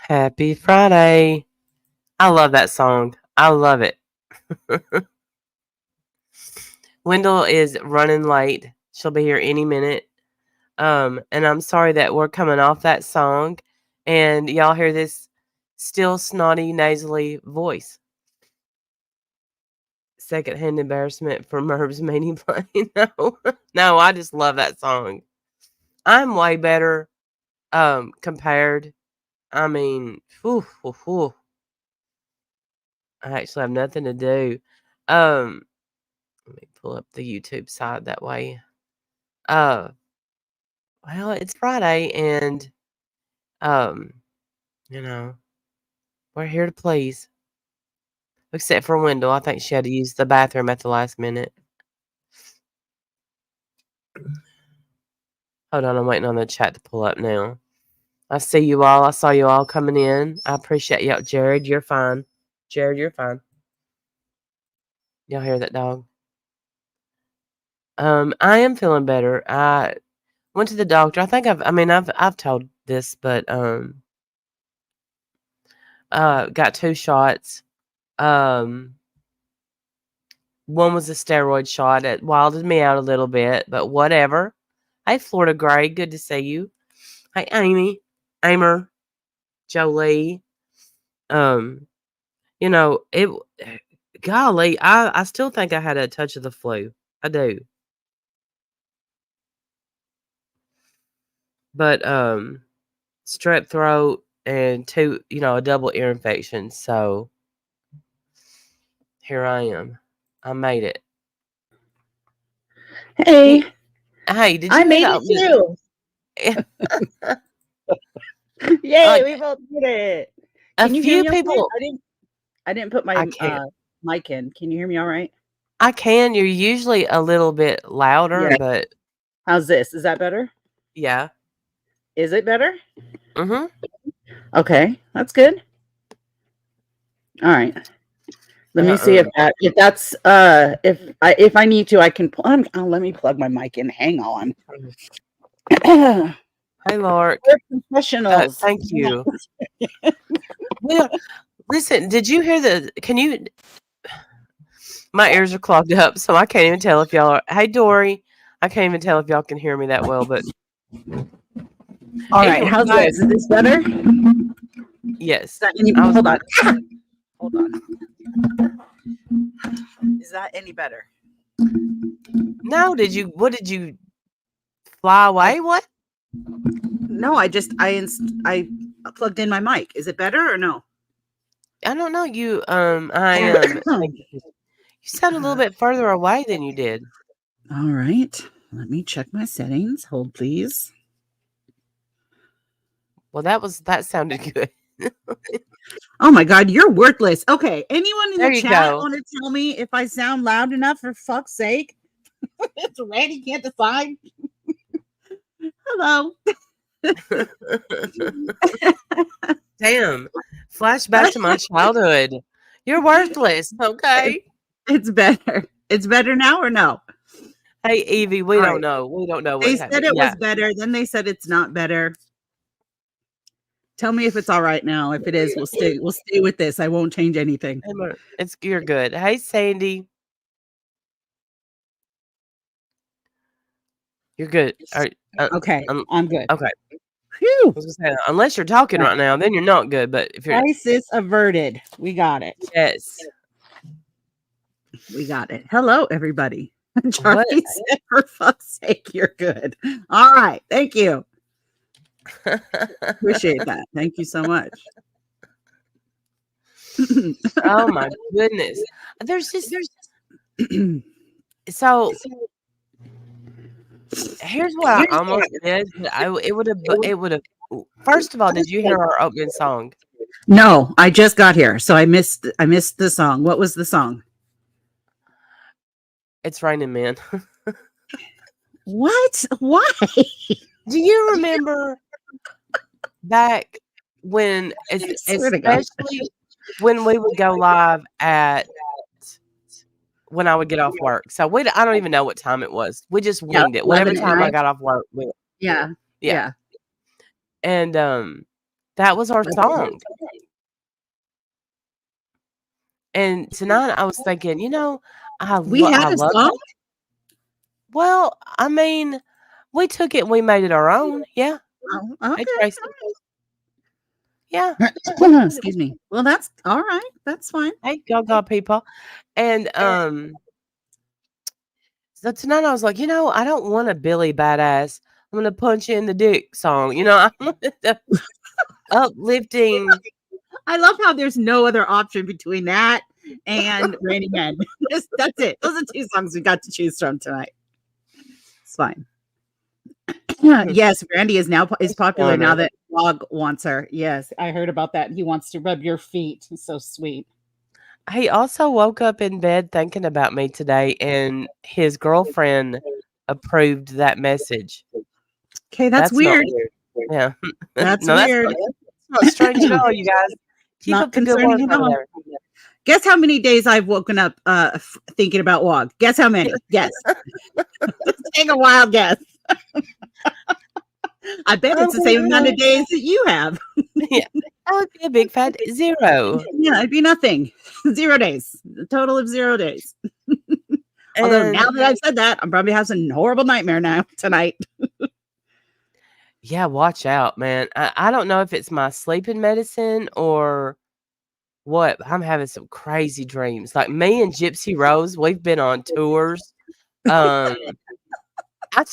Happy Friday. I love that song. I love it. Wendell is running late. She'll be here any minute. And I'm sorry that we're coming off that song and y'all hear this still snotty, nasally voice. Secondhand embarrassment for Merbs Mania Play. No, I just love that song. I'm way better compared. I mean, whew. I actually have nothing to do. Let me pull up the YouTube side that way. Well, it's Friday and you know, we're here to please. Except for Wendell. I think she had to use the bathroom at the last minute. Hold on, I'm waiting on the chat to pull up now. I see you all. I saw you all coming in. I appreciate y'all. Jared, you're fine. Jared, you're fine. Y'all hear that dog? I am feeling better. I went to the doctor. I think I've told this, but got 2 shots. One was a steroid shot. It wilded me out a little bit, but whatever. Hey, Florida Gray, good to see you. Hey, Amy, Amer, Jolie. It. Golly, I still think I had a touch of the flu. I do. But strep throat and a double ear infection. So here I am. I made it. Hey, did you I made that? it too. Yay, we both did it. Can you hear me people. Okay? I didn't put my mic in. Can you hear me all right? I can. You're usually a little bit louder, but how's this? Is that better? Yeah. Is it better? Mm-hmm. Okay, that's good. All right. Let me see if that's if I need to I can let me plug my mic in. Hang on. Hey, Lark. We're professionals. Thank you. Well, listen, did you hear my ears are clogged up, so I can't even tell if y'all are. Hey, Dory. I can't even tell if y'all can hear me that well, but. All right, how's this? Is this better? Yes. Hold on. Hold on. Is that any better? No, what did you fly away? What? No, I plugged in my mic. Is it better or no? I don't know. You sound a little bit further away than you did. All right. Let me check my settings. Hold, please. Well, that sounded good. Oh my God, you're worthless. Okay, anyone in the chat want to tell me if I sound loud enough? For fuck's sake, it's Randy can't decide. Hello. Damn! Flashback to my childhood. You're worthless. Okay. It's better. It's better now or no? Hey, Evie, we don't know. We don't know. They said it was better. Then they said it's not better. Tell me if it's all right now. If it is, we'll stay with this. I won't change anything. You're good. Hey, Sandy. You're good. Okay, I'm good. Okay. Whew. Unless you're talking right now, then you're not good. But if you're crisis averted, we got it. Yes, we got it. Hello, everybody. Charlie said, "For fuck's sake, you're good." All right, thank you. Appreciate that. Thank you so much. Oh my goodness. There's so here's what I almost did. It would have first of all, did you hear our opening song? No, I just got here, so I missed the song. What was the song? It's Raining Men. What? Why? Do you remember back when, especially when we would go live when I would get off work? So I don't even know what time it was. We just winged it. Whatever time I got off work. Yeah. And That was our song. And tonight I was thinking, We had I a love song? that. Well, I mean, we took it and we made it our own. Yeah. Oh, Hey, okay. Tracy. Yeah. Excuse me. Well, that's all right. That's fine. Hey, go people. And so tonight I was like, I don't want a Billy Badass. I'm gonna punch you in the dick song. I wanted the uplifting. I love how there's no other option between that and Raining Men. That's it. Those are 2 songs we got to choose from tonight. It's fine. Yes, Randy is popular now that Dog wants her. Yes, I heard about that. He wants to rub your feet. He's so sweet. He also woke up in bed thinking about me today, and his girlfriend approved that message. Okay, that's weird. Not weird. Yeah. That's No, weird. That's not strange at all, you guys. Keep Not up the good work concerning at over all. there. Guess how many days I've woken up thinking about WOG? Guess how many? Guess. Take a wild guess. I bet it's the same amount of days that you have. Yeah. That would be a big fat 0. Yeah, it'd be nothing. 0 days. A total of 0 days. Although now that I've said that, I'm probably having a horrible nightmare now tonight. Yeah, watch out, man. I don't know if it's my sleeping medicine or what. I'm having some crazy dreams. Like me and Gypsy Rose, we've been on tours. I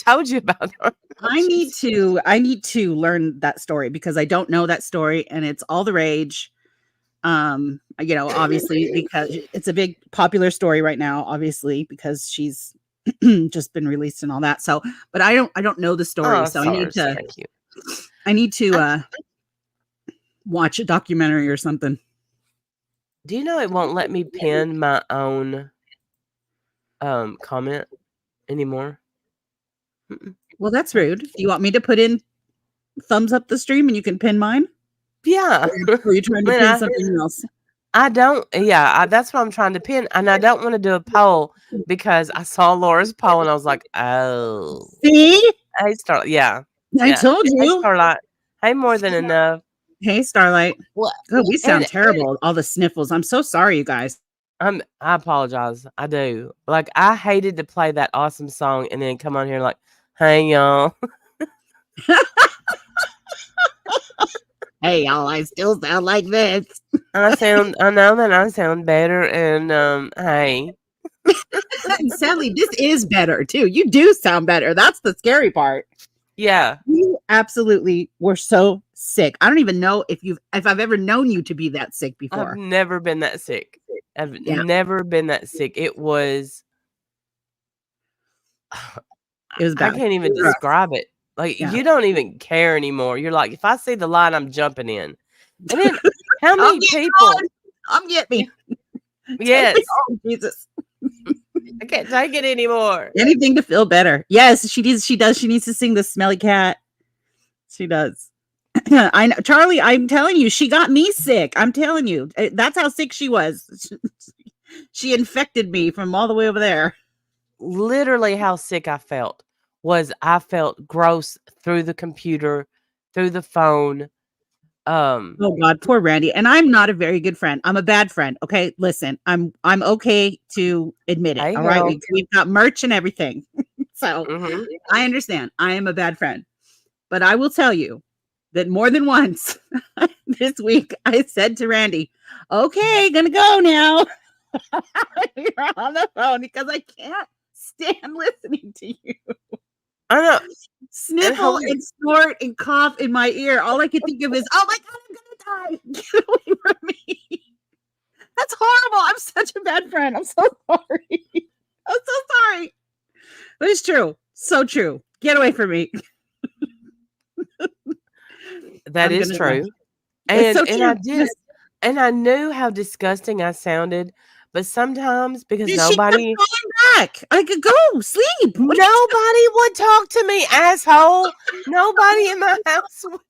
told you about her. I need to learn that story because I don't know that story and it's all the rage. Obviously because it's a big popular story right now, obviously, because she's just been released and all that. So, but I don't know the story. So I need to watch a documentary or something. Do you know it won't let me pin my own comment anymore? Well, that's rude. Do you want me to put in thumbs up the stream and you can pin mine? Yeah. Or are you trying to pin something else? I don't. Yeah, that's what I'm trying to pin, and I don't want to do a poll because I saw Laura's poll and I was like, oh. See? Hey, Starlight. Yeah. I told you. Hey, Starlight. Hey, more than enough. Hey, Starlight. What? Oh, we sound terrible. All the sniffles. I'm so sorry, you guys. I apologize. I do. Like, I hated to play that awesome song and then come on here like, hey, y'all. Hey, y'all, I still sound like this. I know that I sound better, and hey. And sadly, this is better too. You do sound better. That's the scary part. Yeah. You absolutely were so sick. I don't even know if I've ever known you to be that sick before. I've never been that sick. I've never been that sick. It was bad. I can't even describe it. Like, you don't even care anymore. You're like, if I see the light, I'm jumping in. And then how many people? Come get me. Yes. Oh, Jesus. I can't take it anymore. Anything to feel better. Yes, she does. She needs to sing the Smelly Cat. She does. I know, Charlie, I'm telling you, she got me sick. I'm telling you. That's how sick she was. She infected me from all the way over there. Literally how sick I felt was I felt gross through the computer, through the phone. Oh God, poor Randy. And I'm not a very good friend. I'm a bad friend. Okay, listen, I'm okay to admit it. All right, we've got merch and everything, so I understand. I am a bad friend, but I will tell you that more than once this week I said to Randy, "Okay, gonna go now." You're on the phone because I can't stand listening to you. I know. Sniffle and snort and cough in my ear. All I can think of is, oh my God, I'm gonna die. Get away from me. That's horrible. I'm such a bad friend. I'm so sorry. I'm so sorry. But it's true. So true. Get away from me. That is true. And I did. And I knew how disgusting I sounded, but sometimes because nobody back, I could go sleep. Nobody would talk to me, asshole. Nobody in my house would.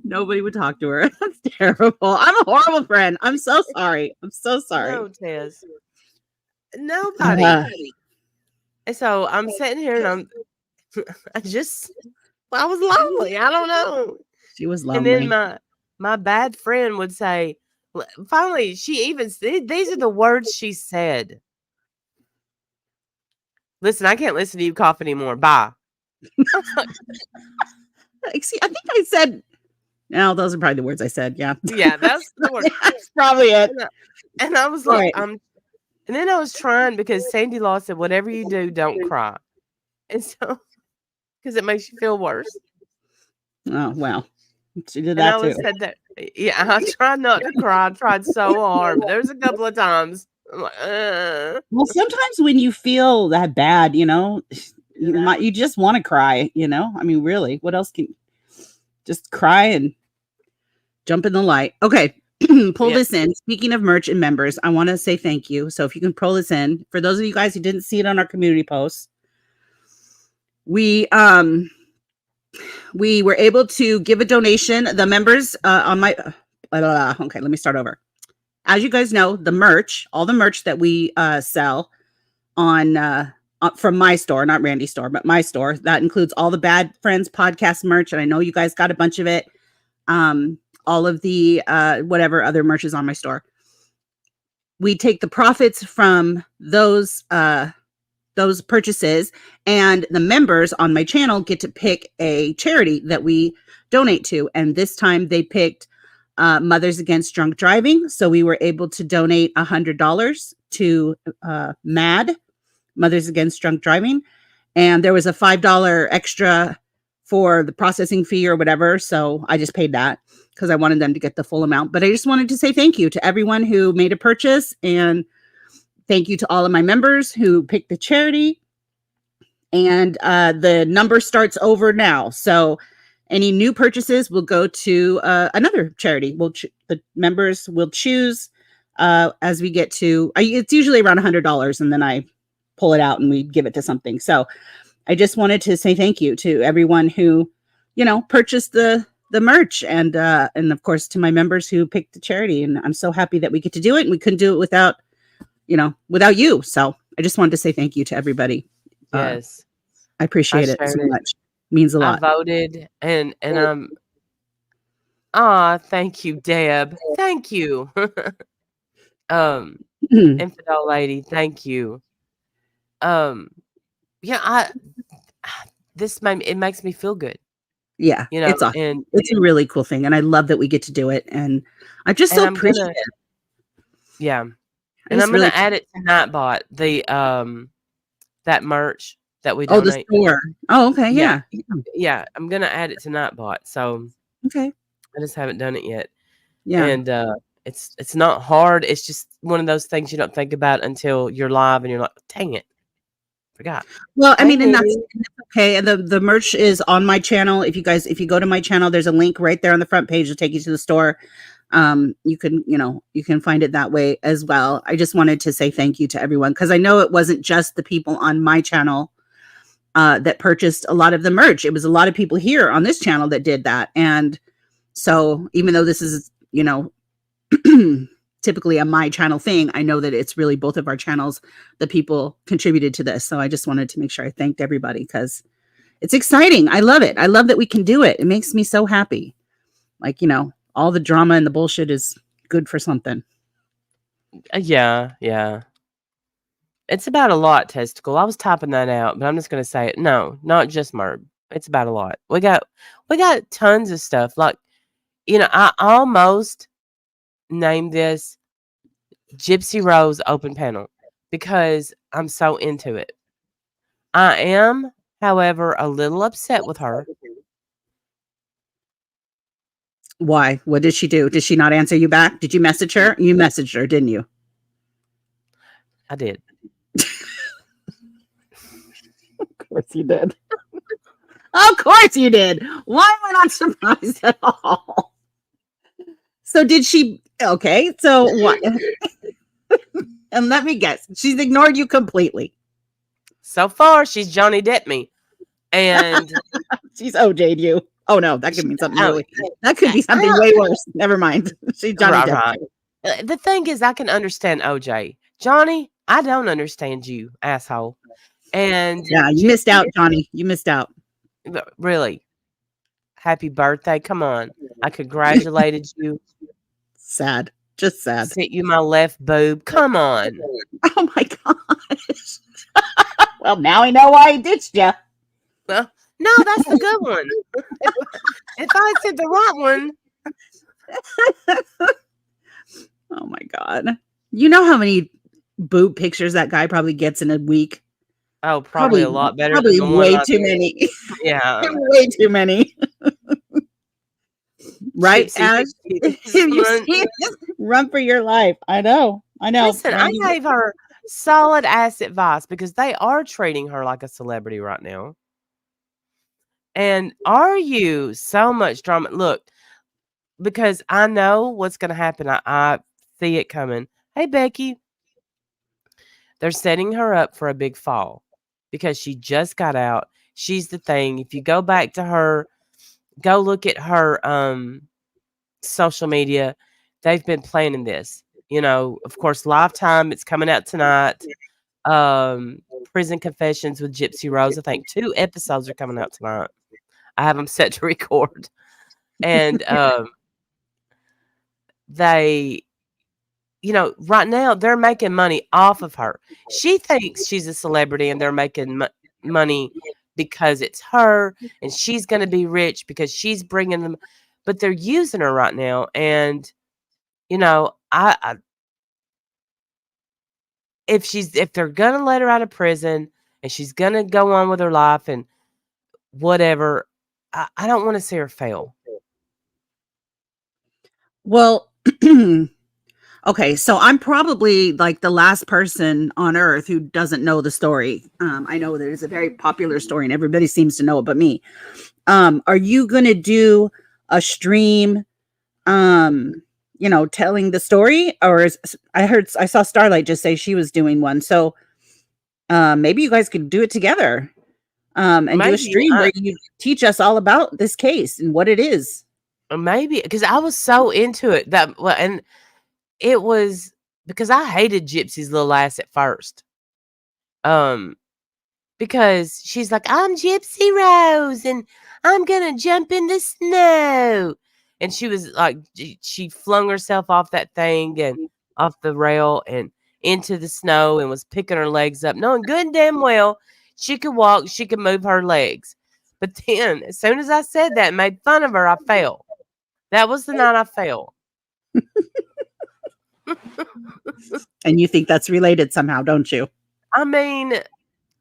Nobody would talk to her. That's terrible. I'm a horrible friend. I'm so sorry. I'm so sorry. No, Tess. Nobody. And so I'm sitting here and I just I was lonely. I don't know. She was And then lonely. my bad friend would say, finally, she even said, these are the words she said. Listen, I can't listen to you cough anymore. Bye. See, I think I said, no, those are probably the words I said. Yeah. Yeah, that's the word. That's probably it. And I was like, and then I was trying because Sandy Law said, whatever you do, don't cry. And so, because it makes you feel worse. Oh, well, she did And that I was too. said that, yeah, I tried not to cry. I tried so hard. But there was a couple of times. I'm like, Well, sometimes when you feel that bad, you just want to cry, I mean, really, what else can just cry and jump in the light. Okay. Pull this in. Speaking of merch and members, I want to say thank you. So if you can pull this in, for those of you guys who didn't see it on our community posts, we were able to give a donation. The members on my okay, let me start over. As you guys know, the merch, all the merch that we sell on from my store, not Randy's store, but my store, that includes all the Bad Friends podcast merch, and I know you guys got a bunch of it. All of the whatever other merch is on my store. We take the profits from those purchases, and the members on my channel get to pick a charity that we donate to. And this time they picked Mothers Against Drunk Driving. So we were able to donate $100 to MAD, Mothers Against Drunk Driving. And there was a $5 extra for the processing fee or whatever. So I just paid that because I wanted them to get the full amount. But I just wanted to say thank you to everyone who made a purchase, and thank you to all of my members who picked the charity. And the number starts over now. So any new purchases will go to another charity. The members will choose as we get to, it's usually around $100, and then I pull it out and we give it to something. So I just wanted to say thank you to everyone who, purchased the merch, and of course to my members who picked the charity. And I'm so happy that we get to do it, and we couldn't do it without you. So I just wanted to say thank you to everybody. yes. I appreciate it so much. It means a lot. I voted, and thank you, Deb. Thank you. Infidel lady, thank you. Yeah, it makes me feel good. Yeah, it's awesome. And it's a really cool thing, and I love that we get to do it, and I just so appreciate it. Yeah. And I'm gonna add it to Nightbot, the that merch that we donate. Oh, the store. Oh, okay, yeah. Yeah, I'm gonna add it to Nightbot. So okay. I just haven't done it yet. Yeah. And it's not hard. It's just one of those things you don't think about until you're live and you're like, dang it. Forgot. Well, I mean, and that's okay. And the merch is on my channel. If you go to my channel, there's a link right there on the front page to take you to the store. You can find it that way as well. I just wanted to say thank you to everyone, because I know it wasn't just the people on my channel that purchased a lot of the merch. It was a lot of people here on this channel that did that. And so even though this is, typically a my channel thing, I know that it's really both of our channels that people contributed to this. So I just wanted to make sure I thanked everybody, because it's exciting. I love it. I love that we can do it. It makes me so happy. Like, all the drama and the bullshit is good for something. Yeah. It's about a lot, Testicle. I was typing that out, but I'm just going to say it. No, not just Merb. It's about a lot. We got tons of stuff. Like, I almost named this Gypsy Rose open panel because I'm so into it. I am, however, a little upset with her. Why? What did she do? Did she not answer you back? Did you message her? You messaged her, didn't you? I did. Of course you did. Of course you did. Why am I not surprised at all? So did she? Okay, so what? And let me guess, she's ignored you completely. So far, she's Johnny Depp me, and she's OJ'd you. Oh no, that could mean something really. That could be something way worse. Never mind. She's Johnny Depp. Right. The thing is, I can understand OJ. Johnny, I don't understand you, asshole. And yeah, you missed out, Johnny. You missed out. Really. happy birthday. Come on. I congratulated you. Sad. Just sad. Sent you my left boob. Come on. Oh my gosh. Well, now I know why I ditched you. Well, no, that's the good one. If I said the right one. Oh my God. You know how many boob pictures that guy probably gets in a week? Oh, probably a lot better than probably the one way too many. Yeah. Way too many. Right, Ash? Run for your life. I know. Listen, Randy. I gave her solid ass advice because they are treating her like a celebrity right now. And are you so much drama? Look, because I know what's going to happen. I see it coming. Hey, Becky. They're setting her up for a big fall because she just got out. She's the thing. If you go back to her, go look at her social media. They've been planning this. You know, of course, Lifetime, it's coming out tonight. Prison Confessions with Gypsy Rose. I think 2 episodes are coming out tonight. I have them set to record. And they, you know, right now they're making money off of her. She thinks she's a celebrity and they're making money because it's her and she's going to be rich because she's bringing them, but they're using her right now. And, you know, if they're going to let her out of prison and she's going to go on with her life and whatever, I don't want to see her fail. Well, okay, so I'm probably like the last person on earth who doesn't know the story. I know there's a very popular story and everybody seems to know it but me. Are you going to do a stream, you know, telling the story? Or I saw Starlight just say she was doing one. So maybe you guys could do it together and maybe, do a stream where you teach us all about this case and what it is. Maybe, because I was so into it and it was because I hated Gypsy's little ass at first. Because she's like, I'm Gypsy Rose and I'm gonna jump in the snow. And she was like, she flung herself off that thing and off the rail and into the snow and was picking her legs up, knowing good and damn well she could walk, she could move her legs. But then, as soon as I said that and made fun of her, I fell. That was the night I fell. And you think that's related somehow, don't you? I mean,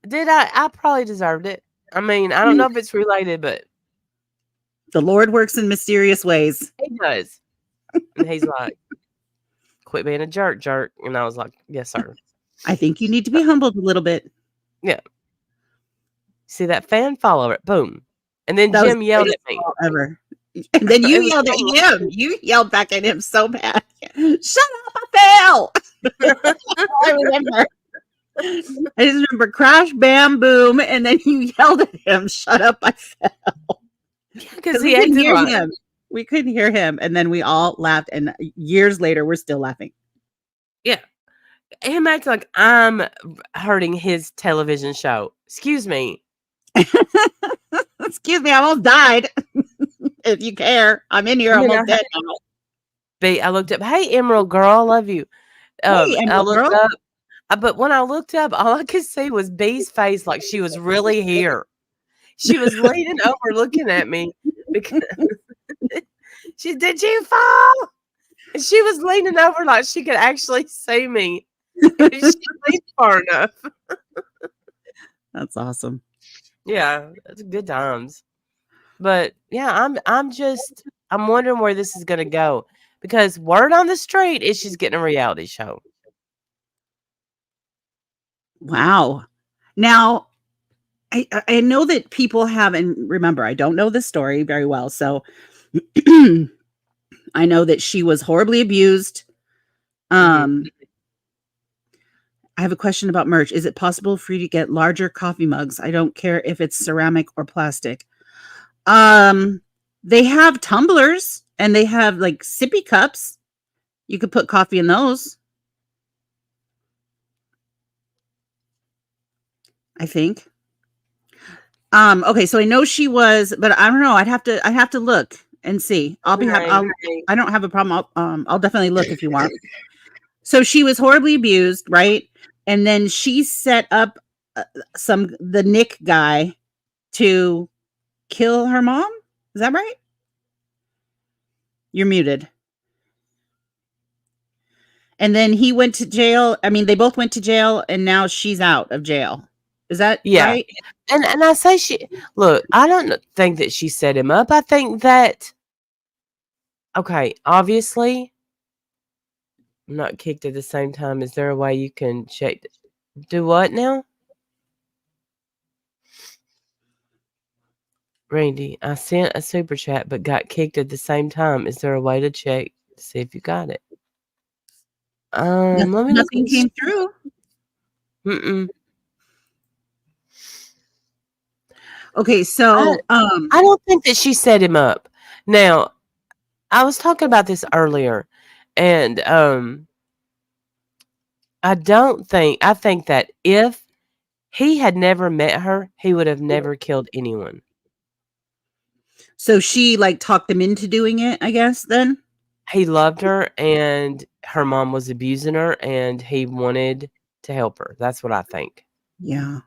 did I probably deserved it. I mean, I don't know if it's related, but the Lord works in mysterious ways. He does. And he's like, quit being a jerk. And I was like, yes, sir. I think you need to be humbled a little bit. Yeah. See that fan follower? Boom. And then Jim yelled at me. Ever. And then you yelled at him. You yelled back at him so bad. Shut up, I fell. I remember. I just remember crash, bam, boom. And then you yelled at him, shut up, I fell. Because he couldn't hear him. We couldn't hear him. And then we all laughed. And years later, we're still laughing. Yeah. Him acting like I'm hurting his television show. Excuse me. Excuse me, I almost died. If you care, I'm in here almost dead now. I looked up, hey, Emerald girl, I love you. Hey, Emerald girl. Up, but when I looked up, all I could see was B's face like she was really here. She was leaning over looking at me because did you fall? And she was leaning over like she could actually see me. She leaned far enough. That's awesome. Yeah, that's good times. But yeah, I'm wondering where this is gonna go. Because word on the street is she's getting a reality show. Wow. Now, I know that people have, and remember, I don't know this story very well. So I know that she was horribly abused. I have a question about merch. Is it possible for you to get larger coffee mugs? I don't care if it's ceramic or plastic. They have tumblers and they have like sippy cups. You could put coffee in those. I think. Okay, so I know she was, but I don't know. I'd have to look and see. Okay. I don't have a problem. I'll definitely look if you want. So she was horribly abused, right? And then she set up the Nick guy to kill her mom. Is that right? You're muted. And then he went to jail. I mean, they both went to jail, and now she's out of jail. Is that Yeah. right? And I say look, I don't think that she set him up. I think that, okay, obviously, I'm not kicked at the same time. Is there a way you can check? Do what now? Randy, I sent a super chat but got kicked at the same time. Is there a way to check to see if you got it? Let me look at Nothing came through. Mm-mm. Okay, so I don't think that she set him up. Now, I was talking about this earlier, and I think that if he had never met her, he would have never killed anyone. so she like talked them into doing it, I guess, then? He loved her, and her mom was abusing her, and he wanted to help her. That's what I think. Yeah.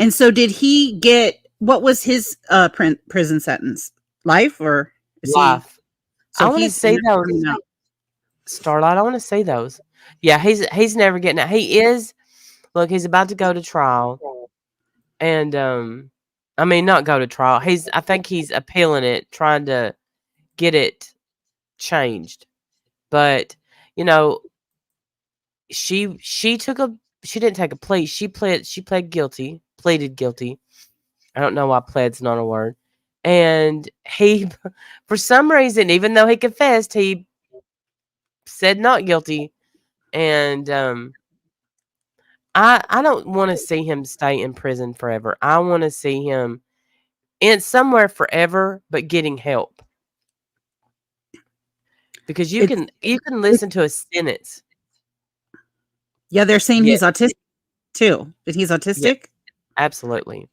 And so did he get what was his prison sentence? Life or is he Life. so I wanna he's see never those. coming out. Starlight, I wanna see those. Yeah, he's never getting out. He is look, he's about to go to trial, and, I mean, not go to trial. I think he's appealing it, trying to get it changed. But, you know, she took a she didn't take a plea. She pled guilty, pleaded guilty. I don't know why plead's not a word. And he for some reason, even though he confessed, he said not guilty. And I don't want to see him stay in prison forever. I want to see him in somewhere forever, but getting help. Because you It's can listen to a sentence. yeah, they're saying Yeah, he's autistic too. That he's yeah, autistic? absolutely.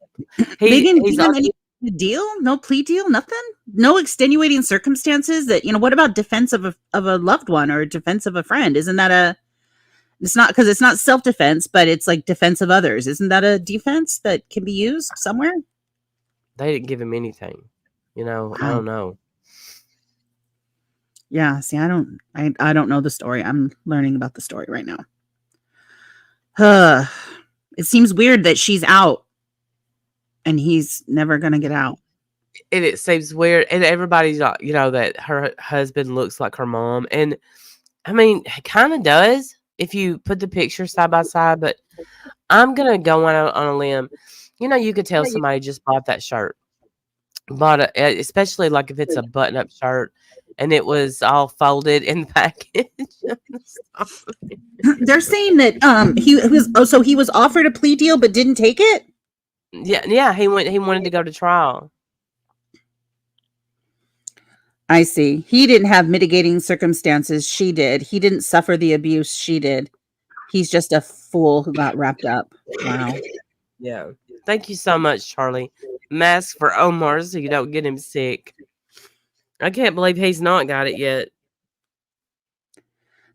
They didn't He's give him any deal? No plea deal? Nothing? No extenuating circumstances that, what about defense of a loved one or defense of a friend? Isn't that a it's not because it's not self-defense, but it's like defense of others. Isn't that a defense that can be used somewhere? they didn't give him anything. I Wow. don't know. Yeah, see, I don't know the story. I'm learning about the story right now. It seems weird that she's out and he's never gonna get out. And it seems weird, and everybody's like, that her husband looks like her mom, and I mean, he kinda does if you put the picture side by side, but I'm gonna go on a limb. You could tell somebody just bought that shirt. Bought especially, like, if it's a button-up shirt, and it was all folded in the package. They're saying that so he was offered a plea deal but didn't take it? Yeah, he wanted to go to trial. I see. He didn't have mitigating circumstances. She did. He didn't suffer the abuse. She did. He's just a fool who got wrapped up. Wow. Yeah. Thank you so much, Charlie. Mask for Omar so you don't get him sick. I can't believe he's not got it yet.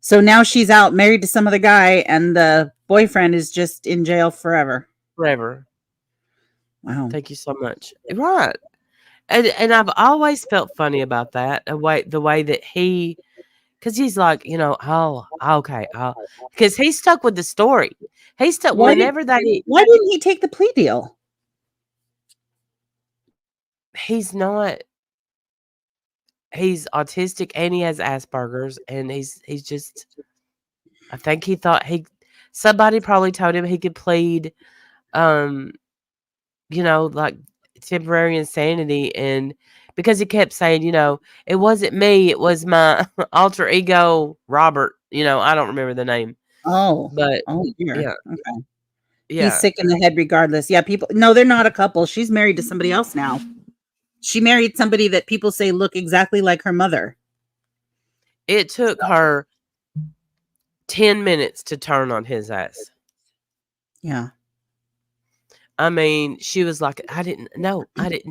So now she's out married to some other guy and the boyfriend is just in jail forever. Forever. Wow. Thank you so much. Right. And I've always felt funny about that. The way that because he's like, oh, okay, because he's stuck with the story. He's stuck Why did whenever they. why didn't he take the plea deal? He's not. He's autistic and he has Asperger's, and he's just. I think he thought somebody probably told him he could plead, um, like temporary insanity, and because he kept saying, it wasn't me, it was my alter ego, Robert. I don't remember the name, Oh. but Oh, dear. yeah, Okay. He's yeah, sick in the head regardless. Yeah, people no, they're not a couple. She's married to somebody else now. She married somebody that people say look exactly like her mother. it took her 10 minutes to turn on his ass. Yeah. I mean, she was like, I didn't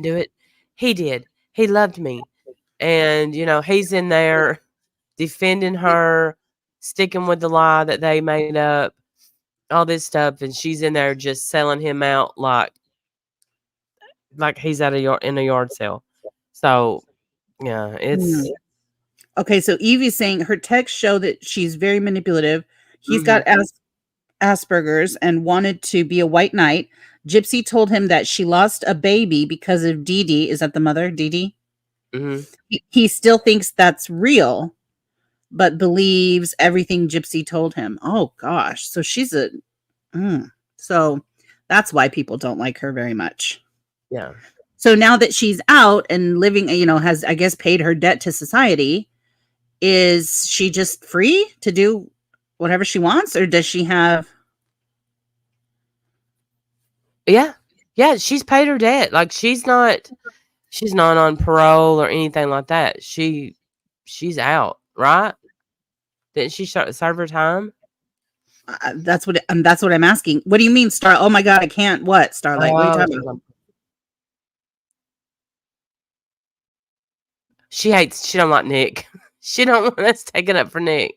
do it. He did. He loved me. And, he's in there defending her, sticking with the lie that they made up, all this stuff. And she's in there just selling him out like he's in a yard sale. So, yeah, it's. Okay, so Evie's saying her texts show that she's very manipulative. He's got Asperger's and wanted to be a white knight. Gypsy told him that she lost a baby because of Dee Dee. Is that the mother, Dee Dee? He still thinks that's real, but believes everything Gypsy told him. Oh, gosh. So she's so that's why people don't like her very much. Yeah. So now that she's out and living, has, I guess, paid her debt to society, is she just free to do whatever she wants, or does she have? Yeah. Yeah, she's paid her debt. Like she's not on parole or anything like that. She's out, right? Didn't she serve her time? That's what I'm asking. What do you mean, Star? Oh my God, I can't. What, Starlight? What are you talking about? She don't like Nick. She don't want us taking up for Nick.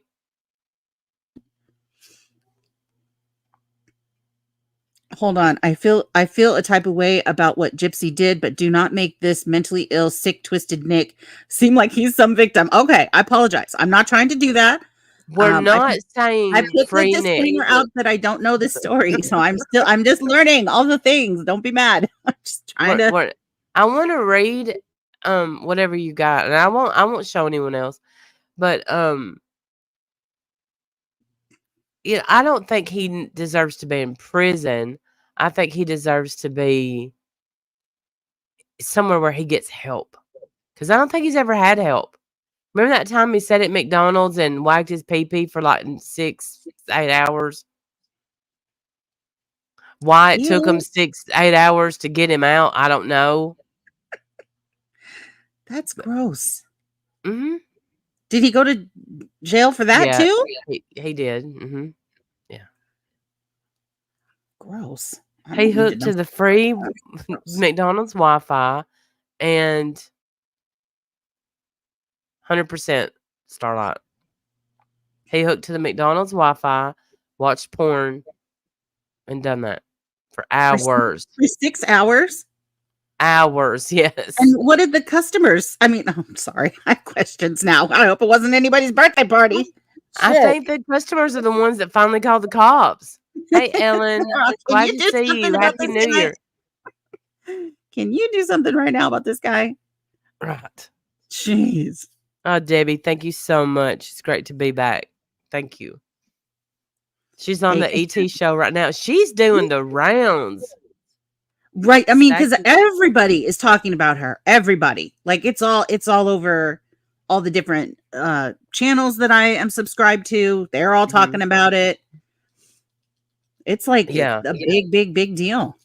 Hold on. I feel a type of way about what Gypsy did, but do not make this mentally ill, sick, twisted Nick seem like he's some victim. Okay, I apologize. I'm not trying to do that. We're not saying I put free the disclaimer Nick out that I don't know this story, so I'm just learning all the things. Don't be mad. I'm just trying to. I want to read whatever you got, and I won't show anyone else, but I don't think he deserves to be in prison. I think he deserves to be somewhere where he gets help, because I don't think he's ever had help. Remember that time he sat at McDonald's and wagged his pee-pee for like 6-8 hours? Why it took him 6-8 hours to get him out, I don't know. That's gross. Mm-hmm. Did he go to jail for that too? He did. Mm-hmm. Yeah. Gross. He hooked to the free McDonald's Wi-Fi and 100% Starlight. He hooked to the McDonald's Wi-Fi, watched porn, and done that for hours. For 6 hours? Hours, yes. And what did the customers? I mean, I'm sorry. I have questions now. I hope it wasn't anybody's birthday party. I think the customers are the ones that finally called the cops. Hey, Ellen, glad to see you. Happy New Year. Can you do something right now about this guy? Right. Jeez. Oh, Debbie, thank you so much. It's great to be back. Thank you. She's on the ET show right now. She's doing the rounds. Right. I mean, because everybody is talking about her. Everybody. Like it's all over all the different channels that I am subscribed to. They're all talking about it. It's like a big deal.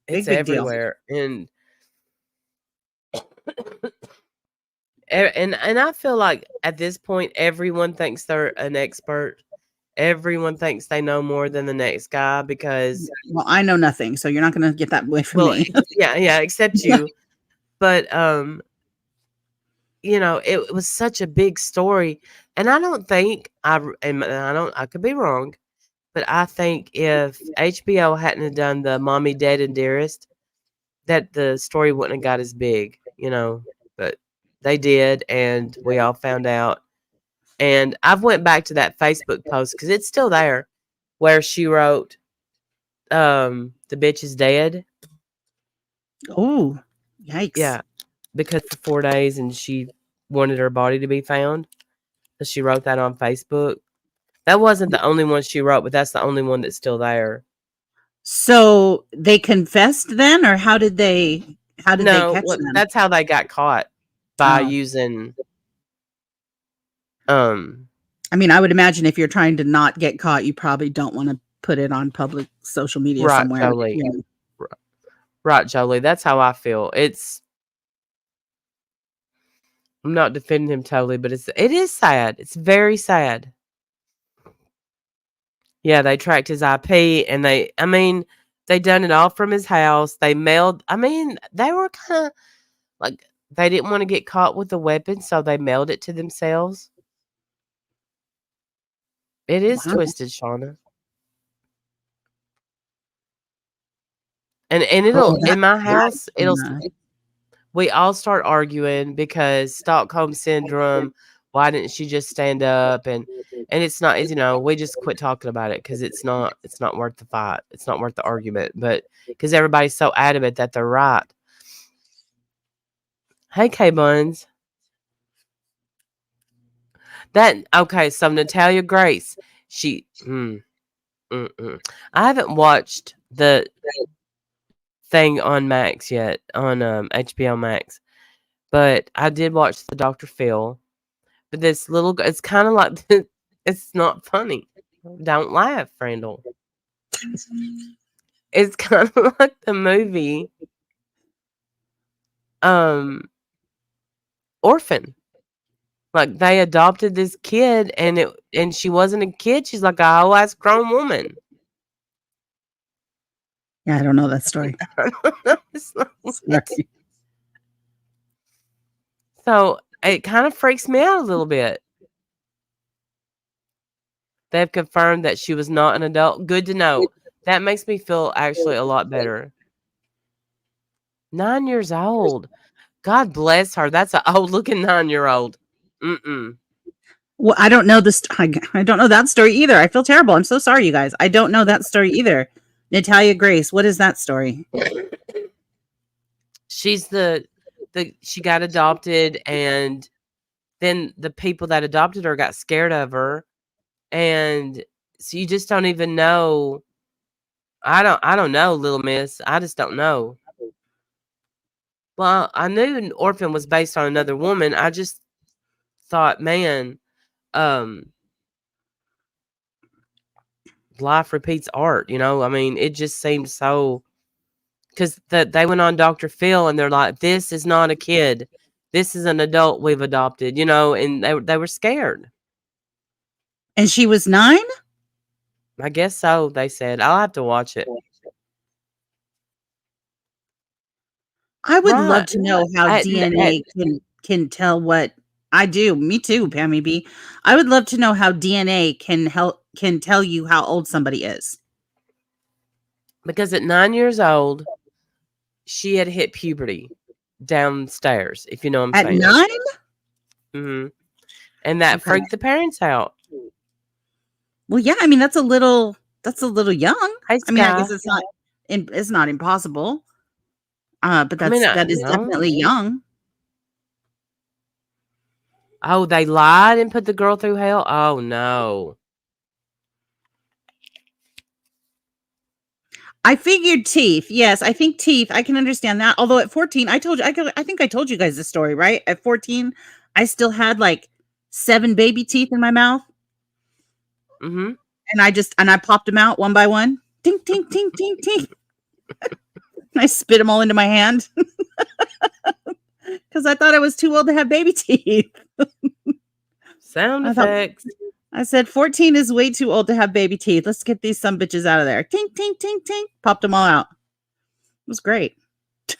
It's everywhere. Deal. And I feel like at this point, everyone thinks they're an expert. Everyone thinks they know more than the next guy because... Well, I know nothing, so you're not going to get that away from me. Yeah, except you. But, it was such a big story. And I don't think, I could be wrong, but I think if HBO hadn't have done the Mommy, Dead, and Dearest, that the story wouldn't have got as big, but they did, and we all found out. And I've went back to that Facebook post because it's still there where she wrote, the bitch is dead. Oh, yikes. Yeah, because for 4 days and she wanted her body to be found. So she wrote that on Facebook. That wasn't the only one she wrote, but that's the only one that's still there. So they confessed then, or how did they catch them? That's how they got caught, by using... I mean, I would imagine if you're trying to not get caught, you probably don't want to put it on public social media somewhere. Jolie. Right, Jolie. That's how I feel. I'm not defending him totally, but it is sad. It's very sad. Yeah, they tracked his IP, and They done it all from his house. They mailed. I mean, they were kind of like they didn't want to get caught with the weapon, so they mailed it to themselves. It is twisted, Shauna. And it'll in my house, we all start arguing because Stockholm syndrome. Why didn't she just stand up? And it's not, you know, we just quit talking about it because it's not worth the fight. It's not worth the argument. But because everybody's so adamant that they're right. Hey, K Buns. Okay, so Natalya Grace, she I haven't watched the thing on Max yet, on HBO Max. But I did watch the Dr. Phil. But this little it's kind of like it's not funny. Don't laugh, Randall. It's kind of like the movie Orphan. Like they adopted this kid and she wasn't a kid, she's like a whole ass grown woman. Yeah, I don't know that story. I don't know. Sorry. So it kind of freaks me out a little bit. They've confirmed that she was not an adult. Good to know. That makes me feel actually a lot better. 9 years old. God bless her. That's an old looking 9-year-old. Well, I don't know this. I don't know that story either. I feel terrible. I'm so sorry, you guys. I don't know that story either. Natalya Grace, what is that story? She's she got adopted, and then the people that adopted her got scared of her, and so you just don't even know. I don't know, little miss. I just don't know. Well, I knew an Orphan was based on another woman. I just thought, man, life repeats art, you know? I mean, it just seems so, because they went on Dr. Phil and they're like, this is not a kid. This is an adult we've adopted, you know, and they were scared. And she was 9? I guess so, they said. I'll have to watch it. I would love to know how DNA can tell what I do. Me too, Pammy B. I would love to know how DNA can tell you how old somebody is. Because at 9 years old, she had hit puberty downstairs, if you know what I'm saying. At 9? Mm-hmm. And that freaked the parents out. Well, yeah, I mean that's a little young. Hey, I mean, I guess it's not impossible. But that is definitely young. Oh, they lied and put the girl through hell? Oh no. I figured teeth. Yes, I think teeth. I can understand that. Although at 14, I think I told you guys this story, right? At 14, I still had like 7 baby teeth in my mouth. Mm-hmm. And I popped them out one by one. Tink, tink, tink, tink, tink. And I spit them all into my hand. Because I thought I was too old to have baby teeth. Sound effects. I said 14 is way too old to have baby teeth. Let's get these some bitches out of there. Tink, tink, tink, tink. Popped them all out. It was great.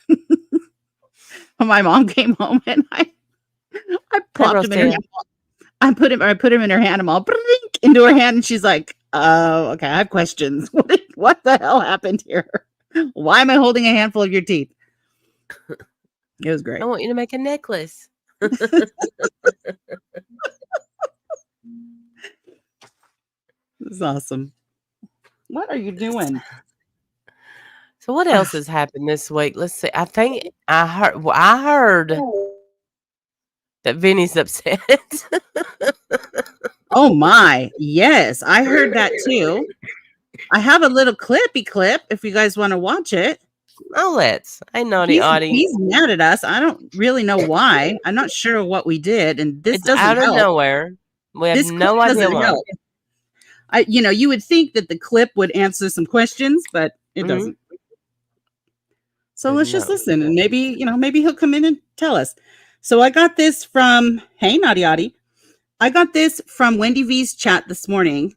When my mom came home and I plopped him in her hand. I put him in her hand. I'm all into her hand, and she's like, "Oh, okay. I have questions. What the hell happened here? Why am I holding a handful of your teeth?" It was great. I want you to make a necklace. This is awesome. What are you doing? So what else has happened this week? Let's see. I think I heard that Vinnie's upset. Oh my. Yes, I heard that too. I have a little clip if you guys want to watch it. Oh, let's. Hey, naughty Audie. He's mad at us. I don't really know why. I'm not sure what we did, and this doesn't help. Out of nowhere. We have no idea why. You would think that the clip would answer some questions, but it doesn't. So let's just listen, and maybe he'll come in and tell us. So I got this from Naughty Audie. I got this from Wendy V's chat this morning.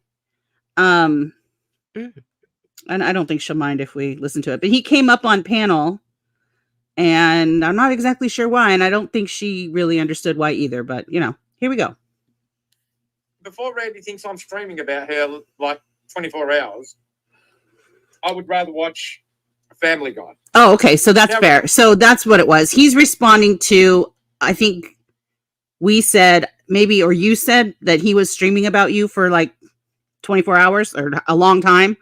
And I don't think she'll mind if we listen to it. But he came up on panel, and I'm not exactly sure why, and I don't think she really understood why either. But, here we go. Before Randy thinks I'm streaming about her like 24 hours, I would rather watch Family Guy. Oh, okay. So that's fair. So that's what it was. He's responding to, I think we said maybe, or you said that he was streaming about you for like 24 hours or a long time.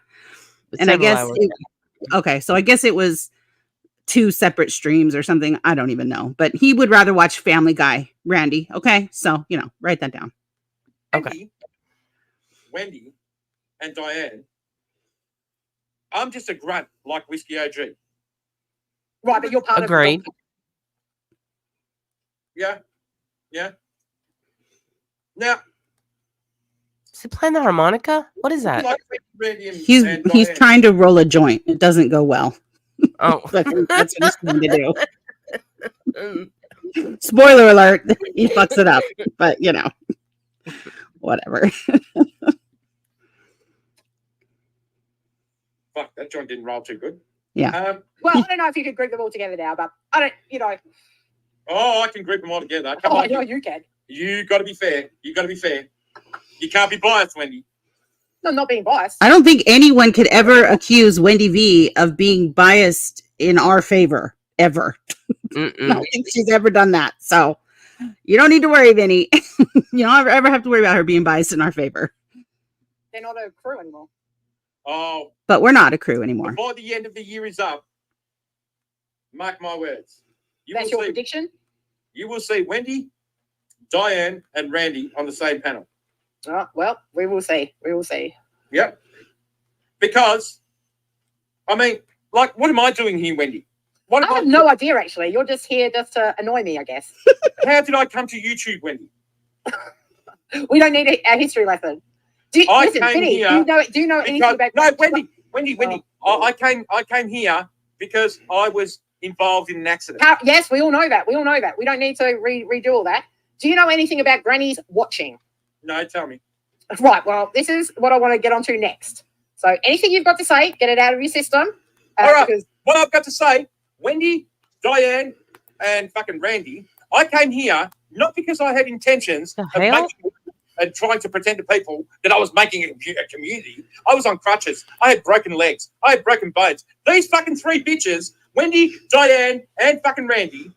And I guess, okay. So I guess it was 2 separate streams or something. I don't even know, but he would rather watch Family Guy, Randy. Okay. So, write that down. Okay. Wendy and Diane. I'm just a grunt like Whiskey OG. Right, but you're part of it. Yeah. Now, is he playing the harmonica? What is that? Like he's trying to roll a joint. It doesn't go well. Oh, that's what he's trying to do. Spoiler alert: he fucks it up. But whatever. Fuck, that joint didn't roll too good. Yeah. Well, I don't know if you could group them all together now, but I don't, Oh, I can group them all together. Come on, you can. You got to be fair. You can't be biased, Wendy. No, I'm not being biased. I don't think anyone could ever accuse Wendy V of being biased in our favor, ever. I don't think she's ever done that. So you don't need to worry, Vinnie. You don't ever have to worry about her being biased in our favor. They're not a crew anymore. Oh. But we're not a crew anymore. Before the end of the year is up, mark my words. That's your prediction? You will see Wendy, Diane, and Randy on the same panel. Well, we will see. Yep. Because, I mean, like, what am I doing here, Wendy? I have no idea, actually. You're just here just to annoy me, I guess. How did I come to YouTube, Wendy? We don't need a history lesson. Listen, Vinnie, do you know anything about... No, Wendy. Oh. I came here because I was involved in an accident. Yes, we all know that. We don't need to redo all that. Do you know anything about grannies watching? No, tell me. Right, well, this is what I want to get onto next. So anything you've got to say, get it out of your system. All right, what I've got to say, Wendy, Diane, and fucking Randy, I came here not because I had intentions of making and trying to pretend to people that I was making a community. I was on crutches. I had broken legs. I had broken bones. These fucking 3 bitches, Wendy, Diane, and fucking Randy,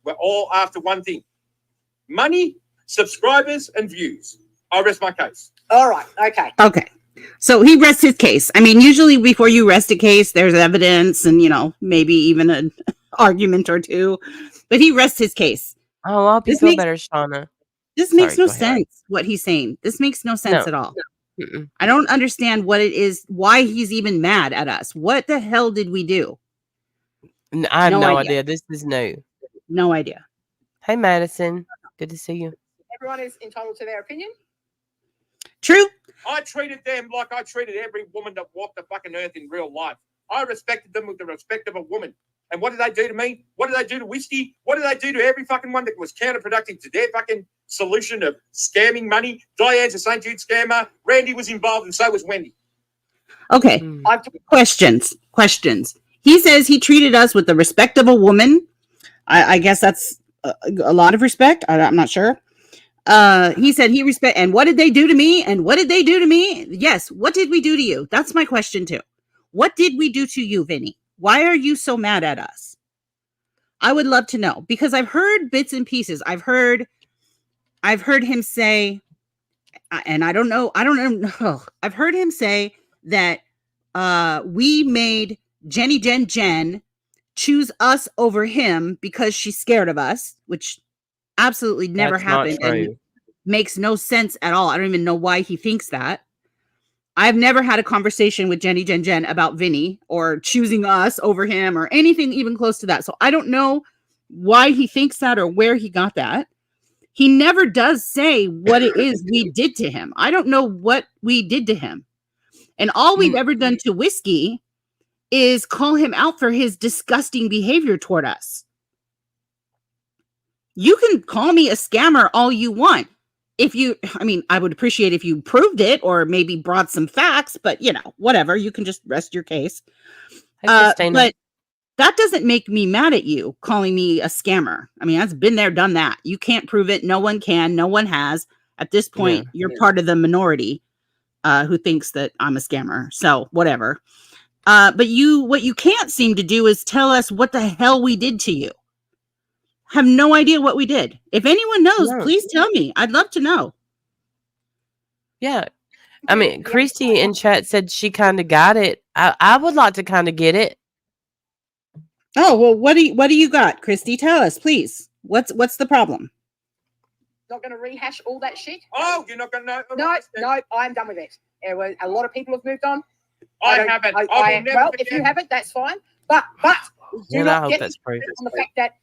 were all after one thing. Money, subscribers, and views. I rest my case. All right. Okay. So he rests his case. I mean, usually before you rest a case, there's evidence and, maybe even an argument or 2. But he rests his case. Oh, I'll feel better, Shauna. This makes no sense, what he's saying. This makes no sense at all. No. I don't understand what it is, why he's even mad at us. What the hell did we do? I have no idea. This is new. No idea. Hey, Madison. Good to see you. Everyone is entitled to their opinion. True. I treated them like I treated every woman that walked the fucking earth in real life. I respected them with the respect of a woman. And what did they do to me? What did they do to Whiskey? What did they do to every fucking one that was counterproductive to their fucking solution of scamming money? Diane's a St. Jude scammer. Randy was involved, and so was Wendy. Okay. Questions. He says he treated us with the respect of a woman. I guess that's a lot of respect. I'm not sure. He said he respect. And what did they do to me? And what did they do to me? Yes. What did we do to you? That's my question too. What did we do to you, Vinnie? Why are you so mad at us? I would love to know, because I've heard bits and pieces. I've heard him say, and I don't know. I've heard him say that we made Jen choose us over him because she's scared of us, which absolutely never happened and makes no sense at all. I don't even know why he thinks that. I've never had a conversation with Jen about Vinnie or choosing us over him or anything even close to that. So I don't know why he thinks that or where he got that. He never does say what it is we did to him. I don't know what we did to him. And all we've ever done to Whiskey is call him out for his disgusting behavior toward us. You can call me a scammer all you want. I would appreciate if you proved it or maybe brought some facts, but whatever, you can just rest your case. But that doesn't make me mad at you calling me a scammer. I mean, that's been there, done that. You can't prove it. No one can. No one has. At this point, you're part of the minority who thinks that I'm a scammer. So whatever. But what you can't seem to do is tell us what the hell we did to you. Have no idea what we did. If anyone knows, please tell me. I'd love to know. Yeah. I mean, Christy in chat said she kind of got it. I would like to kind of get it. Oh, well, what do you got, Christy? Tell us, please. What's the problem? Not going to rehash all that shit. Oh, you're not going to know? No, I'm done with it. A lot of people have moved on. I haven't. Well, if you haven't, that's fine. But do not get on the fact that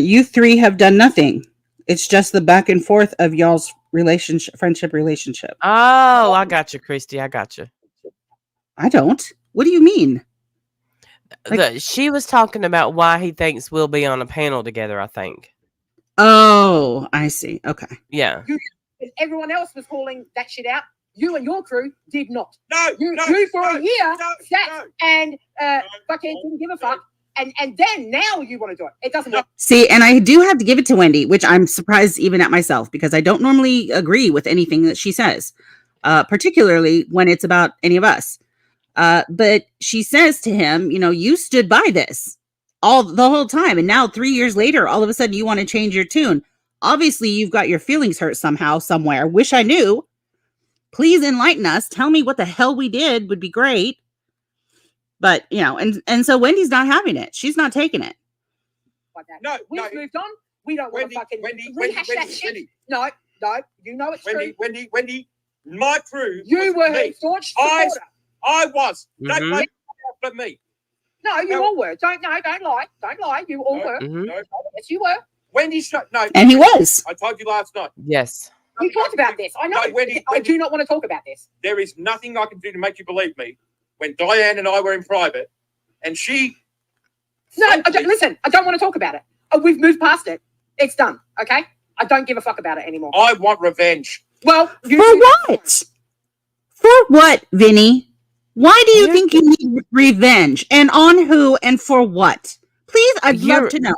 you three have done nothing. It's just the back and forth of y'all's friendship relationship. Oh, I got you, Christy. I got you. I don't. What do you mean? She was talking about why he thinks we'll be on a panel together, I think. Oh, I see. Okay. Yeah. Everyone else was calling that shit out. You and your crew did not. You for a year sat and fucking didn't give a fuck. And then now you want to do it. It doesn't work. See, and I do have to give it to Wendy, which I'm surprised even at myself because I don't normally agree with anything that she says, particularly when it's about any of us. But she says to him, you stood by this the whole time. And now 3 years later, all of a sudden you want to change your tune. Obviously, you've got your feelings hurt somehow, somewhere. Wish I knew. Please enlighten us. Tell me what the hell we did would be great. But, and so Wendy's not having it. She's not taking it. Like that. We've moved on. We don't want to fucking rehash that shit. No, you know it's true. Wendy, my crew. You were her staunch supporter. I was. Don't blame me. No, you all were. Don't lie. Don't lie. You all were. No. Yes, you were. Wendy's no. And he was. I told you last night. Yes. We talked about this. I know. I do not want to talk about this. There is nothing I can do to make you believe me. When Diane and I were in private, and she... No, listen, I don't want to talk about it. We've moved past it. It's done, okay? I don't give a fuck about it anymore. I want revenge. Well... For what? For what, Vinnie? Why do you think you need revenge? And on who and for what? Please, I'd love to know.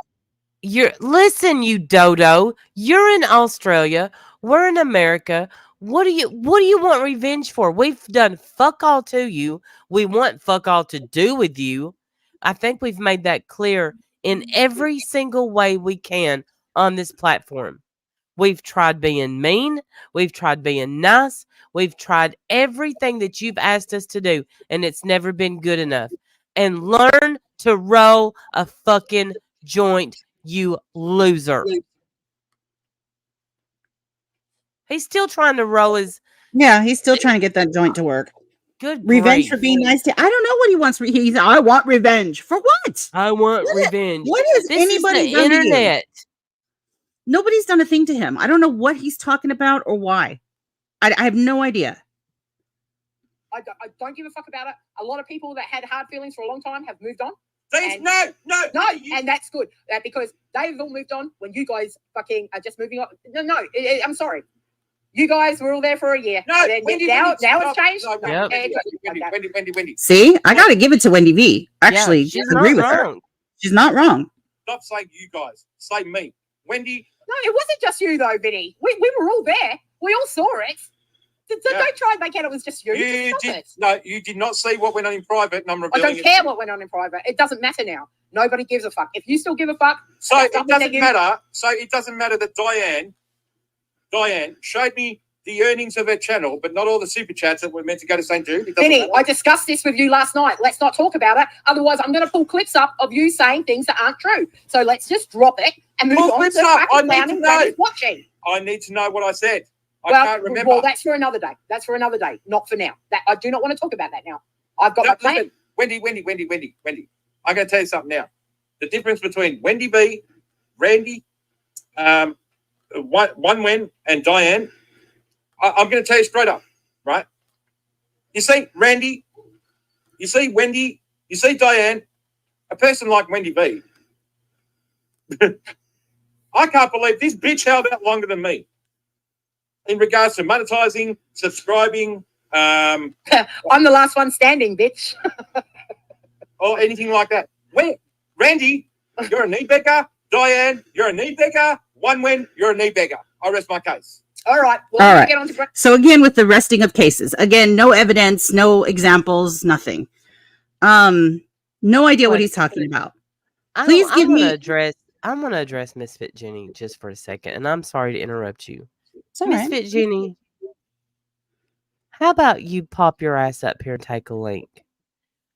Listen, you dodo. You're in Australia. We're in America. What do you want revenge for? We've done fuck all to you. We want fuck all to do with you. I think we've made that clear in every single way we can on this platform. We've tried being mean. We've tried being nice. We've tried everything that you've asked us to do, and it's never been good enough. And learn to roll a fucking joint, you loser. He's still trying to roll his... Yeah, he's still trying to get that joint to work. Good revenge for being nice to... I don't know what he wants. I want revenge. For what? I want revenge. What has anybody done to you? Nobody's done a thing to him. I don't know what he's talking about or why. I have no idea. I don't give a fuck about it. A lot of people that had hard feelings for a long time have moved on. No, and that's good because they've all moved on when you guys fucking are just moving on. No, I'm sorry. You guys were all there for a year. No, now it's changed. Wendy. See, I got to give it to Wendy V. Actually, she's agree with her. She's not wrong. Stop saying you guys. Say me. Wendy. No, it wasn't just you though, Vinnie. We were all there. We all saw it. Don't try and make out it was just you. You did not see what went on in private, and I'm revealing I don't care what went on in private. It doesn't matter now. Nobody gives a fuck. If you still give a fuck, so it doesn't matter. So it doesn't matter that Diane showed me the earnings of her channel, but not all the super chats that were meant to go to St. Jude. Vinnie, I discussed this with you last night. Let's not talk about it. Otherwise, I'm going to pull clips up of you saying things that aren't true. So let's just drop it and move on to the fucking clown watching. I need to know what I said. I can't remember. Well, that's for another day. Not for now. I do not want to talk about that now. I've got my plan. Wendy. I'm going to tell you something now. The difference between Wendy B, Randy, One Wen, and Diane, I'm going to tell you straight up, right? You see Randy, you see Wendy, you see Diane, a person like Wendy B I can't believe this bitch held out longer than me in regards to monetizing, subscribing. I'm the last one standing, bitch. Or anything like that. Where, Randy, you're a knee beggar. Diane, you're a knee beggar. One win, you're a knee beggar. I rest my case. All right. All right. So again, with the resting of cases, again, no evidence, no examples, nothing. No idea what he's talking about. Please give me. I'm gonna address Misfit Jenny just for a second, and I'm sorry to interrupt you. Misfit Jenny, how about you pop your ass up here and take a link?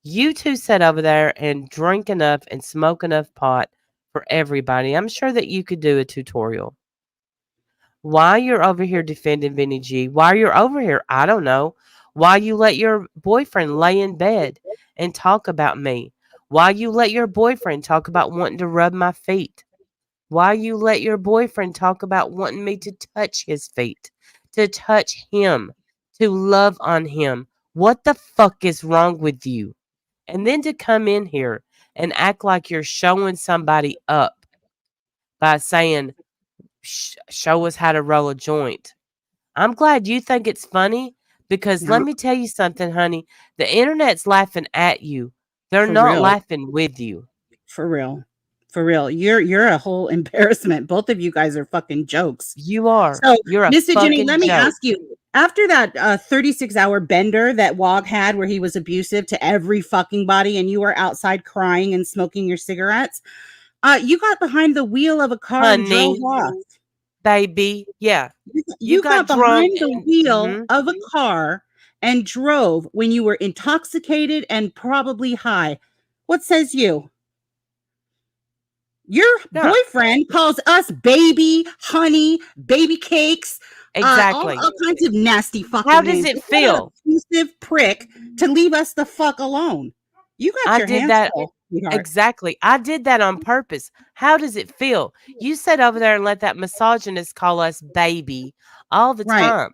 You two sit over there and drink enough and smoke enough pot for everybody. I'm sure that you could do a tutorial. Why you're over here defending Vinnie G? Why you're over here? I don't know. Why you let your boyfriend lay in bed and talk about me? Why you let your boyfriend talk about wanting to rub my feet? Why you let your boyfriend talk about wanting me to touch his feet, to touch him, to love on him? What the fuck is wrong with you? And then to come in here and act like you're showing somebody up by saying, show us how to roll a joint. I'm glad you think it's funny because let me tell you something, honey. The internet's laughing at you. They're not laughing with you. For real. For real. You're a whole embarrassment. Both of you guys are fucking jokes. You are. So, you're a Mr. fucking Jenny, let me joke. ask you. After that 36-hour bender that Wog had where he was abusive to every fucking body and you were outside crying and smoking your cigarettes, you got behind the wheel of a car and drove off. Baby, yeah. You got behind the wheel of a car and drove when you were intoxicated and probably high. What says you? Your boyfriend calls us baby, honey, baby cakes. Exactly. All kinds of nasty fucking How does it feel? Abusive prick to leave us the fuck alone. You got your hands full, sweetheart. Exactly. I did that on purpose. How does it feel? You sit over there and let that misogynist call us baby all the time.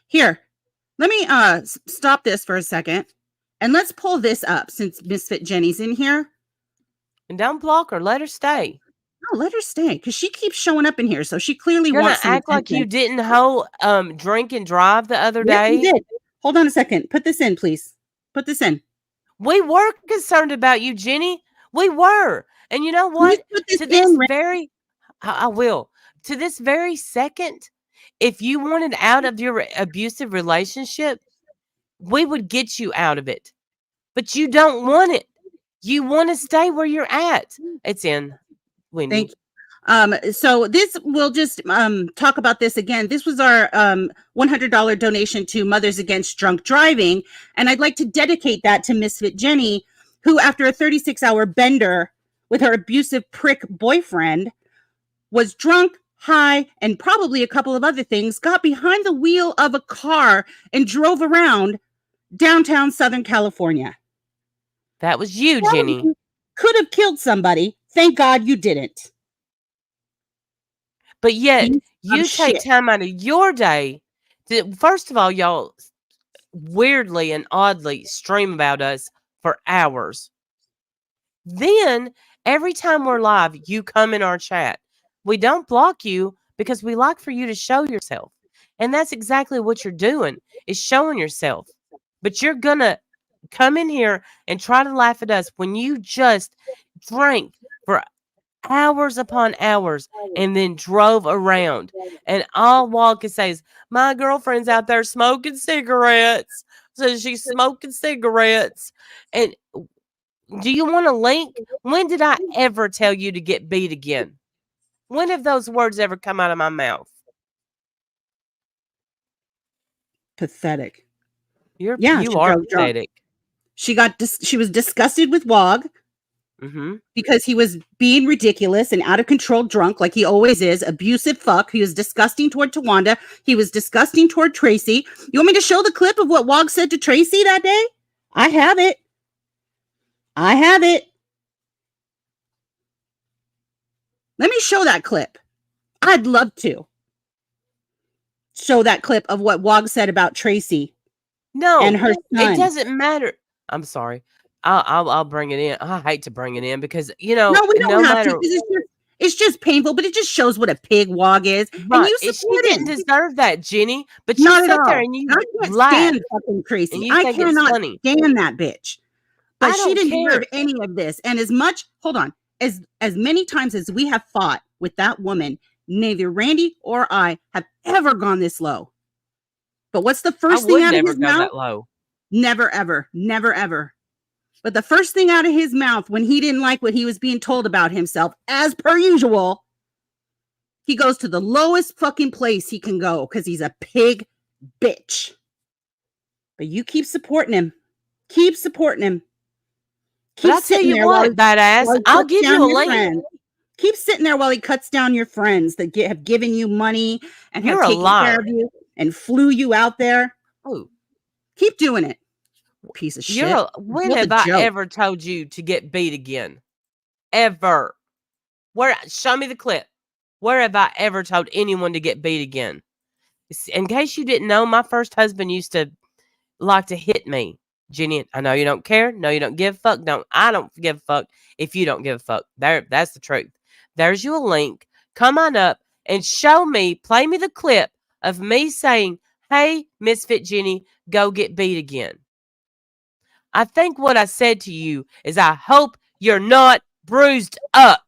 Here, let me stop this for a second. And let's pull this up since Misfit Jenny's in here. And don't block her. Let her stay. No, let her stay because she keeps showing up in here. So she clearly wants to act like you didn't drink and drive the other day. You did. Hold on a second. Put this in, please. Put this in. We were concerned about you, Jenny. We were. And you know what? I will. To this very second, if you wanted out of your abusive relationship, we would get you out of it. But you don't want it. You want to stay where you're at. It's in. Thank you. So this we'll just talk about this again. This was our $100 donation to Mothers Against Drunk Driving, and I'd like to dedicate that to Misfit Jenny, who after a 36-hour bender with her abusive prick boyfriend was drunk, high, and probably a couple of other things, got behind the wheel of a car and drove around downtown Southern California. That was you, Jenny. Could have killed somebody. Thank God you didn't. But yet, you take time out of your day to, first of all, y'all weirdly and oddly stream about us for hours. Then, every time we're live, you come in our chat. We don't block you because we like for you to show yourself. And that's exactly what you're doing, is showing yourself. But you're going to come in here and try to laugh at us when you just drank for hours upon hours and then drove around. And all Walt can say is, my girlfriend's out there smoking cigarettes. So she's smoking cigarettes. And do you want a link? When did I ever tell you to get beat again? When have those words ever come out of my mouth? Pathetic. You are pathetic. She was disgusted with Wog because he was being ridiculous and out of control drunk like he always is. Abusive fuck. He was disgusting toward Tawanda. He was disgusting toward Tracy. You want me to show the clip of what Wog said to Tracy that day? I have it. Let me show that clip. I'd love to show that clip of what Wog said about Tracy. No, and her son. It doesn't matter. I'm sorry. I'll bring it in. I hate to bring it in because, you know, no, we don't have to. It's just painful, but it just shows what a pig wog is. Right. And you support She him. didn't deserve that, Jenny. But you Not sit at there all. and you I can't laugh. stand fucking Tracy. And you I think it's cannot funny. stand that bitch. But I she don't didn't care. deserve any of this. And as much, hold on, as many times as we have fought with that woman, neither Randy or I have ever gone this low. But what's the first thing out of his mouth? That low. Never, ever. Never, ever. But the first thing out of his mouth when he didn't like what he was being told about himself, as per usual, he goes to the lowest fucking place he can go because he's a pig bitch. But you keep supporting him. Keep supporting him. Keep I'll tell you what, badass. I'll give you a link. Keep sitting there while he cuts down your friends that have given you money and have taken care of you and flew you out there. Oh, keep doing it. Piece of shit. When have I ever told you to get beat again? Ever? Where? Show me the clip. Where have I ever told anyone to get beat again? In case you didn't know, my first husband used to like to hit me. Jenny, I know you don't care. No, you don't give a fuck. I don't give a fuck if you don't give a fuck. That's the truth. There's you a link. Come on up and show me, play me the clip of me saying, hey, Misfit Jenny, go get beat again. I think what I said to you is I hope you're not bruised up.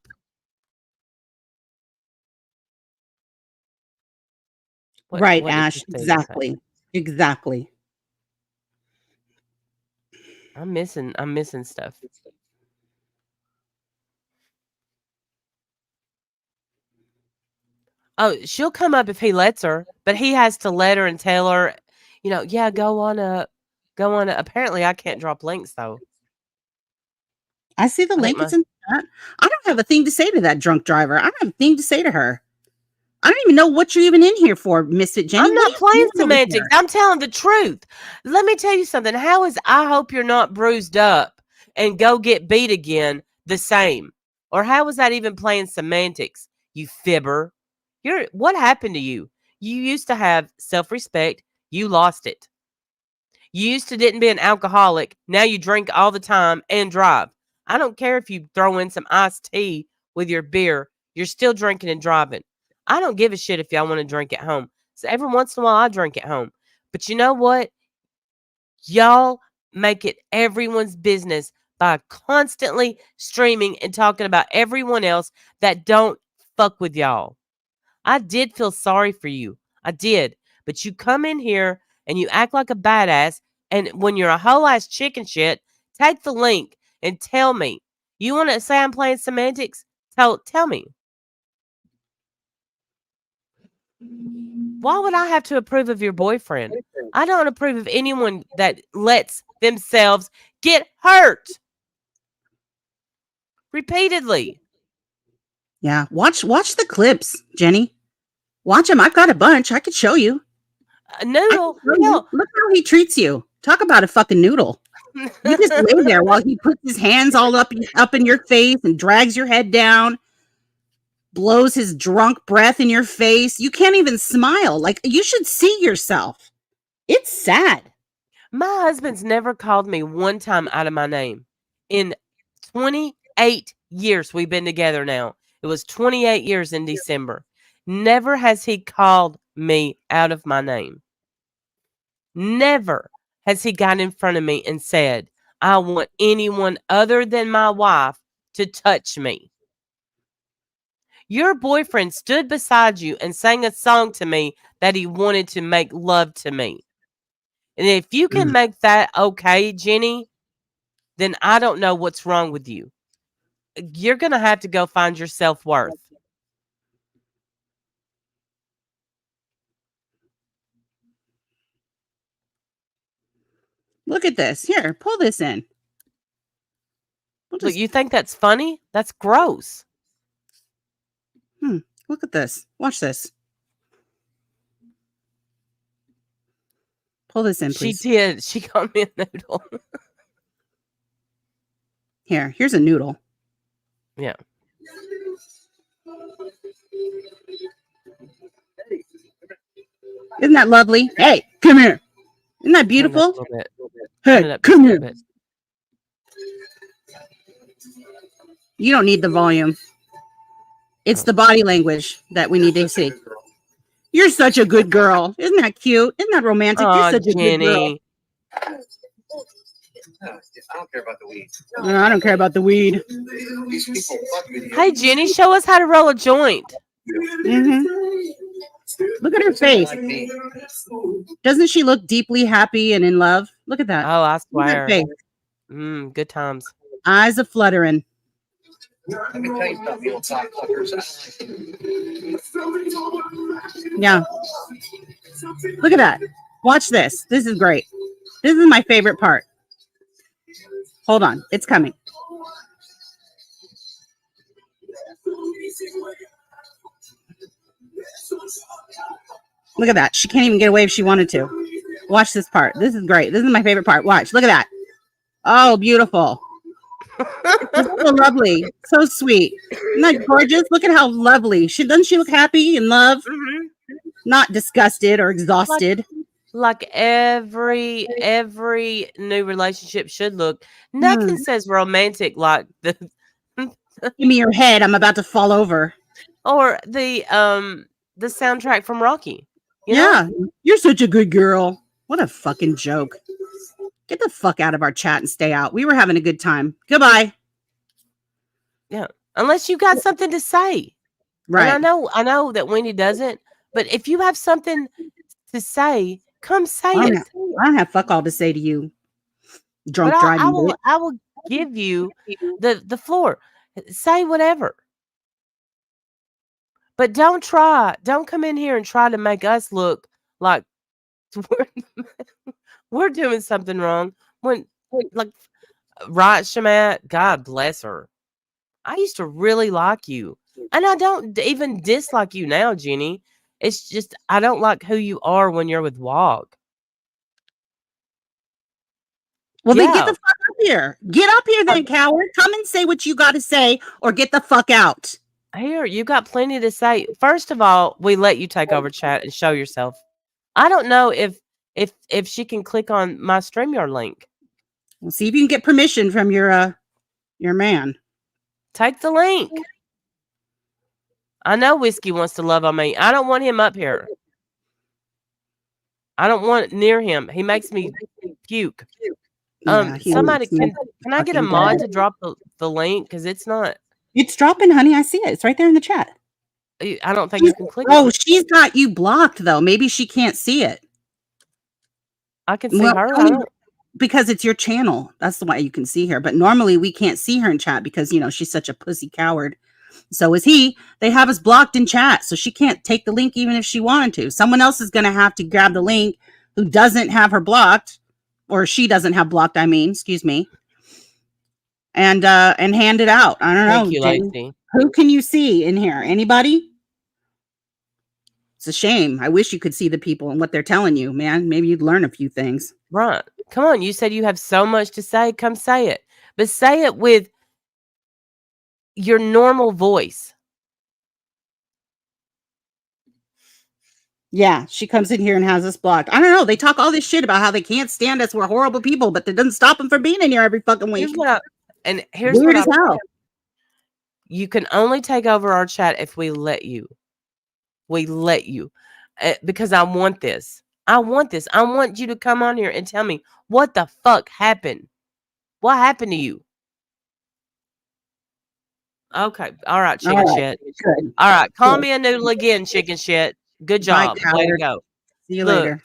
Right, Ash. Exactly. Exactly. I'm missing stuff. Oh, she'll come up if he lets her, but he has to let her and tell her, yeah, go on up. Go on up. Apparently, I can't drop links, though. I see the link. It's in chat. I don't have a thing to say to that drunk driver. I don't have a thing to say to her. I don't even know what you're even in here for, Misfit Jenny. I'm not playing semantics. I'm telling the truth. Let me tell you something. How is I hope you're not bruised up and go get beat again the same? Or how is that even playing semantics, you fibber? What happened to you? You used to have self-respect. You lost it. You used to didn't be an alcoholic. Now you drink all the time and drive. I don't care if you throw in some iced tea with your beer. You're still drinking and driving. I don't give a shit if y'all want to drink at home. So every once in a while, I drink at home. But you know what? Y'all make it everyone's business by constantly streaming and talking about everyone else that don't fuck with y'all. I did feel sorry for you. I did. But you come in here and you act like a badass. And when you're a whole ass chicken shit, take the link and tell me. You want to say I'm playing semantics? Tell me. Why would I have to approve of your boyfriend? I don't approve of anyone that lets themselves get hurt repeatedly. Yeah, watch the clips, Jenny. Watch them. I've got a bunch. I could show you. A noodle. Look how he treats you. Talk about a fucking noodle. You just lay there while he puts his hands all up in your face and drags your head down. Blows his drunk breath in your face. You can't even smile. Like, you should see yourself. It's sad. My husband's never called me one time out of my name. In 28 years we've been together now. It was 28 years in December. Never has he called me out of my name. Never has he got in front of me and said, I want anyone other than my wife to touch me. Your boyfriend stood beside you and sang a song to me that he wanted to make love to me. And if you can make that okay, Jenny, then I don't know what's wrong with you. You're going to have to go find your self-worth. Look at this. Here, pull this in. Look, you think that's funny? That's gross. Look at this. Watch this. Pull this in, please. She did. She got me a noodle. Here's a noodle. Yeah. Isn't that lovely? Hey, come here. Isn't that beautiful? Hey, come here. You don't need the volume. It's the body language that we need to see. You're such a good girl. Isn't that cute? Isn't that romantic? You're such a good girl. I don't care about the weed. No, I don't care about the weed. Hey, Jenny, show us how to roll a joint. Look at her face. Doesn't she look deeply happy and in love? Look at that. Oh, I swear. Good times. Eyes a fluttering. Let me tell you something, you old cocksuckers. Yeah. Look at that. Watch this. This is great. This is my favorite part. Hold on. It's coming. Look at that. She can't even get away if she wanted to. Watch this part. This is great. This is my favorite part. Watch. Look at that. Oh, beautiful. So lovely. So sweet. Isn't that gorgeous? Look at how lovely. Doesn't she look happy and love? Not disgusted or exhausted. Like every new relationship should look. Nothing says romantic like the give me your head. I'm about to fall over. Or the soundtrack from Rocky. You know? You're such a good girl. What a fucking joke. Get the fuck out of our chat and stay out. We were having a good time. Goodbye. Yeah. Unless you got something to say. Right. And I know that Wendy doesn't, but if you have something to say, come say it. I don't have fuck all to say to you. Drunk driving. I will give you the floor. Say whatever. But don't come in here and try to make us look like we're doing something wrong. When like right, Shamat, God bless her. I used to really like you. And I don't even dislike you now, Jenny. It's just I don't like who you are when you're with Wog. Well, then get the fuck up here. Get up here then, coward. Come and say what you got to say or get the fuck out. Here, you got plenty to say. First of all, we let you take over chat and show yourself. I don't know if she can click on my StreamYard link. We'll see if you can get permission from your man. Take the link. I know Whiskey wants to love on me. I don't want him up here. I don't want near him. He makes me puke. Somebody can I get a mod to drop the link? Because it's not. It's dropping, honey. I see it. It's right there in the chat. I don't think you can click. Oh, she's got you blocked though. Maybe she can't see it. I can see her. Because it's your channel. That's the way you can see her. But normally we can't see her in chat because, she's such a pussy coward. So is he. They have us blocked in chat. So she can't take the link even if she wanted to. Someone else is going to have to grab the link who doesn't have her blocked. Or she doesn't have blocked, excuse me. And hand it out. I don't know. You, Lacey. Who can you see in here? Anybody? It's a shame. I wish you could see the people and what they're telling you, man. Maybe you'd learn a few things. Right. Come on. You said you have so much to say. Come say it. But say it with your normal voice. Yeah, she comes in here and has us blocked. I don't know. They talk all this shit about how they can't stand us. We're horrible people, but that doesn't stop them from being in here every fucking week. Here's Weird as hell. You can only take over our chat if we let you. We let you. Because I want this. I want you to come on here and tell me what the fuck happened. What happened to you? Okay. All right, chicken shit. Good. All right. Call me a noodle again, chicken shit. Good job. Way to go. See you later.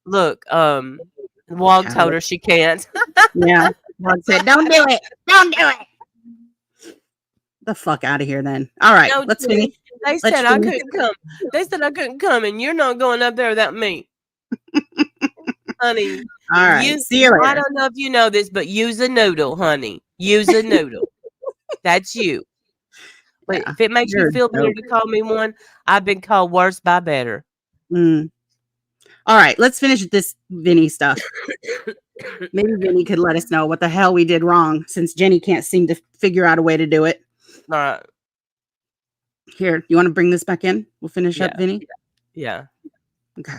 Look, Wog told her she can't. Yeah. Wog said, don't do it. Don't do it. The fuck out of here then. All right. Let's finish. They said I couldn't come. They said I couldn't come, and you're not going up there without me. Honey. All right. See you later. I don't know if you know this, but use a noodle, honey. Use a noodle. That's you. But if it makes you feel better to call me one, I've been called worse by better. All right, let's finish this Vinnie stuff. Maybe Vinnie could let us know what the hell we did wrong, since Jenny can't seem to figure out a way to do it. All right. Here, you want to bring this back in? We'll finish up, Vinnie. Yeah. Okay.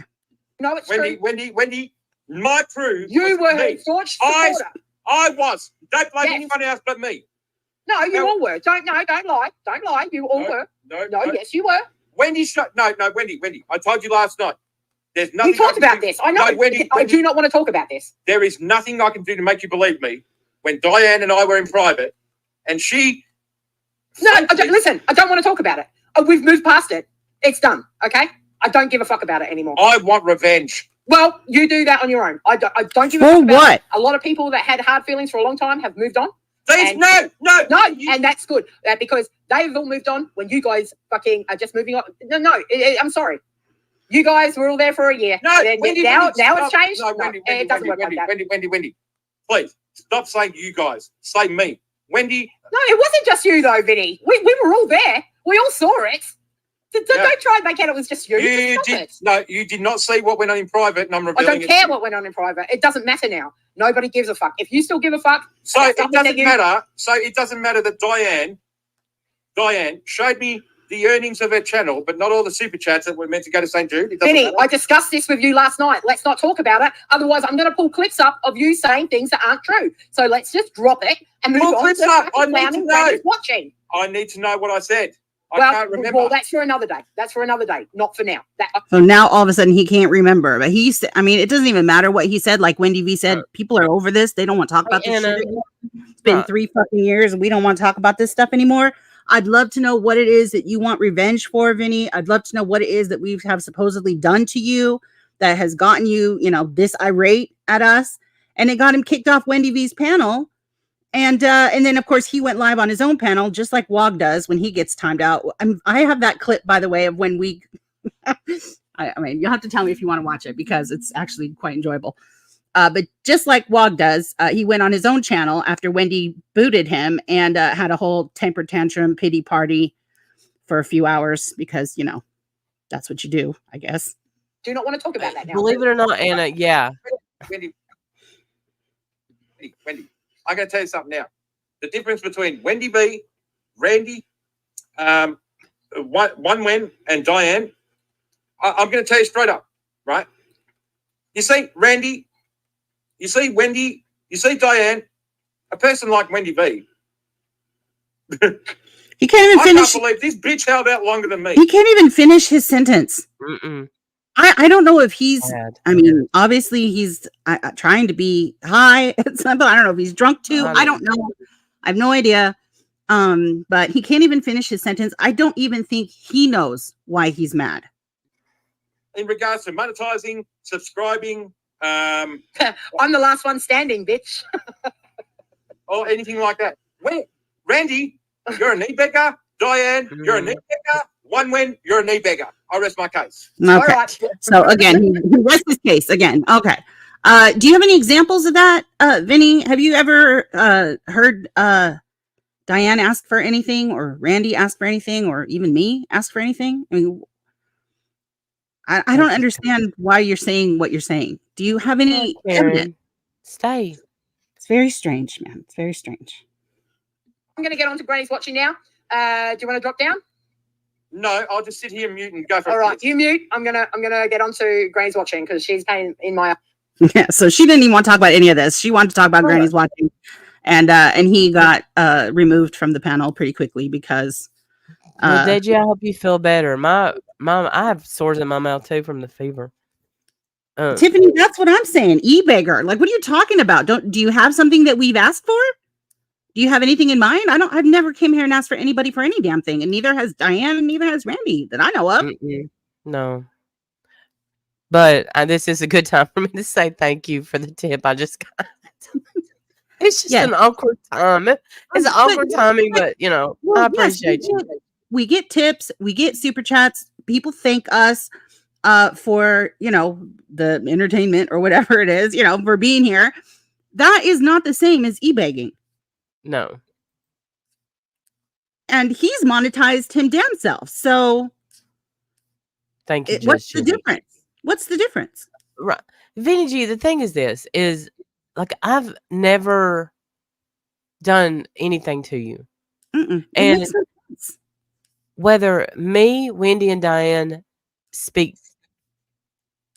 No, it's Wendy, my crew. You were her staunch supporter. I was. Don't blame anyone else but me. No, you all were. Don't lie. Don't lie. You all were. No, yes, you were. Wendy, Wendy. I told you last night. There's nothing. We talked about this. I know. No, Wendy, I do not want to talk about this. There is nothing I can do to make you believe me. When Diane and I were in private, and she. No, listen. I don't want to talk about it. We've moved past it. It's done. Okay. I don't give a fuck about it anymore. I want revenge. Well, you do that on your own. I don't give a fuck about it. A lot of people that had hard feelings for a long time have moved on. No, and that's good because they've all moved on when you guys fucking are just moving on. No, I'm sorry. You guys were all there for a year. No, Wendy, now Wendy, it's changed. No, Wendy, it doesn't work like that. Wendy, please stop saying you guys. Say me, Wendy. No, it wasn't just you though, Vinnie. We were all there. We all saw it. Don't try and make out it was just you. No, you did not see what went on in private, and I'm revealing I don't care what went on in private. It doesn't matter now. Nobody gives a fuck. If you still give a fuck, so it doesn't matter. So it doesn't matter that Diane showed me the earnings of her channel, but not all the super chats that were meant to go to St. Jude. Vinnie, I discussed this with you last night. Let's not talk about it. Otherwise, I'm going to pull clips up of you saying things that aren't true. So let's just drop it and move on. Clips up. I need to know. Watching. I need to know what I said. I can't remember. Well, that's for another day. Not for now. So now all of a sudden he can't remember. But it doesn't even matter what he said. Like Wendy V said, people are over this. They don't want to talk about this shit anymore. It's been 3 fucking years and we don't want to talk about this stuff anymore. I'd love to know what it is that you want revenge for, Vinnie. I'd love to know what it is that we have supposedly done to you that has gotten you, this irate at us. And it got him kicked off Wendy V's panel. And then, of course, he went live on his own panel, just like Wog does when he gets timed out. I have that clip, by the way, of when we... I mean, you'll have to tell me if you want to watch it because it's actually quite enjoyable. But just like Wog does, he went on his own channel after Wendy booted him and had a whole temper tantrum pity party for a few hours because, that's what you do, I guess. Do not want to talk about that now. Believe it or not, Anna, yeah. Wendy. I'm going to tell you something now. The difference between Wendy B, Randy, One Wen, and Diane, I'm going to tell you straight up, right? You see, Randy, you see, Wendy, you see, Diane, a person like Wendy B. He can't even finish. I can't believe this bitch held out longer than me. He can't even finish his sentence. I don't know if he's, obviously he's trying to be high. I don't know if he's drunk too. I don't know. I have no idea. But he can't even finish his sentence. I don't even think he knows why he's mad. In regards to monetizing, subscribing. I'm the last one standing, bitch. Or anything like that. Randy, you're a knee beggar. Diane, you're a knee beggar. One Wen, you're a knee beggar. I rest my case. Okay. Right. So again, he rests his case again. Okay. Do you have any examples of that, Vinnie? Have you ever heard Diane ask for anything, or Randy ask for anything, or even me ask for anything? I mean, I don't understand why you're saying what you're saying. Do you have any evidence? Stay. It's very strange, man. It's very strange. I'm going to get on to Granny's watching now. Do you want to drop down? No, I'll just sit here and mute and go for it. All right, you mute. I'm gonna get on to Granny's watching because she's paying in my. Yeah, so she didn't even want to talk about any of this. She wanted to talk about Granny's watching, and he got removed from the panel pretty quickly because. Well, Deji, I hope you feel better. My mom, I have sores in my mouth too from the fever. Tiffany, that's what I'm saying. E-beggar. Like, what are you talking about? Do you have something that we've asked for? Do you have anything in mind? I've never came here and asked for anybody for any damn thing, and neither has Diane, and neither has Randy that I know of. No. But this is a good time for me to say thank you for the tip. I just got. It's just an awkward time. It's an awkward timing, but I appreciate you. We get tips, we get super chats. People thank us for the entertainment or whatever it is, for being here. That is not the same as e-begging. No. And he's monetized him damn self. So thank you. What's the difference? What's the difference? Right. Vinnie G, the thing is like I've never done anything to you. And whether me, Wendy, and Diane speak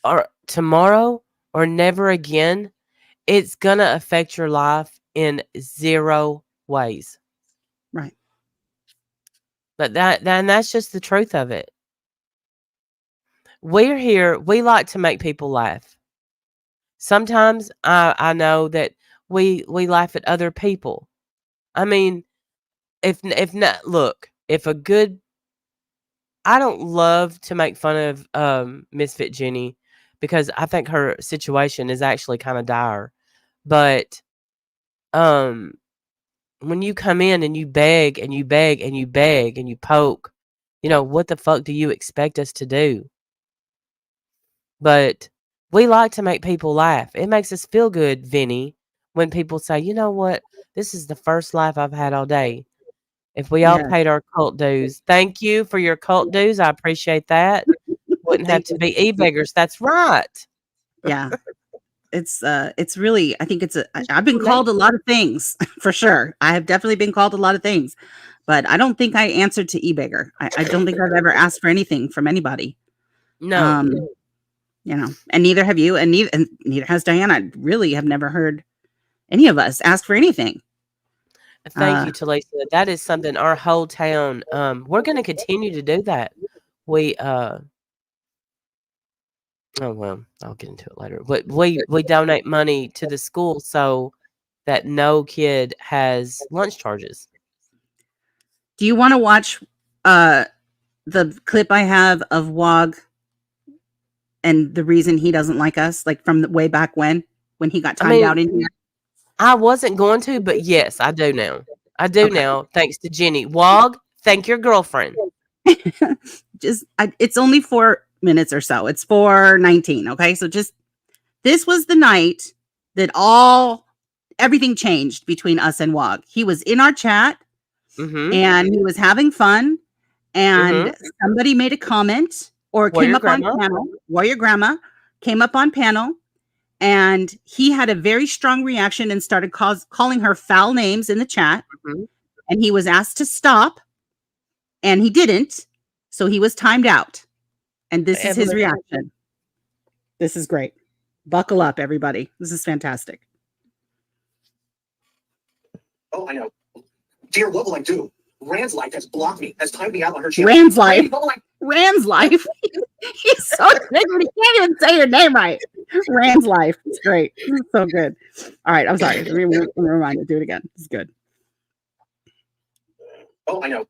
or tomorrow or never again, it's gonna affect your life in 0 ways. Right. But that's just the truth of it. We're here. We like to make people laugh. Sometimes I know that we laugh at other people. I mean, if not, look, if a good, I don't love to make fun of Misfit Jenny because I think her situation is actually kind of dire. But when you come in and you beg and you beg and you beg and you poke, what the fuck do you expect us to do? But we like to make people laugh. It makes us feel good, Vinny, when people say, you know what? This is the first laugh I've had all day. If we all paid our cult dues. Thank you for your cult dues. I appreciate that. Wouldn't have to be e-beggars. That's right. Yeah. It's really, I think I've been called a lot of things for sure. I have definitely been called a lot of things, but I don't think I answered to e-beggar. I don't think I've ever asked for anything from anybody. No. And neither have you, and neither has Diana. I really have never heard any of us ask for anything. Thank you, Talisa. That is something our whole town, we're going to continue to do that. Oh, well, I'll get into it later. But we donate money to the school so that no kid has lunch charges. Do you want to watch the clip I have of Wog and the reason he doesn't like us, like from way back when he got timed out in here? I wasn't going to, but yes, I do now. I do now, thanks to Jenny. Wog, thank your girlfriend. It's only 4 minutes or so. It's 4:19. Okay, so this was the night that everything changed between us and Wog. He was in our chat, and he was having fun, and somebody made a comment or came up on panel. Warrior Grandma came up on panel, and he had a very strong reaction and started calling her foul names in the chat. And he was asked to stop, and he didn't, so he was timed out. And this is his reaction. This is great. Buckle up, everybody. This is fantastic. Oh, I know. Dear, what will I do? Rand's life has blocked me, has timed me out on her channel. Rand's life. He's so triggered. He can't even say your name right. Rand's life. It's great. This is so good. All right, I'm sorry. Let me remind you. Do it again. It's good. Oh, I know.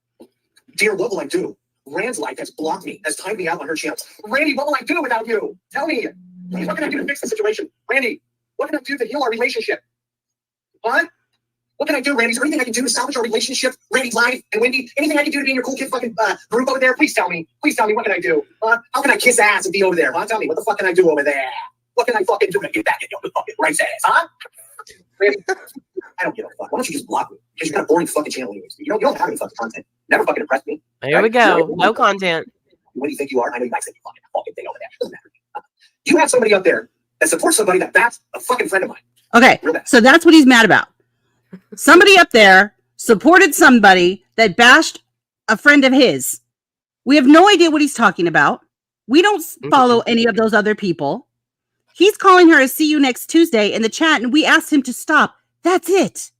Dear, what will I do? Rand's life has blocked me, has timed me out on her channel. Randy, what will I do without you? Tell me. What can I do to fix the situation? Randy, what can I do to heal our relationship? What? What can I do, Randy? Is there anything I can do to salvage our relationship? Randy's life and Wendy, anything I can do to be in your cool kid fucking group over there? Please tell me. Please tell me, what can I do? How can I kiss ass and be over there? Tell me, what the fuck can I do over there? What can I fucking do to get back in your fucking right ass, huh? Randy, I don't give a fuck. Why don't you just block me? Because you got a boring fucking channel anyways. You don't have any fucking content. Never fucking impressed me. There we go. No content. What do you think you are? I know you guys think you fucking thing over there. Doesn't matter. You have somebody up there that supports somebody that's a fucking friend of mine. Okay, so that's what he's mad about. Somebody up there supported somebody that bashed a friend of his. We have no idea what he's talking about. We don't follow any of those other people. He's calling her a see you next Tuesday in the chat, and we asked him to stop. That's it.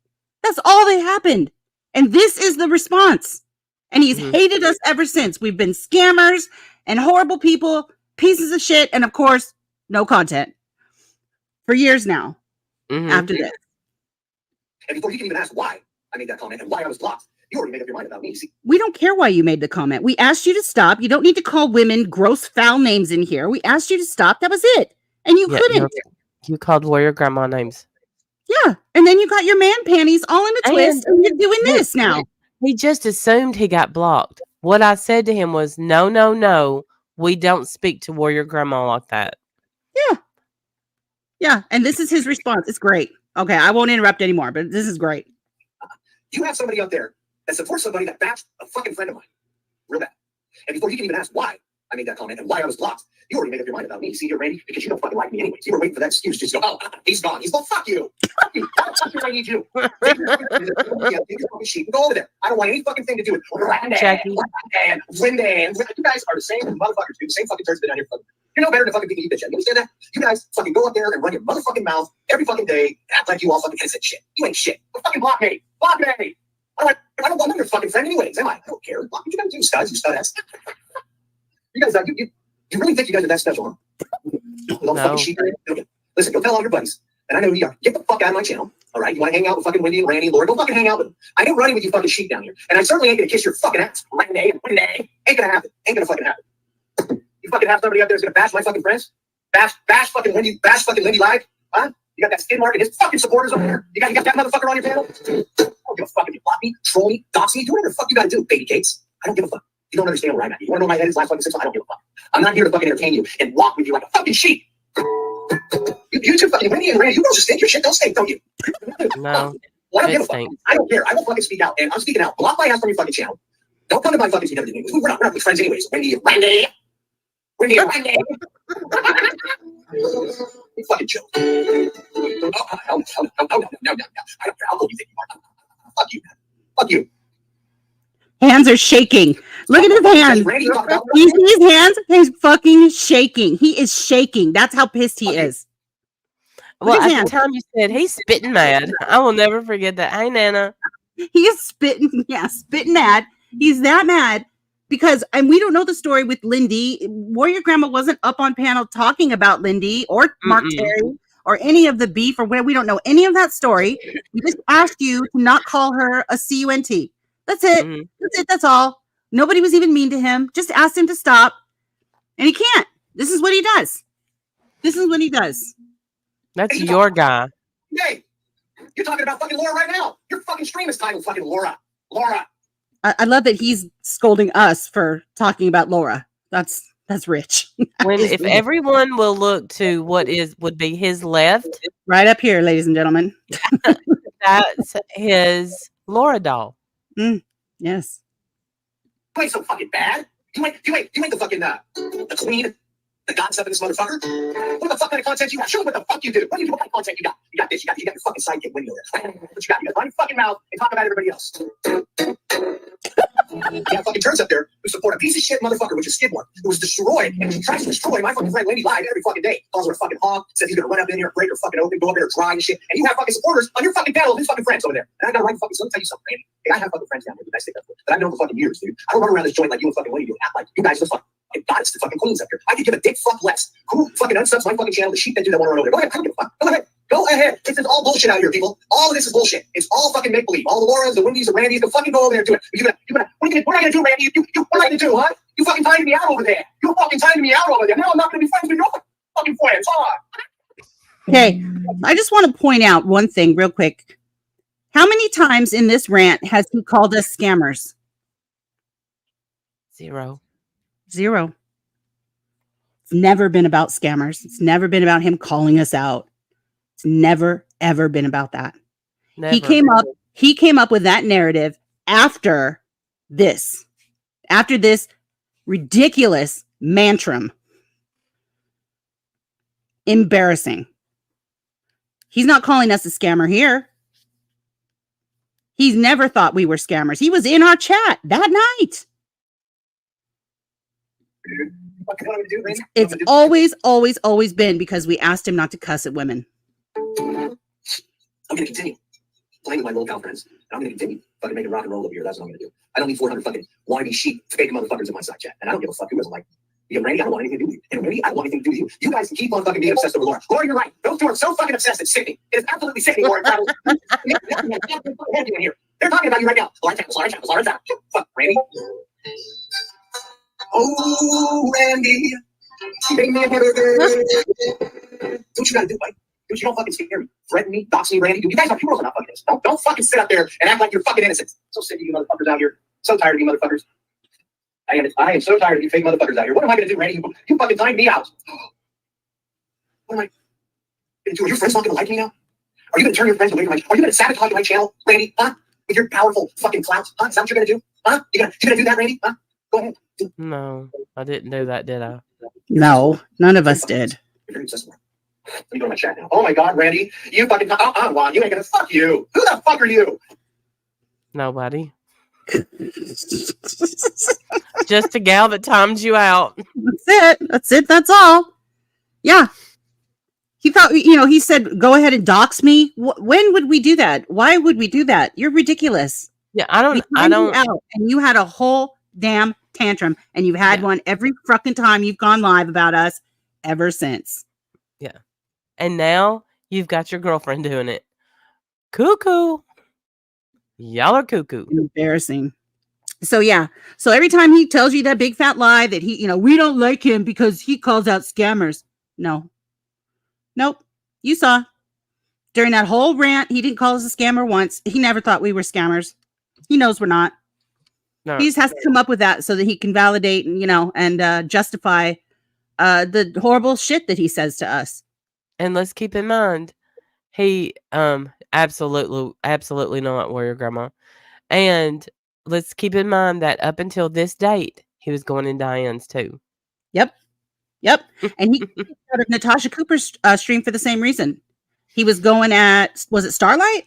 That's all that happened. And this is the response. And he's hated us ever since. We've been scammers and horrible people, pieces of shit, and of course, no content for years now after this. And before you can even ask why I made that comment and why I was blocked, you already made up your mind about me. See? We don't care why you made the comment. We asked you to stop. You don't need to call women gross, foul names in here. We asked you to stop. That was it. And you couldn't. You called Warrior Grandma names. Yeah. And then you got your man panties all in a twist, and you're doing this now. He just assumed he got blocked. What I said to him was, no. We don't speak to Warrior Grandma like that. Yeah. Yeah. And this is his response. It's great. Okay, I won't interrupt anymore, but this is great. You have somebody up there that supports somebody that's a fucking friend of mine. Real bad. And before you can even ask why I made that comment and why I was blocked, you already made up your mind about me. See here, Randy, because you don't fucking like me anyways. You were waiting for that excuse. Just go, oh, he's gone. He's gone. Fuck you. Fuck you. I need you. Take your fucking sheet and go over there. I don't want any fucking thing to do with Jackie and Linda. You guys are the same motherfuckers, dude. The same fucking turds been on your fucking. You're no better than fucking people you bitch at. You understand that? You guys fucking go up there and run your motherfucking mouth every fucking day and act like you all fucking innocent shit. You ain't shit. Fucking block me. Block me. I don't know your fucking friend anyways, am I? I don't care. What you gotta do, studs, you studettes? You guys, you really think you guys are that special, huh? No. Fucking sheep. Listen, go tell all your buddies. And I know who you are. Get the fuck out of my channel. All right? You want to hang out with fucking Wendy and Randy and Laura? Go fucking hang out with them. I ain't running with you fucking sheep down here. And I certainly ain't gonna kiss your fucking ass. Wendy. Ain't gonna happen. Ain't gonna fucking happen. You fucking have somebody up there who's gonna bash my fucking friends? Bash fucking Wendy live? Huh? You got that skid mark and his fucking supporters over there? You got that motherfucker on your panel? I don't give a fuck if you block me, troll me, dox me, do whatever the fuck you gotta do, baby cakes. I don't give a fuck. You don't understand where I'm at. You wanna know where my head is last fucking 6 months? I don't give a fuck. I'm not here to fucking entertain you and walk with you like a fucking sheep. You two fucking Wendy and Randy, you girls just think your shit don't stink, don't you? No. Well, I don't give a fuck. I don't care. I will fucking speak out. And I'm speaking out. Block my ass from your fucking channel. Don't come to my fucking channel. We're not good friends anyways. Wendy. You fucking chill. No. I don't care. How cool do you think you are? Fuck you. Fuck you. Hands are shaking. Look at his hands. You see his hands? He's fucking shaking. He is shaking. That's how pissed he is. Well, at the time you said he's spitting mad. I will never forget that. Hey, Nana. He is spitting mad. He's that mad because, and we don't know the story with Lindy. Warrior Grandma wasn't up on panel talking about Lindy or Mark Terry or any of the beef or where we don't know any of that story. We just asked you to not call her a cunt. That's it. That's it. That's all. Nobody was even mean to him. Just asked him to stop. And he can't. This is what he does. That's your guy. Hey, you're talking about fucking Laura right now. Your fucking stream is titled fucking Laura. I love that he's scolding us for talking about Laura. That's rich. If everyone will look to what would be his left. Right up here, ladies and gentlemen. That's his Laura doll. Yes. You ain't so fucking bad. You ain't the fucking the queen, the goddess up in this motherfucker. What the fuck kind of content you got? Show me what the fuck you do. What kind of content you got? You got this. You got your fucking sidekick Wendy there. What you got? You got run your fucking mouth and talk about everybody else. You got fucking turns up there who support a piece of shit motherfucker, which is Skidmore, who was destroyed and tries to destroy my fucking friend Wendy live every fucking day. Calls her a fucking hog, says he's gonna run up in here, break her fucking open, go up there, dry and shit. And you have fucking supporters on your fucking panel of his fucking friends over there. And I got right fucking. So let me tell you something, Randy. Hey, I have fucking friends down there that I stick up with, that I've known for fucking years, dude. I don't run around this joint like you and fucking Wendy do. Act like you guys are fucking goddess, the fucking queens up here. I could give a dick fuck less. Who fucking unsubs my fucking channel? The sheep that do that want to run over there. Go ahead, I don't give a fuck. Go ahead. Go ahead. This is all bullshit out here, people. All of this is bullshit. It's all fucking make believe. All the Lauras, the Wendy's, the Randys, go fucking go over there and do it. What are you gonna do, Randy? What are you gonna do, huh? You fucking timing me out over there. You fucking timing me out over there. Now I'm not gonna be friends with your fucking friends. Okay, I just want to point out one thing real quick. How many times in this rant has he called us scammers? 0. It's never been about scammers. It's never been about him calling us out. It's never, ever been about that. Never. He came up with that narrative after this ridiculous mantram. Embarrassing. He's not calling us a scammer here. He's never thought we were scammers. He was in our chat that night. It's always been because we asked him not to cuss at women. I'm going to continue playing with my little conference. And I'm going to continue fucking making rock and roll over here. That's what I'm going to do. I don't need 400 fucking wannabe sheep, fake motherfuckers in my side chat. And I don't give a fuck who doesn't like you. Randy, I don't want anything to do with you. And Randy, I don't want anything to do with you. You guys can keep on fucking being obsessed over Laura. Laura, you're right. Those two are so fucking obsessed. It's sickening. It is absolutely sickening, Laura. They're talking about you right now. Laura, fuck, Randy. Oh, Randy. Don't you gotta do, Mike? Dude, you don't fucking scare me. Threaten me, dox me, Randy. Dude, you guys are heroes enough fucking this. Don't fucking sit up there and act like you're fucking innocent. So sick of you motherfuckers out here. So tired of you motherfuckers. I am so tired of you fake motherfuckers out here. What am I gonna do, Randy? You fucking timed me out. What am I gonna do? Are your friends not gonna like me now? Are you gonna turn your friends away from my? Are you gonna sabotage my channel, Randy? Huh? With your powerful fucking clout? Huh? Is that what you're gonna do? Huh? You gonna do that, Randy? Huh? Go ahead. No, I didn't do that, did I? No, none of us did. Let me go to my chat now. Oh my God, Randy, you fucking Juan, you ain't gonna fuck you. Who the fuck are you? Nobody. Just a gal that times you out. That's it. That's all. Yeah. He thought, he said, go ahead and dox me. When would we do that? Why would we do that? You're ridiculous. Yeah, I don't. You out, and you had a whole damn tantrum, and you've had one every fucking time you've gone live about us ever since. Yeah, and now you've got your girlfriend doing it. Cuckoo. Y'all are cuckoo. Embarrassing. So yeah. So every time he tells you that big fat lie that he, we don't like him because he calls out scammers. No. Nope. You saw. During that whole rant, he didn't call us a scammer once. He never thought we were scammers. He knows we're not. No. He just has to come up with that so that he can validate and justify the horrible shit that he says to us. And let's keep in mind, he absolutely not Warrior Grandma. And let's keep in mind that up until this date, he was going in Diane's too. Yep. And he out of Natasha Cooper's stream for the same reason. He was going at, was it Starlight?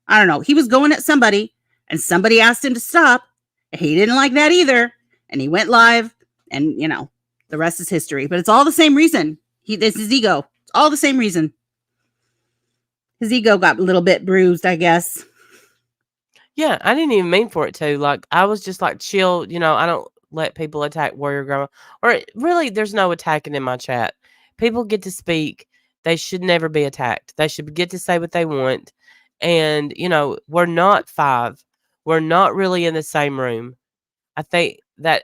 I don't know. He was going at somebody, and somebody asked him to stop. And he didn't like that either. And he went live, and the rest is history. But it's all the same reason. It's his ego. It's all the same reason. His ego got a little bit bruised, I guess. Yeah, I didn't even mean for it to. Like, I was just like, chill. I don't let people attack Warrior Grandma. Or really, there's no attacking in my chat. People get to speak. They should never be attacked. They should get to say what they want. And, we're not 5. We're not really in the same room. I think that,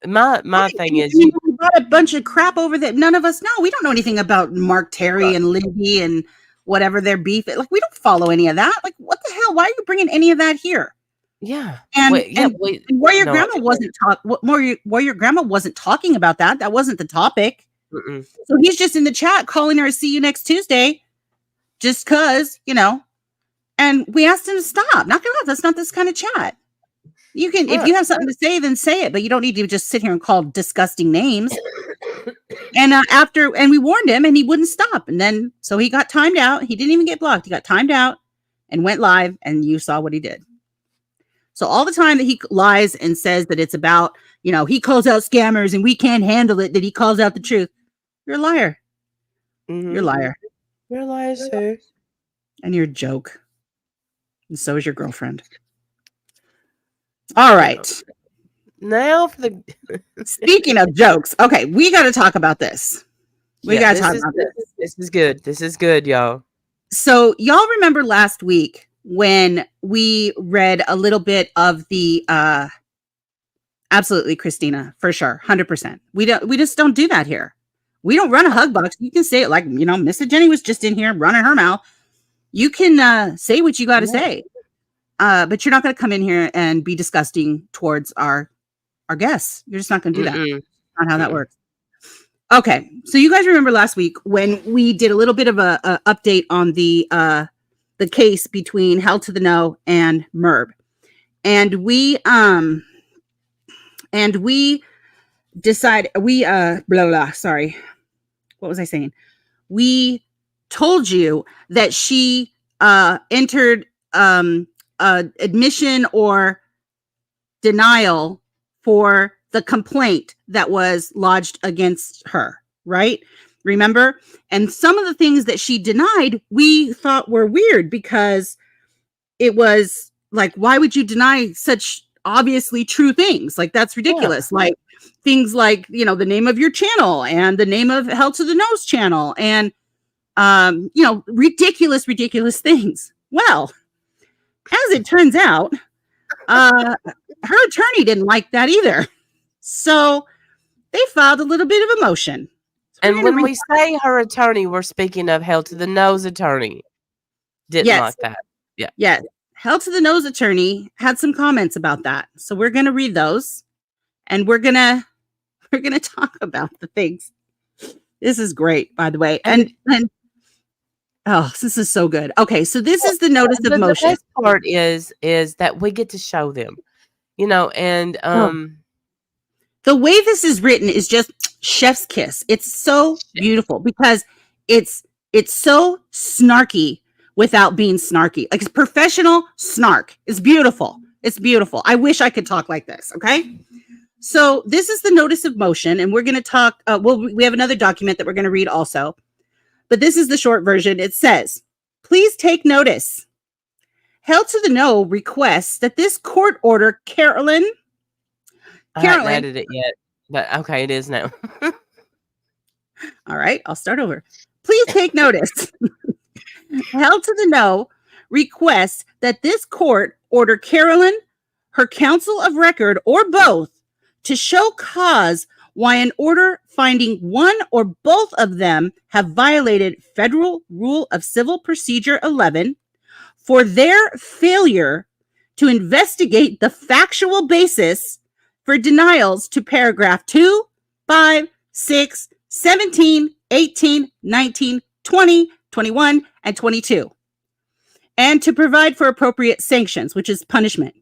my thing is... You brought a bunch of crap over that none of us know. We don't know anything about Mark Terry and Libby and whatever their beef is. Like, we don't follow any of that. Like, what the hell? Why are you bringing any of that here? Yeah. And Warrior Grandma wasn't talking about that. That wasn't the topic. Mm-mm. So he's just in the chat calling her, see you next Tuesday, just because, and we asked him to stop. Knock it off. That's not this kind of chat. You can, if you have something to say, then say it, but you don't need to just sit here and call disgusting names. And and we warned him, and he wouldn't stop. And then, so he got timed out. He didn't even get blocked. He got timed out and went live, and you saw what he did. So all the time that he lies and says that it's about, he calls out scammers and we can't handle it, that he calls out the truth. You're a liar. Mm-hmm. You're a liar. You're a liar, sir. And you're a joke. And so is your girlfriend. All right. Now for the... Speaking of jokes. Okay, we got to talk about this. We got to talk about this. This is good. This is good, y'all. So y'all remember last week when we read a little bit of the absolutely Christina, for sure, 100%. We just don't do that here. We don't run a hug box. You can say it like, Mr. Jenny was just in here running her mouth. You can say what you got to say, but you're not going to come in here and be disgusting towards our guests. You're just not going to do that. That's not how that works. Okay, so you guys remember last week when we did a little bit of a update on the case between Hell to the No and Merb, and we decided sorry, what was I saying? We told you that she entered admission or denial for the complaint that was lodged against her, right? Remember? And some of the things that she denied, we thought were weird because it was like, why would you deny such obviously true things? Like, that's ridiculous. Yeah. Like things like, the name of your channel and the name of Hell to the Nose channel and, ridiculous things. Well, as it turns out, her attorney didn't like that either. So they filed a little bit of a motion. So and when we say her attorney, we're speaking of Hell to the Nose attorney. Didn't like that. Yeah. Yeah. Hell to the Nose attorney had some comments about that. So we're going to read those and we're going to talk about the things. This is great, by the way. And oh, this is so good. Okay. So this is the notice of motion. The best part is that we get to show them, and, the way this is written is just chef's kiss. It's so beautiful because it's so snarky without being snarky. Like, it's professional snark. It's beautiful. It's beautiful. I wish I could talk like this. Okay. So this is the notice of motion, and we're going to talk. We have another document that we're going to read also, but this is the short version. It says, please take notice. Held to the Know requests that this court order Carolyn. I haven't added it yet, but okay, it is now. All right, I'll start over. Please take notice. Held to the Know requests that this court order Carolyn, her counsel of record, or both, to show cause why an order finding one or both of them have violated Federal Rule of Civil Procedure 11 for their failure to investigate the factual basis for denials to paragraph 2, 5, 6, 17, 18, 19, 20, 21, and 22, and to provide for appropriate sanctions, which is punishment.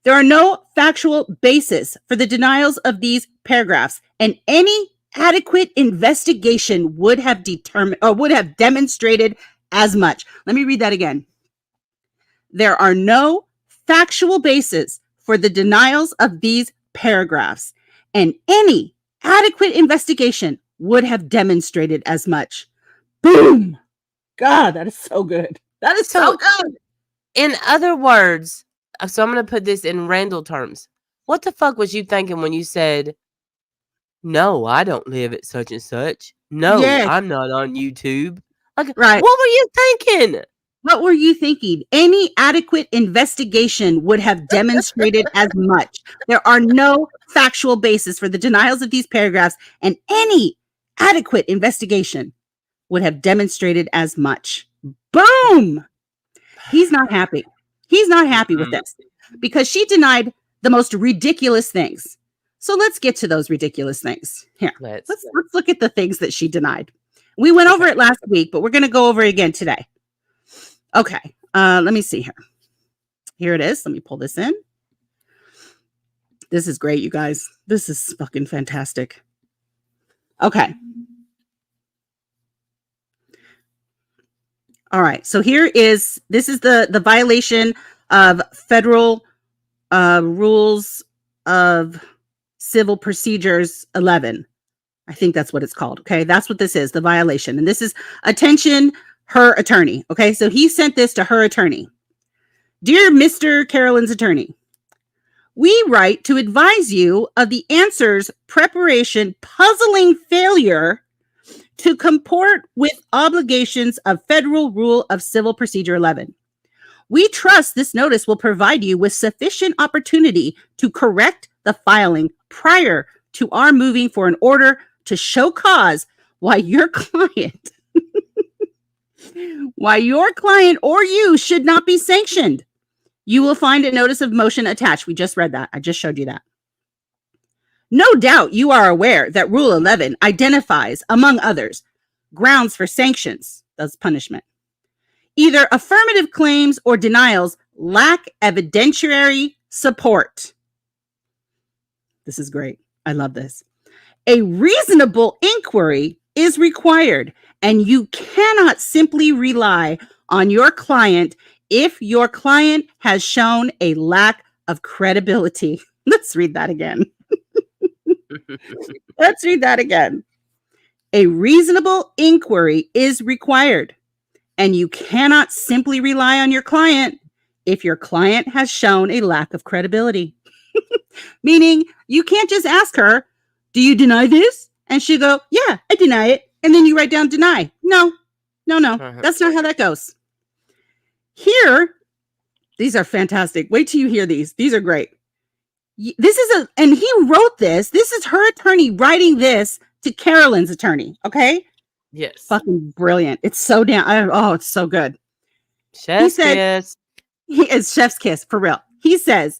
There are no factual basis for the denials of these paragraphs, and any adequate investigation would have determined or would have demonstrated as much. Let me read that again. There are no factual basis for the denials of these paragraphs, and any adequate investigation would have demonstrated as much. Boom! God, that is so good. That is so good. In other words, so I'm going to put this in Randall terms. What the fuck was you thinking when you said, no, I don't live at such and such. No, I'm not on YouTube. Like, right. What were you thinking? What were you thinking? Any adequate investigation would have demonstrated as much. There are no factual basis for the denials of these paragraphs, and any adequate investigation would have demonstrated as much. Boom! He's not happy. He's not happy with this because she denied the most ridiculous things. So let's get to those ridiculous things. Here, let's look at the things that she denied. We went over it last week, but we're going to go over it again today. Okay, let me see here. Here it is. Let me pull this in. This is great, you guys. This is fucking fantastic. Okay. All right, so this is the violation of Federal Rules of Civil Procedures 11. I think that's what it's called. Okay, that's what this is, the violation. And this is attention, her attorney. Okay, so he sent this to her attorney. Dear Mr. Carolyn's attorney, we write to advise you of the answers preparation puzzling failure to comport with obligations of Federal Rule of Civil Procedure 11. We trust this notice will provide you with sufficient opportunity to correct the filing prior to our moving for an order to show cause why your client or you should not be sanctioned. You will find a notice of motion attached. We just read that. I just showed you that. No doubt you are aware that Rule 11 identifies, among others, grounds for sanctions, thus punishment. Either affirmative claims or denials lack evidentiary support. This is great. I love this. A reasonable inquiry is required, and you cannot simply rely on your client if your client has shown a lack of credibility. Let's read that again. Let's read that again. A reasonable inquiry is required, and you cannot simply rely on your client if your client has shown a lack of credibility. Meaning, you can't just ask her, do you deny this? And she'll go, yeah, I deny it. And then you write down deny. No. That's not how that goes. Here, these are fantastic. Wait till you hear these. These are great. And he wrote this. This is her attorney writing this to Carolyn's attorney. Okay. Yes. Fucking brilliant. It's so it's so good. Chef's kiss. It's chef's kiss for real. He says,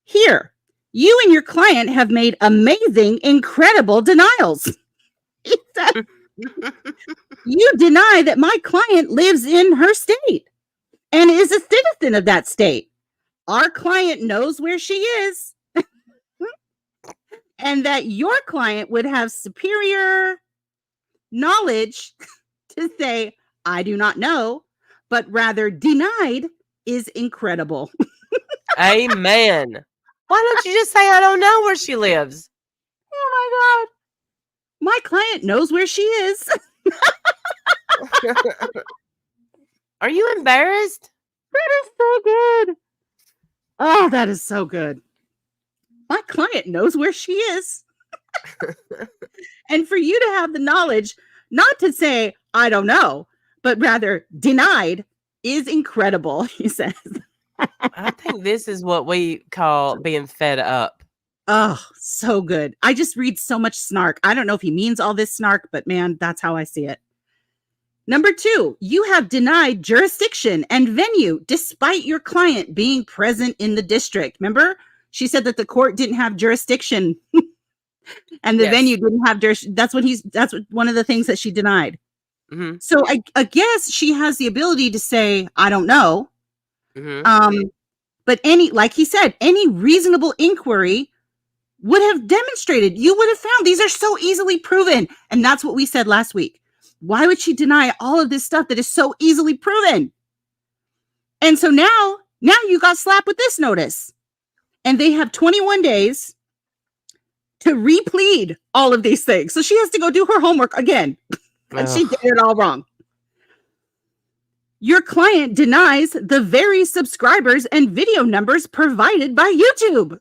here, you and your client have made amazing, incredible denials. He said, you deny that my client lives in her state and is a citizen of that state. Our client knows where she is. And that your client would have superior knowledge to say, I do not know, but rather denied is incredible. Amen. Why don't you just say, I don't know where she lives? Oh my God. My client knows where she is. Are you embarrassed? That is so good. Oh, that is so good. My client knows where she is. And for you to have the knowledge, not to say, I don't know, but rather denied is incredible, he says. I think this is what we call being fed up. Oh, so good. I just read so much snark. I don't know if he means all this snark, but man, that's how I see it. Number 2, you have denied jurisdiction and venue despite your client being present in the district. Remember, she said that the court didn't have jurisdiction and the venue didn't have jurisdiction. That's one of the things that she denied. Mm-hmm. So I guess she has the ability to say, I don't know. Mm-hmm. But like he said, any reasonable inquiry would have demonstrated, you would have found these are so easily proven. And that's what we said last week. Why would she deny all of this stuff that is so easily proven? And so now you got slapped with this notice. And they have 21 days to replead all of these things. So she has to go do her homework again. And she did it all wrong. Your client denies the very subscribers and video numbers provided by YouTube.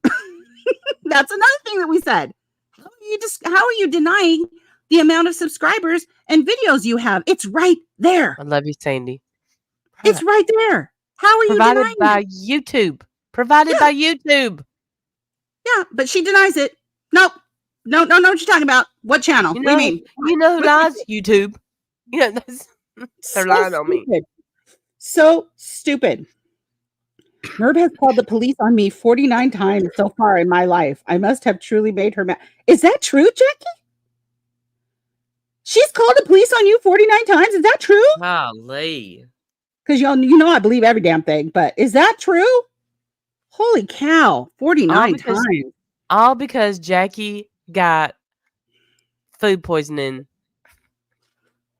That's another thing that we said. How are you denying the amount of subscribers and videos you have? It's right there. I love you, Sandy. It's right there. How are you denying by YouTube? Provided by YouTube. Yeah, but she denies it. Nope. No, what you're talking about. What channel? What do you mean? You know who lies? YouTube. Yeah, they're lying on me. So stupid. Merb has called the police on me 49 times so far in my life. I must have truly made her mad. Is that true, Jackie? She's called the police on you 49 times? Is that true? Golly. Because you know I believe every damn thing, but is that true? Holy cow. 49 times. All because Jackie got food poisoning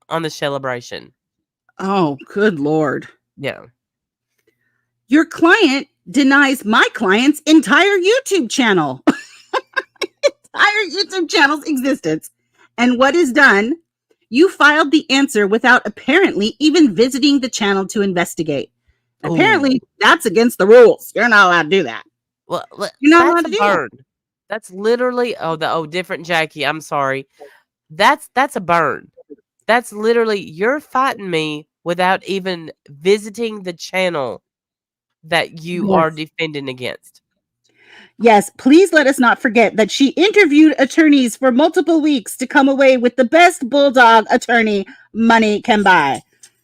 on the celebration. Oh, good Lord. Yeah. Your client denies my client's entire YouTube channel. Entire YouTube channel's existence. And what is done? You filed the answer without apparently even visiting the channel to investigate. Ooh. Apparently, that's against the rules. You're not allowed to do that. Well, you're not allowed to do that. That's literally different Jackie. I'm sorry. That's a burn. That's literally you're fighting me without even visiting the channel that you are defending against. Yes, please let us not forget that she interviewed attorneys for multiple weeks to come away with the best bulldog attorney money can buy.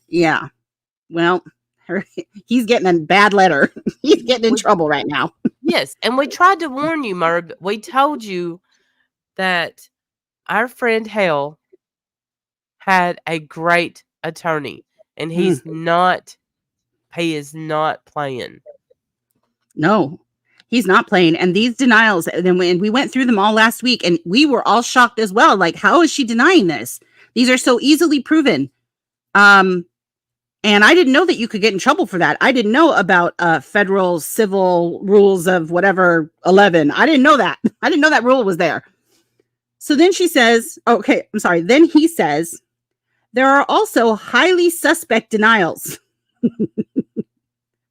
Yeah. Well, he's getting a bad letter. He's getting in trouble right now. Yes, and we tried to warn you, Merb. We told you that our friend Hale had a great attorney, and he is not playing. No, he's not playing. And these denials, and we went through them all last week, and we were all shocked as well. Like, how is she denying this? These are so easily proven. And I didn't know that you could get in trouble for that. I didn't know about federal civil rules of whatever 11. I didn't know that. I didn't know that rule was there. So then she says, then he says, there are also highly suspect denials.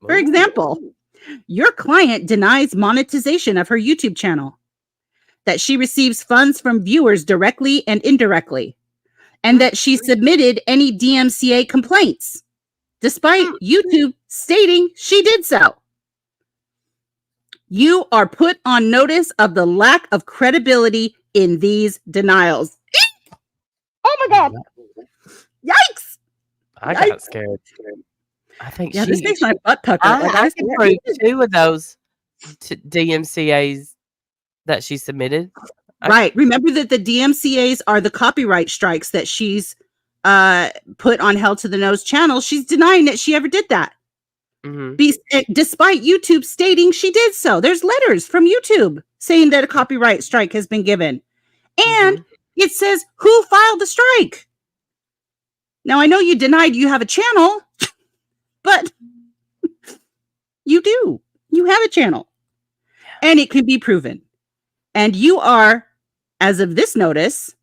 For example, your client denies monetization of her YouTube channel, that she receives funds from viewers directly and indirectly, and that she submitted any DMCA complaints, despite YouTube stating she did so. You are put on notice of the lack of credibility in these denials. Oh my God. Yikes. I got scared. I think this makes my butt pucker. I can prove 2 of those DMCAs that she submitted. Right. Remember that the DMCAs are the copyright strikes that she's put on Hell to the Nose channel. She's denying that she ever did that. Mm-hmm. Despite YouTube stating she did so. There's letters from YouTube saying that a copyright strike has been given. And it says who filed the strike. Now, I know you denied you have a channel, but you do. You have a channel. And it can be proven. And you are, as of this notice,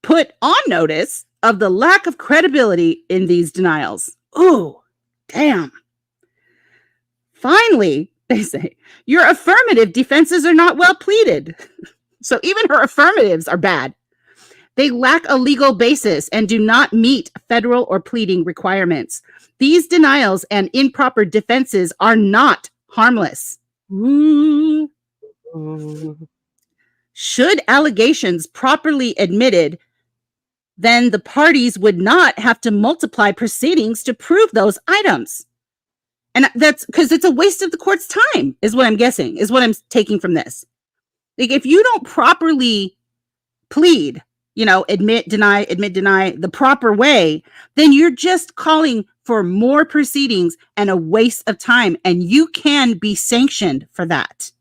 put on notice of the lack of credibility in these denials. Ooh, damn. Finally, they say, your affirmative defenses are not well pleaded. So even her affirmatives are bad. They lack a legal basis and do not meet federal or pleading requirements. These denials and improper defenses are not harmless. Ooh. Should allegations properly admitted, then the parties would not have to multiply proceedings to prove those items. And that's because it's a waste of the court's time, is what I'm guessing, is what I'm taking from this. Like, if you don't properly plead, admit, deny the proper way, then you're just calling for more proceedings and a waste of time, and you can be sanctioned for that.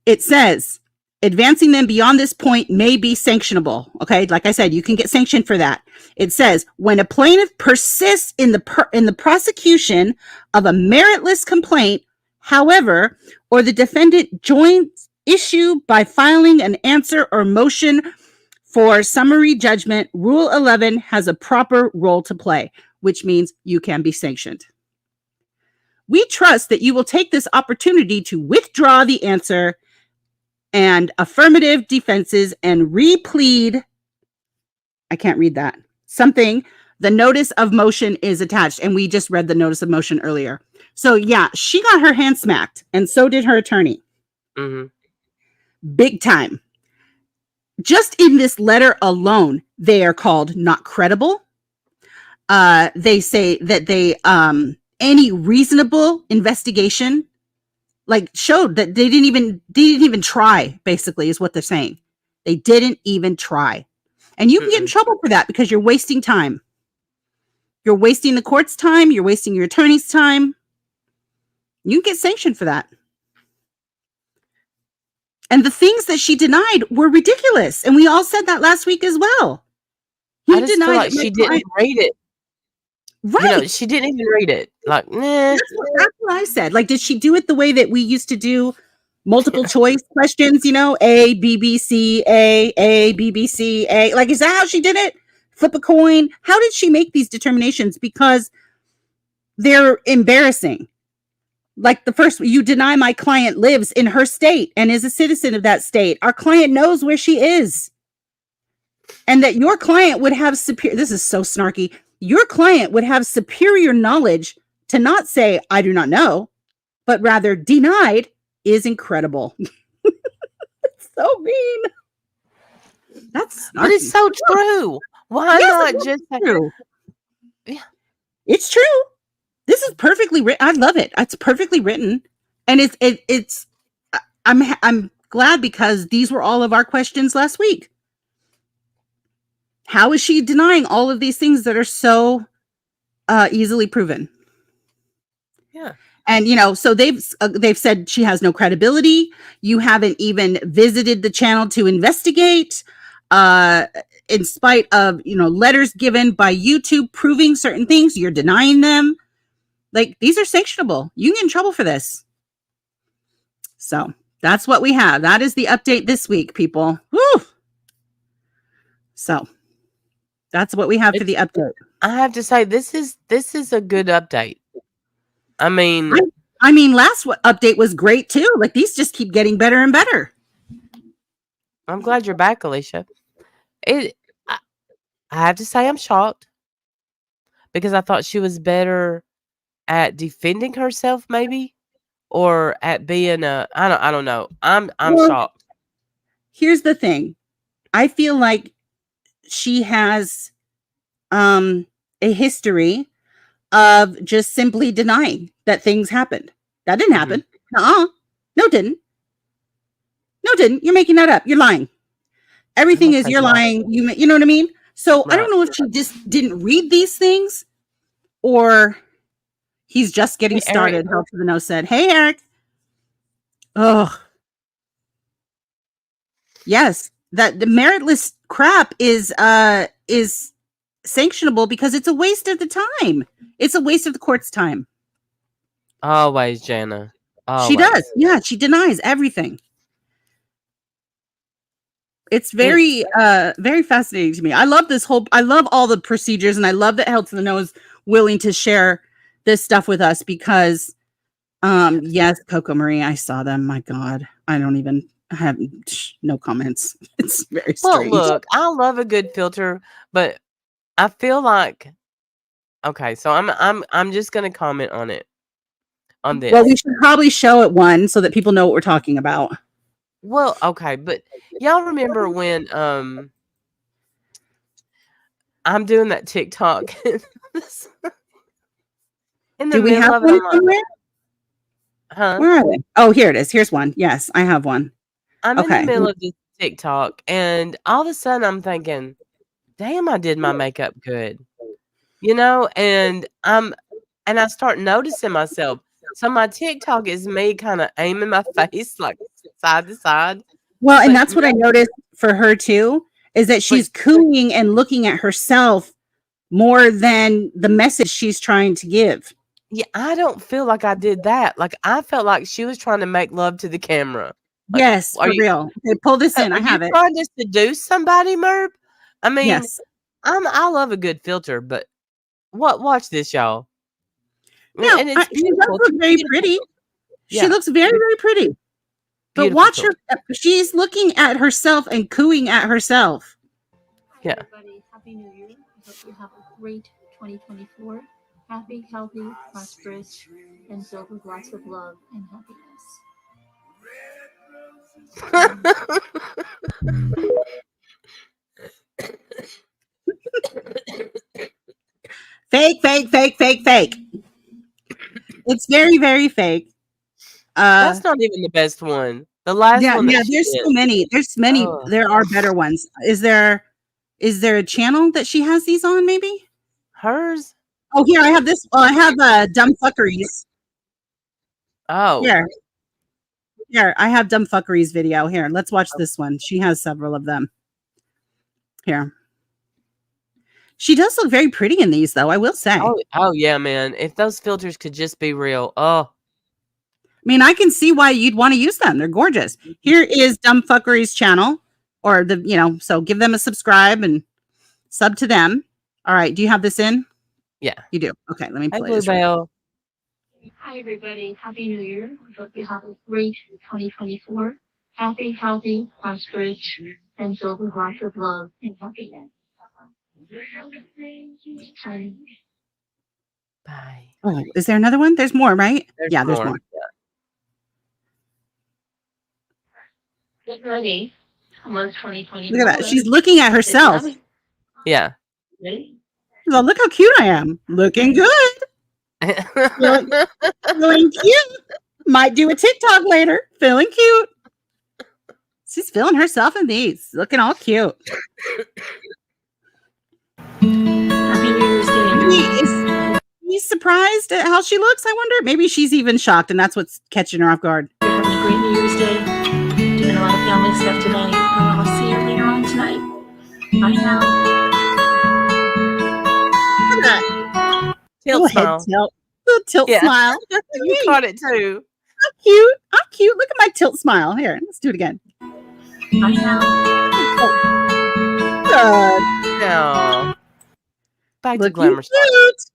It says, advancing them beyond this point may be sanctionable. Okay, like I said, you can get sanctioned for that. It says, when a plaintiff persists in the prosecution of a meritless complaint, however, or the defendant joins issue by filing an answer or motion for summary judgment, Rule 11 has a proper role to play, which means you can be sanctioned. We trust that you will take this opportunity to withdraw the answer and affirmative defenses and replead. I can't read that. Something. The notice of motion is attached, and we just read the notice of motion earlier. So yeah, she got her hand smacked, and so did her attorney. Mm-hmm. Big time. Just in this letter alone, they are called not credible. They say that they any reasonable investigation showed that they didn't even try, basically, is what they're saying. They didn't even try. And you can get in trouble for that because you're wasting time. You're wasting the court's time. You're wasting your attorney's time. You can get sanctioned for that. And the things that she denied were ridiculous. And we all said that last week as well. I just feel like she didn't read it. Right. She didn't even read it. Like, nah. That's what I said. Like, did she do it the way that we used to do multiple choice questions? A, B, B, C, A, B, B, C, A. Like, is that how she did it? Flip a coin? How did she make these determinations? Because they're embarrassing. Like the first, you deny my client lives in her state and is a citizen of that state. Our client knows where she is. And that your client would have this is so snarky. Your client would have superior knowledge to not say, I do not know, but rather denied is incredible. It's so mean. That's snarky. But it's so true. Why not just true? Yeah. It's true. This is perfectly written. I love it. It's perfectly written. And it's I'm glad because these were all of our questions last week. How is she denying all of these things that are so easily proven? Yeah. And so they've said she has no credibility. You haven't even visited the channel to investigate. In spite of letters given by YouTube proving certain things, you're denying them. Like, these are sanctionable. You can get in trouble for this. So that's what we have. That is the update this week, people. Woo! So that's what we have for the update. I have to say, this is a good update. I mean, last update was great too. Like, these just keep getting better and better. I'm glad you're back, Alicia. I have to say I'm shocked because I thought she was better at defending herself, maybe, or at being I don't know. I'm shocked. Here's the thing. I feel like she has a history of just simply denying that things happened. That didn't happen. No, it didn't. No, it didn't. You're making that up. You're lying. Everything is you're lying. You know what I mean? So right. I don't know if she just didn't read these things or he's just getting started. Hell to the No said, hey, Eric. Oh, yes. That the meritless crap is sanctionable because it's a waste of the time. It's a waste of the court's time. Always, Jana. Always. She does. Yeah, she denies everything. It's very fascinating to me. I love all the procedures, and I love that Hell to the No is willing to share this stuff with us because Yes, Coco Marie, I saw them. My God, I don't even have no comments. It's very strange. Well, look, I love a good filter, but I feel like okay, so I'm just gonna comment on it. On this. Well, we should probably show it one so that people know what we're talking about. Well, okay, but y'all remember when I'm doing that TikTok in the Do we middle have of it? one somewhere? Huh? Where are they? Oh, here it is. Here's one. Yes, I have one. I'm in the middle of this TikTok, and all of a sudden I'm thinking, damn, I did my makeup good. You know, and I start noticing myself. So my TikTok is me kind of aiming my face like side to side. Well, and that's what I noticed for her too, is that she's cooing and looking at herself more than the message she's trying to give. Yeah, I don't feel like I did that. Like I felt like she was trying to make love to the camera. Like, yes, for real. Okay, pull this in. I have it. Trying to seduce somebody, Merb? I mean, yes. I love a good filter, but watch this, y'all. No, and it's she does look very pretty. Yeah. She looks very, very pretty. But watch her. She's looking at herself and cooing at herself. Yeah. Hi, everybody. Happy New Year. I hope you have a great 2024. Happy, healthy, prosperous, and filled with lots of love and Fake. It's very, very fake. That's not even the best one. The last one. Yeah, there's so many. There's many. Oh. There are better ones. Is there a channel that she has these on? Maybe hers. Oh, here I have this. I have Dumb Fuckeries. Oh, here I have Dumb Fuckeries video. Here, let's watch this one. She has several of them. Here. She does look very pretty in these, though, I will say. Oh yeah, man. If those filters could just be real. Oh. I mean, I can see why you'd want to use them. They're gorgeous. Here is Dumb Fuckery's channel, or so give them a subscribe and sub to them. All right. Do you have this in? Yeah. You do. Okay. Let me play this. Hi, everybody. Happy New Year. I hope you have a great 2024. Happy, healthy, prosperous, and filled with lots of love and happiness. Bye. Oh, is there another one? There's more, right? There's more. Yeah. Get ready. Almost 2024. Look at that. She's looking at herself. Yeah. Well, look how cute I am. Looking good. Feeling cute. Might do a TikTok later. Feeling cute. She's feeling herself in these. Looking all cute. Happy New Year's Day. He's surprised at how she looks, I wonder. Maybe she's even shocked, and that's what's catching her off guard. Having a great New Year's Day. Doing a lot of family stuff today. And I'll see you later on tonight. Bye now. Look at that. Tilt smile. Little tilt smile. You caught it too. I'm cute. Look at my tilt smile. Here, let's do it again. Bye now. Good. No. Back to glamour. Cute.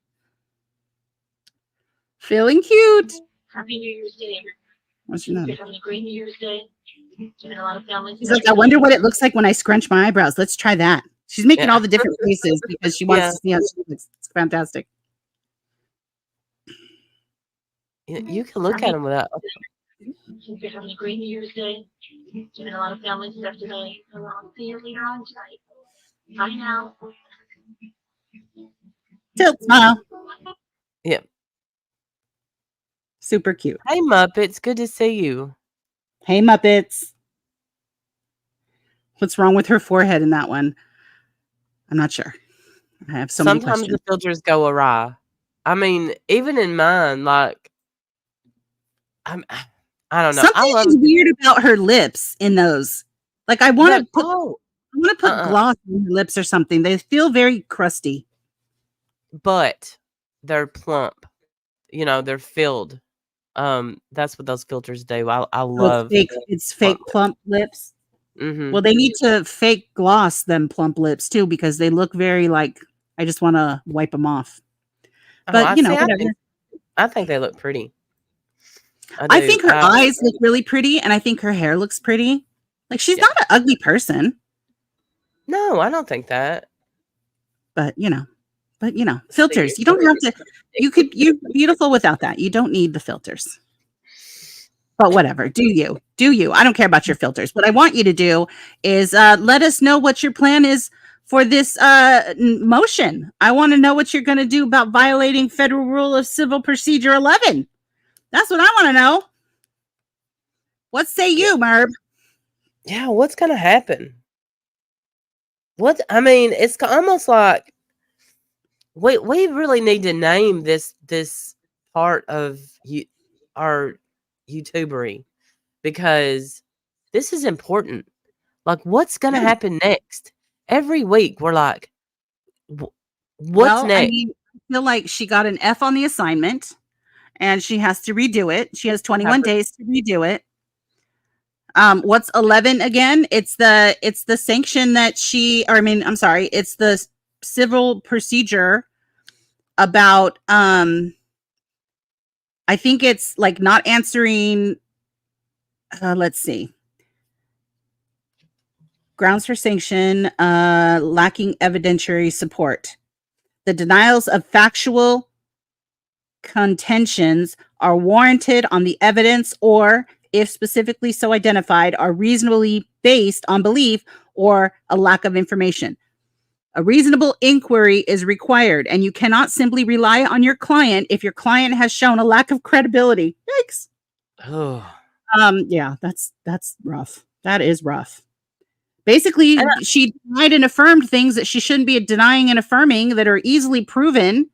Feeling cute. Happy New Year's Day. What's your name? Having a great New Year's Day. Doing a lot of family. She's like, I wonder what it looks like when I scrunch my eyebrows. Let's try that. She's making all the different faces because she wants to see how she looks. It's fantastic. You can look at them without. You're having a great New Year's Day. Doing a lot of family stuff today. I'll see you later on tonight. Bye now. Tilt smile. Yep. Super cute. Hey, Muppets. Good to see you. Hey, Muppets. What's wrong with her forehead in that one? I'm not sure. I have so many questions. Sometimes the filters go awry. I mean, even in mine, like, I don't know. Something is weird about her lips in those. Like, I want to put gloss on her lips or something. They feel very crusty. But they're plump. They're filled. That's what those filters do. I love it's fake plump lips. Mm-hmm. Well, they need to fake gloss them plump lips too, because they look very like I just want to wipe them off. But whatever. I think they look pretty. I think her eyes look really pretty, and I think her hair looks pretty. Like, she's not an ugly person. No, I don't think that. But, filters. You don't have to. You're beautiful without that. You don't need the filters. But whatever. Do you? I don't care about your filters. What I want you to do is let us know what your plan is for this motion. I want to know what you're going to do about violating Federal Rule of Civil Procedure 11. That's what I want to know. What say you, Merb? Yeah, what's going to happen? It's almost like we really need to name this part of our YouTubery, because this is important. Like, what's going to happen next? Every week we're like, what's next? I feel like she got an F on the assignment and she has to redo it. She has 21 days to redo it. What's 11 again? It's the sanction that it's the civil procedure about I think it's like not answering let's see. Grounds for sanction, lacking evidentiary support. The denials of factual contentions are warranted on the evidence, or if specifically so identified, are reasonably based on belief or a lack of information. A reasonable inquiry is required, and you cannot simply rely on your client if your client has shown a lack of credibility. Yikes. Oh. Yeah, that's rough. That is rough. Basically, she denied and affirmed things that she shouldn't be denying and affirming that are easily proven.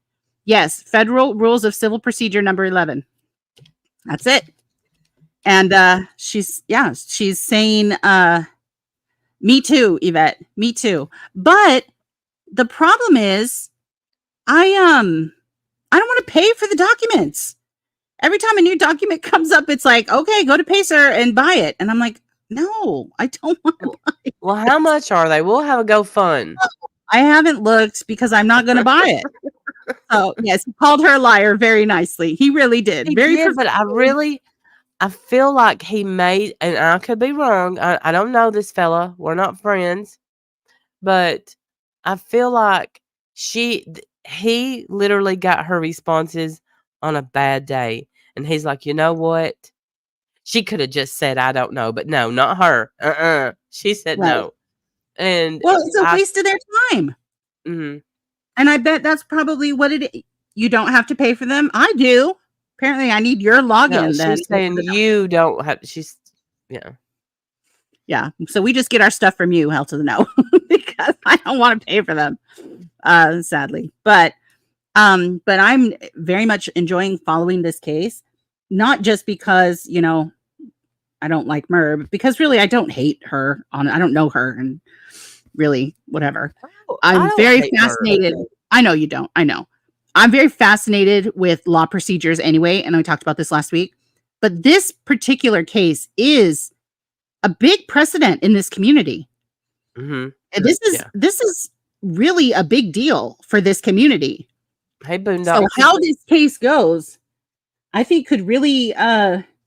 Yes, Federal Rules of Civil Procedure number 11. That's it. And she's saying, me too, Yvette, me too. But the problem is, I don't want to pay for the documents. Every time a new document comes up, it's like, okay, go to Pacer and buy it. And I'm like, no, I don't want to buy it. Well, how much are they? We'll have a GoFund. I haven't looked because I'm not going to buy it. Oh, yes, he called her a liar very nicely. He really did. But I feel like he made, and I could be wrong. I don't know this fella. We're not friends. But I feel like he literally got her responses on a bad day. And he's like, you know what? She could have just said, I don't know. But no, not her. She said no. And well, it's a waste of their time. Mm-hmm. And I bet that's probably what it is. You don't have to pay for them. I do. Apparently, I need your login. No, she's saying you don't have. Yeah. So we just get our stuff from you, hell to the no, because I don't want to pay for them, sadly. But I'm very much enjoying following this case, not just because I don't like Merb, because really I don't hate her. I don't know her, and really whatever. I'm very fascinated. Her. I know you don't. I know. I'm very fascinated with law procedures anyway, and we talked about this last week. But this particular case is a big precedent in this community. Mm-hmm. And this is really a big deal for this community. Hey, Boondock. So how this case goes, I think could really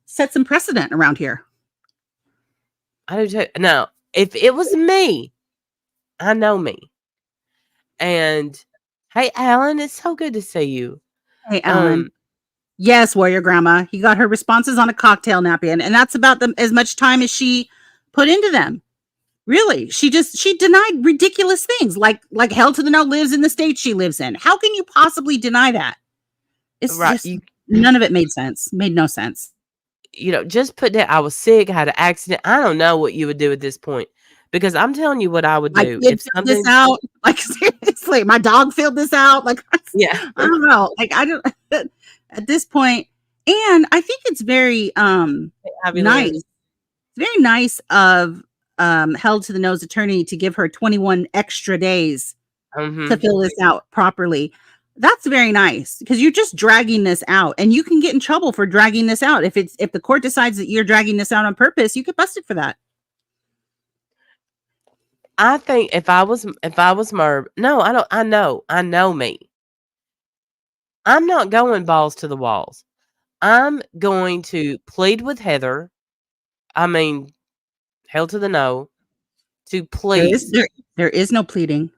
set some precedent around here. I do too. Now, if it was me, I know me. And hey, Alan, it's so good to see you. Hey, Alan. Yes, Warrior Grandma. He got her responses on a cocktail napkin, and that's about as much time as she put into them. Really, she denied ridiculous things, like hell to the no lives in the state she lives in. How can you possibly deny that? It's right. None of it made sense. Made no sense. Just put that I was sick, had an accident. I don't know what you would do at this point, because I'm telling you what I would do. If something this out, like seriously, my dog filled this out. Like, yeah, I don't know. Like, I don't at this point, and I think it's very nice. It's very nice of held to the nose attorney to give her 21 extra days to fill this out properly. That's very nice, because you're just dragging this out, and you can get in trouble for dragging this out. If the court decides that you're dragging this out on purpose, you get busted for that. I think if I was Merb, no, I don't. I know me. I'm not going balls to the walls. I'm going to plead with Heather. I mean, hell to the no. To please. There is no pleading.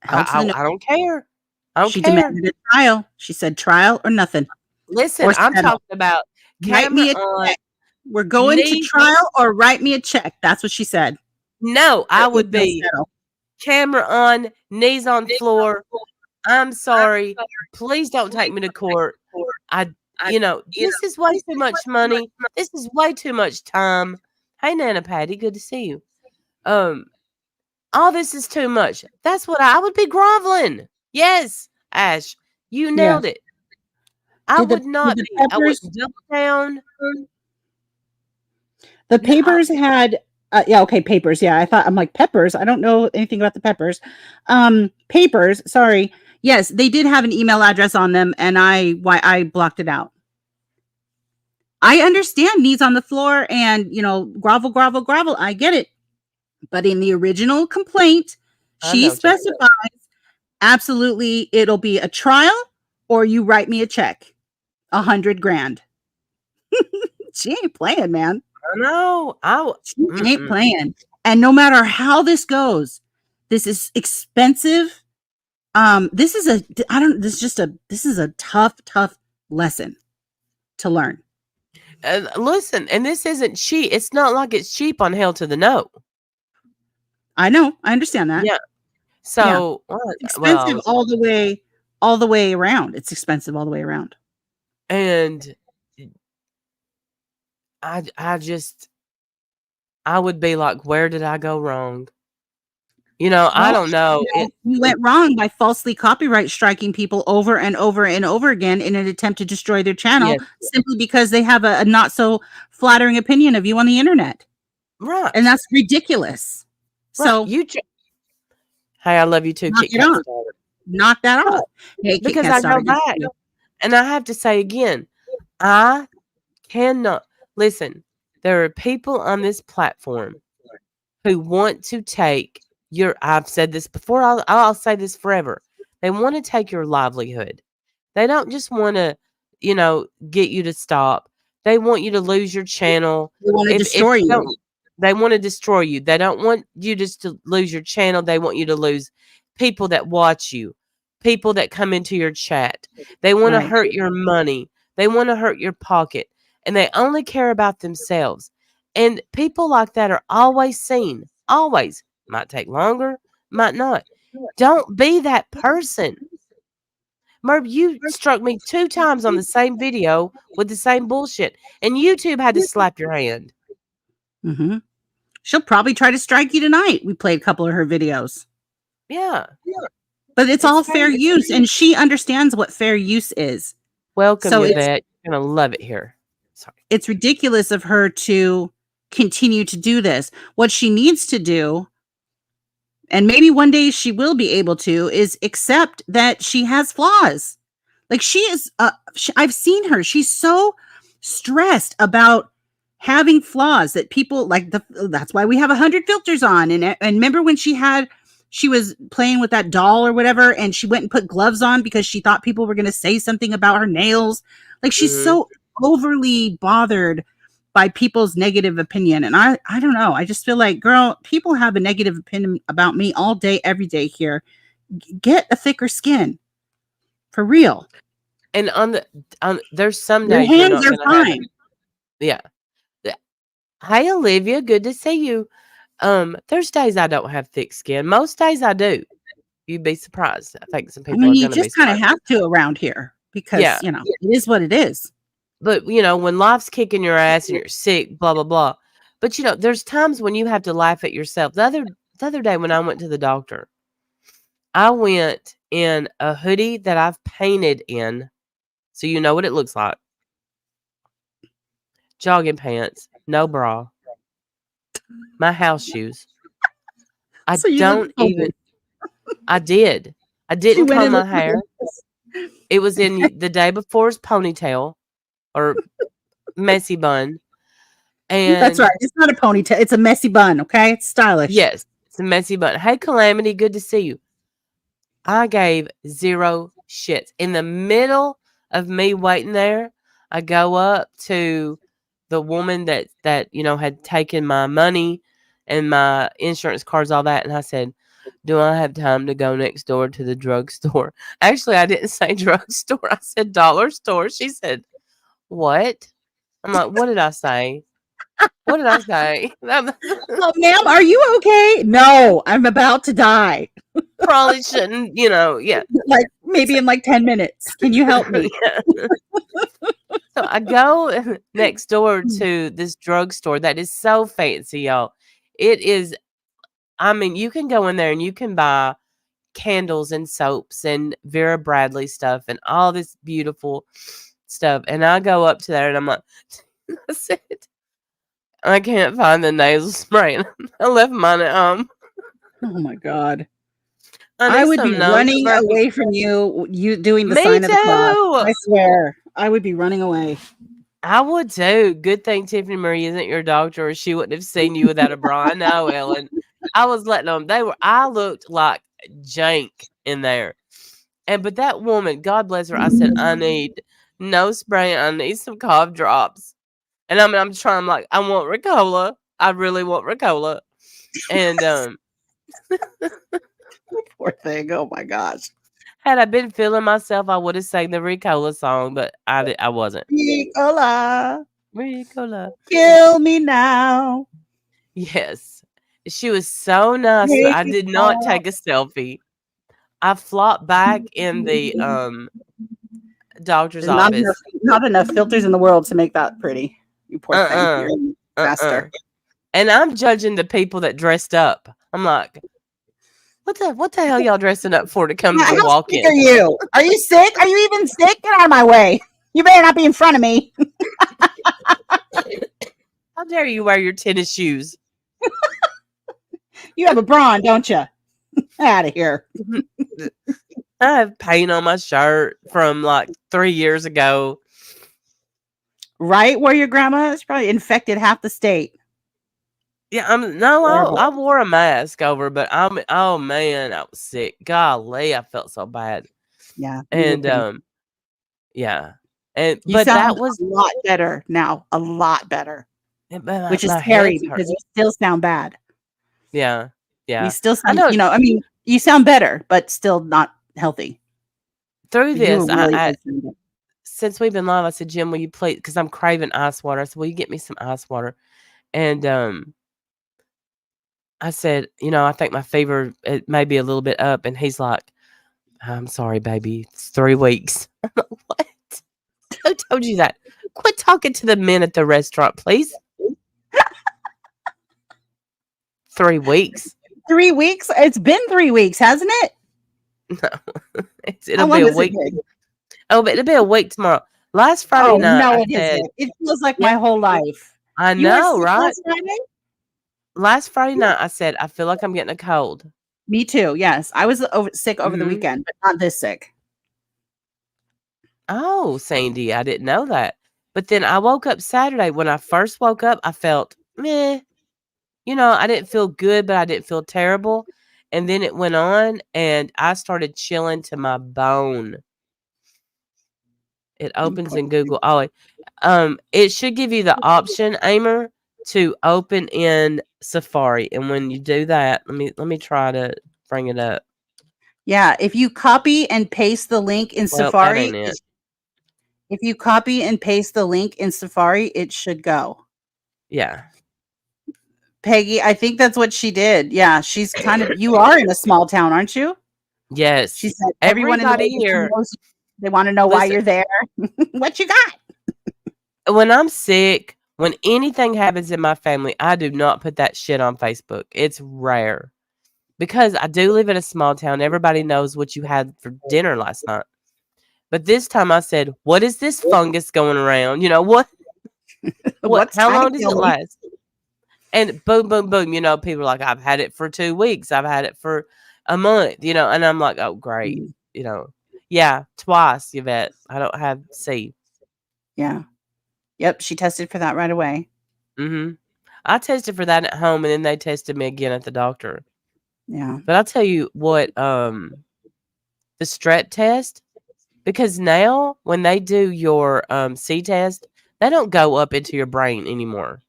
I don't care. I don't she care. demanded a trial. She said trial or nothing. Listen, I'm talking about write me a check. We're going to trial or write me a check. That's what she said. No, I would be camera on, knees on floor. I'm sorry. Please don't take me to court. This is way too much money. This is way too much time. Hey, Nana Patty, good to see you. All this is too much. That's what I would be groveling. Yes, Ash, you nailed it. I would not be. I would double down. The papers had, papers. Yeah, I'm like peppers. I don't know anything about the peppers. Papers. Sorry. Yes, they did have an email address on them, and I blocked it out. I understand knees on the floor and grovel. I get it, but in the original complaint, she specifies absolutely it'll be a trial or you write me a check, $100,000. She ain't playing, man. I know. She ain't playing. And no matter how this goes, this is expensive. This is a tough lesson to learn. Listen, and this isn't cheap. It's not like it's cheap on Hell to the No. I know. I understand that. Yeah. So expensive all the way around. It's expensive all the way around. And I would be like, where did I go wrong? I don't know. You went wrong by falsely copyright striking people over and over and over again in an attempt to destroy their channel simply because they have a not so flattering opinion of you on the internet. Right. And that's ridiculous. Right. So hey, I love you too. Knock that off. Hey, because I go back and I have to say again, I cannot listen. There are people on this platform who want to take I've said this before. I'll say this forever. They want to take your livelihood. They don't just want to, get you to stop. They want you to lose your channel. They want to destroy you. They want to destroy you. They don't want you just to lose your channel. They want you to lose people that watch you, people that come into your chat. They want to hurt your money. They want to hurt your pocket. And they only care about themselves. And people like that are always seen. Always. Might take longer, might not. Don't be that person. Merb, you struck me 2 times on the same video with the same bullshit. And YouTube had to slap your hand. Mm-hmm. She'll probably try to strike you tonight. We played a couple of her videos. Yeah. But it's all fair use. And she understands what fair use is. Welcome, Yvette. You're going to love it here. Sorry. It's ridiculous of her to continue to do this. What she needs to do, and maybe one day she will be able to, is accept that she has flaws. Like she is, I've seen her. She's so stressed about having flaws that people like. That's why we have 100 filters on. And remember when she was playing with that doll or whatever, and she went and put gloves on because she thought people were going to say something about her nails. Like she's so overly bothered by people's negative opinion. And I don't know. I just feel like, girl, people have a negative opinion about me all day, every day here. Get a thicker skin. For real. And there's some days your hands are fine. Yeah. Hi, Olivia. Good to see you. There's days I don't have thick skin. Most days I do. You'd be surprised. I think some people you just kind of have to around here because, it is what it is. But, when life's kicking your ass and you're sick, blah, blah, blah. But, there's times when you have to laugh at yourself. The other day when I went to the doctor, I went in a hoodie that I've painted in. So you know what it looks like. Jogging pants, no bra. My house shoes. I did. I didn't comb my hair. It was in the day before's ponytail. Or messy bun. And that's right. It's not a ponytail. It's a messy bun. Okay. It's stylish. Yes. It's a messy bun. Hey, Calamity. Good to see you. I gave 0 shits. In the middle of me waiting there, I go up to the woman that had taken my money and my insurance cards, all that, and I said, "Do I have time to go next door to the drugstore?" Actually, I didn't say drugstore. I said dollar store. She said, "What?" I'm like, "What did I say? What did I say?" Oh, ma'am, are you okay? No, I'm about to die. Probably shouldn't, yeah. Like maybe in like 10 minutes. Can you help me? So I go next door to this drugstore that is so fancy, y'all. It is, I mean, you can go in there and you can buy candles and soaps and Vera Bradley stuff and all this beautiful stuff. And I go up to there and I'm like, I said, I can't find the nasal spray. I left mine at home. Oh my God. I would be running away from you doing the sign of the cross. I swear. I would be running away. I would too. Good thing Tiffany Marie isn't your doctor, or she wouldn't have seen you without a bra. I know, Ellen. I was letting them. I looked like jank in there. But that woman, God bless her, I said, I need no spray. I need some cough drops. And I'm trying, I'm like, I want Ricola. I really want Ricola. And poor thing. Oh my gosh. Had I been feeling myself, I would have sang the Ricola song, but I wasn't. Ricola. Ricola. Kill me now. Yes. She was so nice. I did not take a selfie. I flopped back in the doctor's office. Not enough filters in the world to make that pretty. You poor thing. Master. And I'm judging the people that dressed up. I'm like, what the hell y'all dressing up for to come to the walk-in? Are you? Are you sick? Are you even sick? Get out of my way. You better not be in front of me. How dare you wear your tennis shoes? You have a bra on, don't you? Out of here. I have paint on my shirt from like 3 years ago. Right where your grandma is probably infected half the state. Yeah, I wore a mask over, but oh man, I was sick. Golly, I felt so bad. Yeah. And yeah. And you but that was a lot better now. A lot better. Which is my scary because you still sound bad. Yeah. Yeah. You still sound, you sound better, but still not healthy. Through this, since we've been live, I said, Jim, will you please, because I'm craving ice water. I said, will you get me some ice water? And I said, I think my fever, it may be a little bit up. And he's like, I'm sorry, baby. It's 3 weeks. I'm like, what? Who told you that? Quit talking to the men at the restaurant, please. 3 weeks. 3 weeks? It's been 3 weeks, hasn't it? No. It'll be a week. Oh, but it'll be a week tomorrow. Last Friday night. No, it isn't. It feels like my whole life. I know, right? Last Friday night, I said, I feel like I'm getting a cold. Me too. Yes. I was sick over the weekend, but not this sick. Oh, Sandy, I didn't know that. But then I woke up Saturday. When I first woke up, I felt meh. I didn't feel good, but I didn't feel terrible. And then it went on, and I started chilling to my bone. It opens in Google. Oh, it should give you the option, Aimer, to open in Safari. And when you do that, let me try to bring it up. Yeah, if you copy and paste the link in Safari, if you copy and paste the link in Safari, it should go. Yeah. Peggy, I think that's what she did. Yeah, she's you are in a small town, aren't you? Yes. She said everybody here knows, they want to know why you're there. What you got? When I'm sick, when anything happens in my family, I do not put that shit on Facebook. It's rare. Because I do live in a small town. Everybody knows what you had for dinner last night. But this time I said, what is this fungus going around? What? How long does it last? And boom, boom, boom. People are like, I've had it for 2 weeks. I've had it for a month, and I'm like, oh, great. Yeah, twice, Yvette. I don't have C. Yeah. Yep, she tested for that right away. Mm-hmm. I tested for that at home, and then they tested me again at the doctor. Yeah. But I'll tell you what, the strep test, Because now when they do your C test, they don't go up into your brain anymore.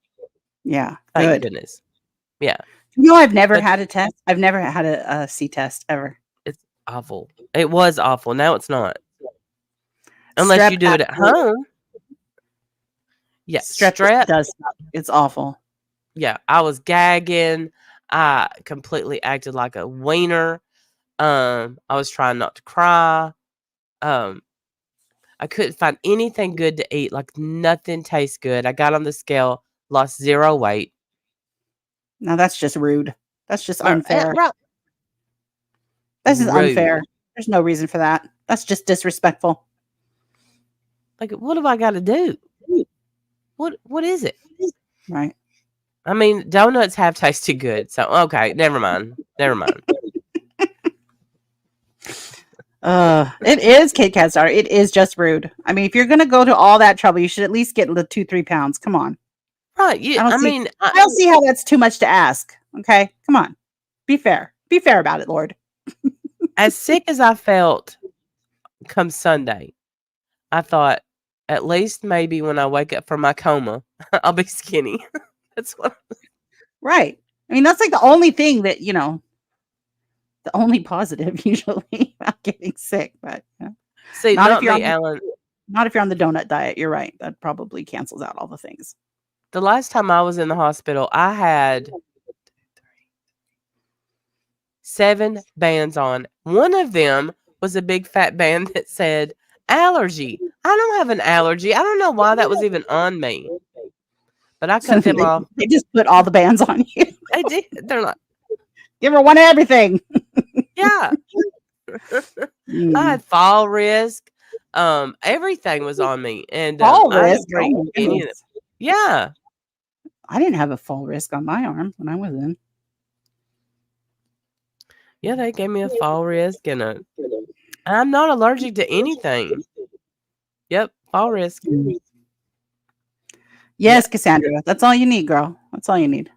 Yeah, thank goodness. Yeah. No, I've never had a test. I've never had a C test ever. It's awful. It was awful. Now it's not. Unless you do it at home. Yeah, strep does. It's awful. Yeah, I was gagging. I completely acted like a wiener. I was trying not to cry. I couldn't find anything good to eat. Like nothing tastes good. I got on the scale, lost 0 weight. Now that's just rude. That's just unfair. Right. This is unfair. There's no reason for that. That's just disrespectful. Like, what have I got to do? What is it? Right. I mean, donuts have tasted good. So, okay, never mind. It is Kit Kat Star. It is just rude. I mean, if you're going to go to all that trouble, you should at least get the 2-3 pounds. Come on. Right. I don't see how that's too much to ask. Okay. Come on. Be fair. Be fair about it, Lord. As sick as I felt come Sunday, I thought, at least maybe when I wake up from my coma, I'll be skinny. That's what. Right. I mean, that's like the only thing that, the only positive usually about getting sick. But see, not me, Alan. Not if you're on the donut diet. You're right. That probably cancels out all the things. The last time I was in the hospital, I had 7 bands on. One of them was a big fat band that said allergy. I don't have an allergy. I don't know why that was even on me. But I cut them off. They just put all the bands on you. They did. They're like, give her one of everything. Yeah. I had fall risk. Everything was on me. And fall risk. Yeah. I didn't have a fall risk on my arm when I was in. Yeah, they gave me a fall risk and I'm not allergic to anything. Yep, fall risk. Yes, yeah. Cassandra. That's all you need, girl. That's all you need.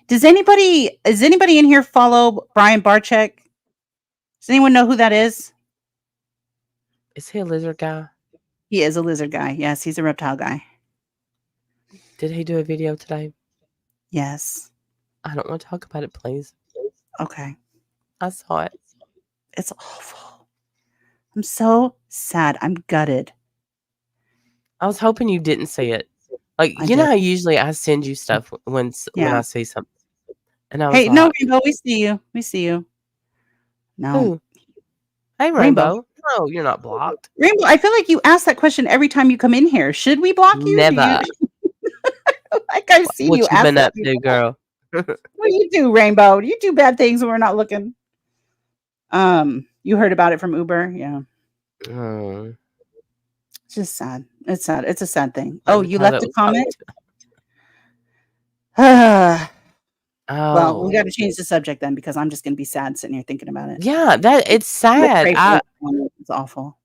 Does anybody in here follow Brian Barczyk? Does anyone know who that is? Is he a lizard guy? He is a lizard guy. Yes, he's a reptile guy. Did he do a video today? Yes. I don't want to talk about it, please. Okay. I saw it. It's awful. I'm so sad. I'm gutted. I was hoping you didn't see it. Like, you know how usually I send you stuff when I see something. And I was like, no, Rainbow, we see you. We see you. No. Who? Hey, Rainbow. No, you're not blocked. Rainbow, I feel like you ask that question every time you come in here. Should we block you? Never. Like I see what you. What you been up to, girl? What do you do, Rainbow? Do you do bad things when we're not looking? You heard about it from Uber? Yeah. Oh. It's just sad. It's sad. It's a sad thing. Oh, you left a comment? Well, we got to change the subject then because I'm just going to be sad sitting here thinking about it. Yeah, it's sad. It's awful.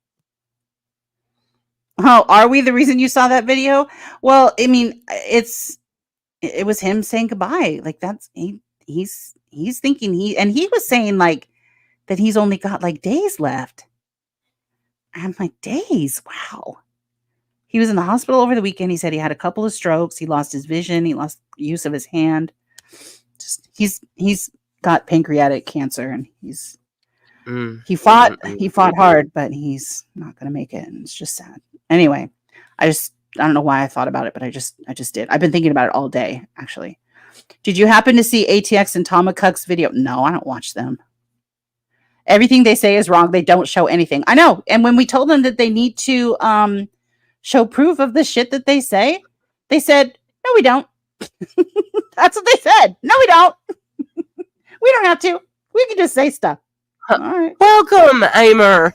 Oh, are we the reason you saw that video? Well, I mean, it was him saying goodbye. Like he's thinking he was saying like that he's only got like days left. I'm like, days? Wow. He was in the hospital over the weekend. He said he had a couple of strokes. He lost his vision. He lost use of his hand. He's got pancreatic cancer and he fought hard, but he's not going to make it. And it's just sad. Anyway, I don't know why I thought about it, but I just did. I've been thinking about it all day, actually. Did you happen to see ATX and Tom McCuck's video? No, I don't watch them. Everything they say is wrong. They don't show anything. I know. And when we told them that they need to show proof of the shit that they say, they said, no, we don't. That's what they said. No, we don't. We don't have to. We can just say stuff. All right. Welcome, Amer.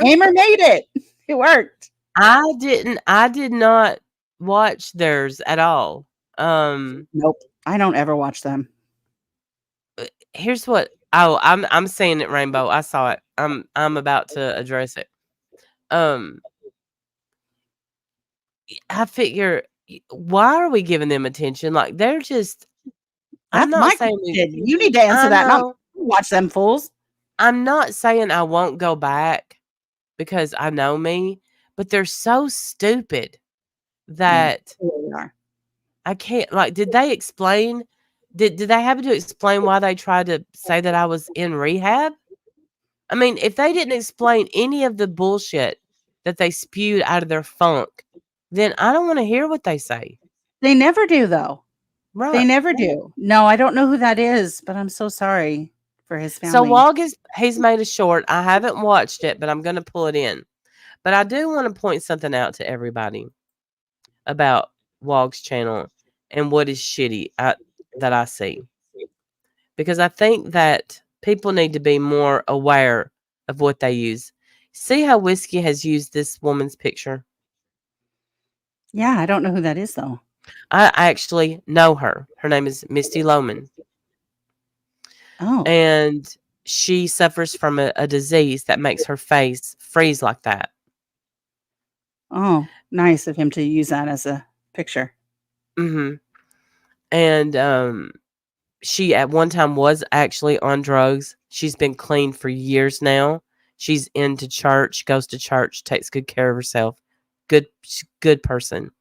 Amer made it. It worked. I did not watch theirs at all. Nope. I don't ever watch them. Here's what. Oh, I'm seeing it, Rainbow. I saw it. I'm about to address it. I figure, why are we giving them attention? Like they're just. I'm not saying you need to answer that. Not watch them fools. I'm not saying I won't go back because I know me, but they're so stupid that I can't, like, did they explain? Did they have to explain why they tried to say that I was in rehab? I mean, if they didn't explain any of the bullshit that they spewed out of their funk, then I don't want to hear what they say. They never do, though. Right. They never do. No, I don't know who that is, but I'm so sorry for his So family. he's made a short. I haven't watched it, but I'm going to pull it in. But I do want to point something out to everybody about Wog's channel and what is shitty that I see. Because I think that people need to be more aware of what they use. See how Whiskey has used this woman's picture? Yeah, I don't know who that is, though. I actually know her. Her name is Misty Lohman. Oh. And she suffers from a disease that makes her face freeze like that. Oh, nice of him to use that as a picture. Mm-hmm. And she at one time was actually on drugs. She's been clean for years now. She's into church, goes to church, takes good care of herself. Good person.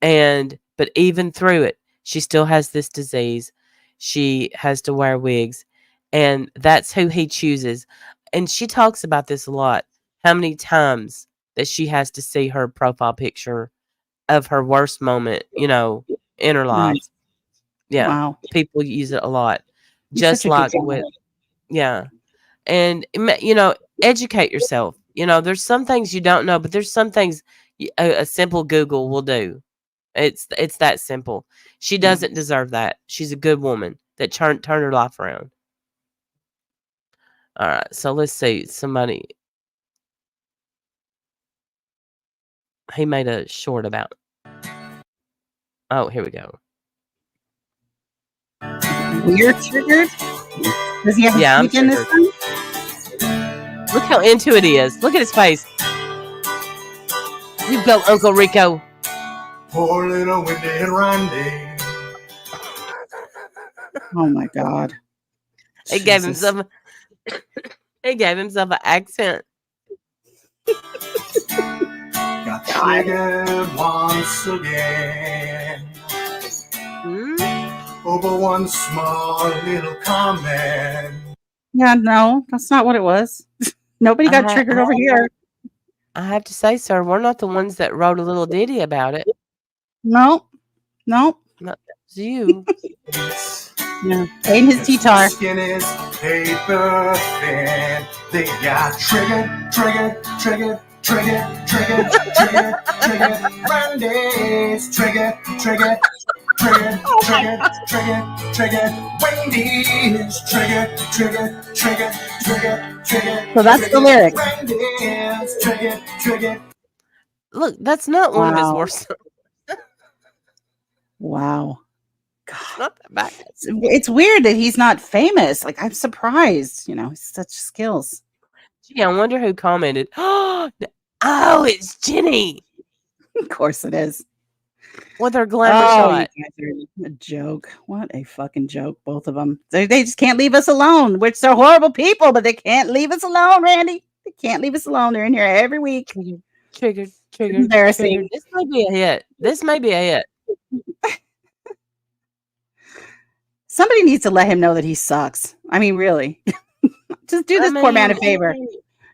But even through it, she still has this disease. She has to wear wigs, and that's who he chooses. And she talks about this a lot. How many times that she has to see her profile picture of her worst moment, in her life. Nice. Yeah. Wow. People use it a lot. He's Just such a good like guy. with, yeah. And, educate yourself. There's some things you don't know, but there's some things a simple Google will do. It's that simple. She doesn't deserve that. She's a good woman that turned her life around. All right, so let's see. Somebody, he made a short about. Oh, here we go. You're triggered? Does he have a I'm in this one? Look how into it is. Look at his face. You go, Uncle Rico. Poor little Wendy and Randy. Oh my God. He gave himself an accent. Got triggered once again. Over one small little comment. Yeah, no, that's not what it was. Nobody got triggered over here. I have to say, sir, we're not the ones that wrote a little ditty about it. No. No, that was you. Yeah, playing his guitar. Skin is paper thin. They got triggered. Randy's triggered. Wendy's triggered. So that's the lyric. Randy's triggered. Look, that's not one of his worst songs. Wow. God. Not that bad. It's weird that he's not famous. Like, I'm surprised. He's such skills. Gee, I wonder who commented. Oh, it's Jenny. Of course it is. With her glamour shot. You guys are a joke. What a fucking joke, both of them. They just can't leave us alone, which they're horrible people, but they can't leave us alone, Randy. They can't leave us alone. They're in here every week. Triggered. Embarrassing. Triggered. This may be a hit. Somebody needs to let him know that he sucks. I mean, really. Just do this poor man a favor.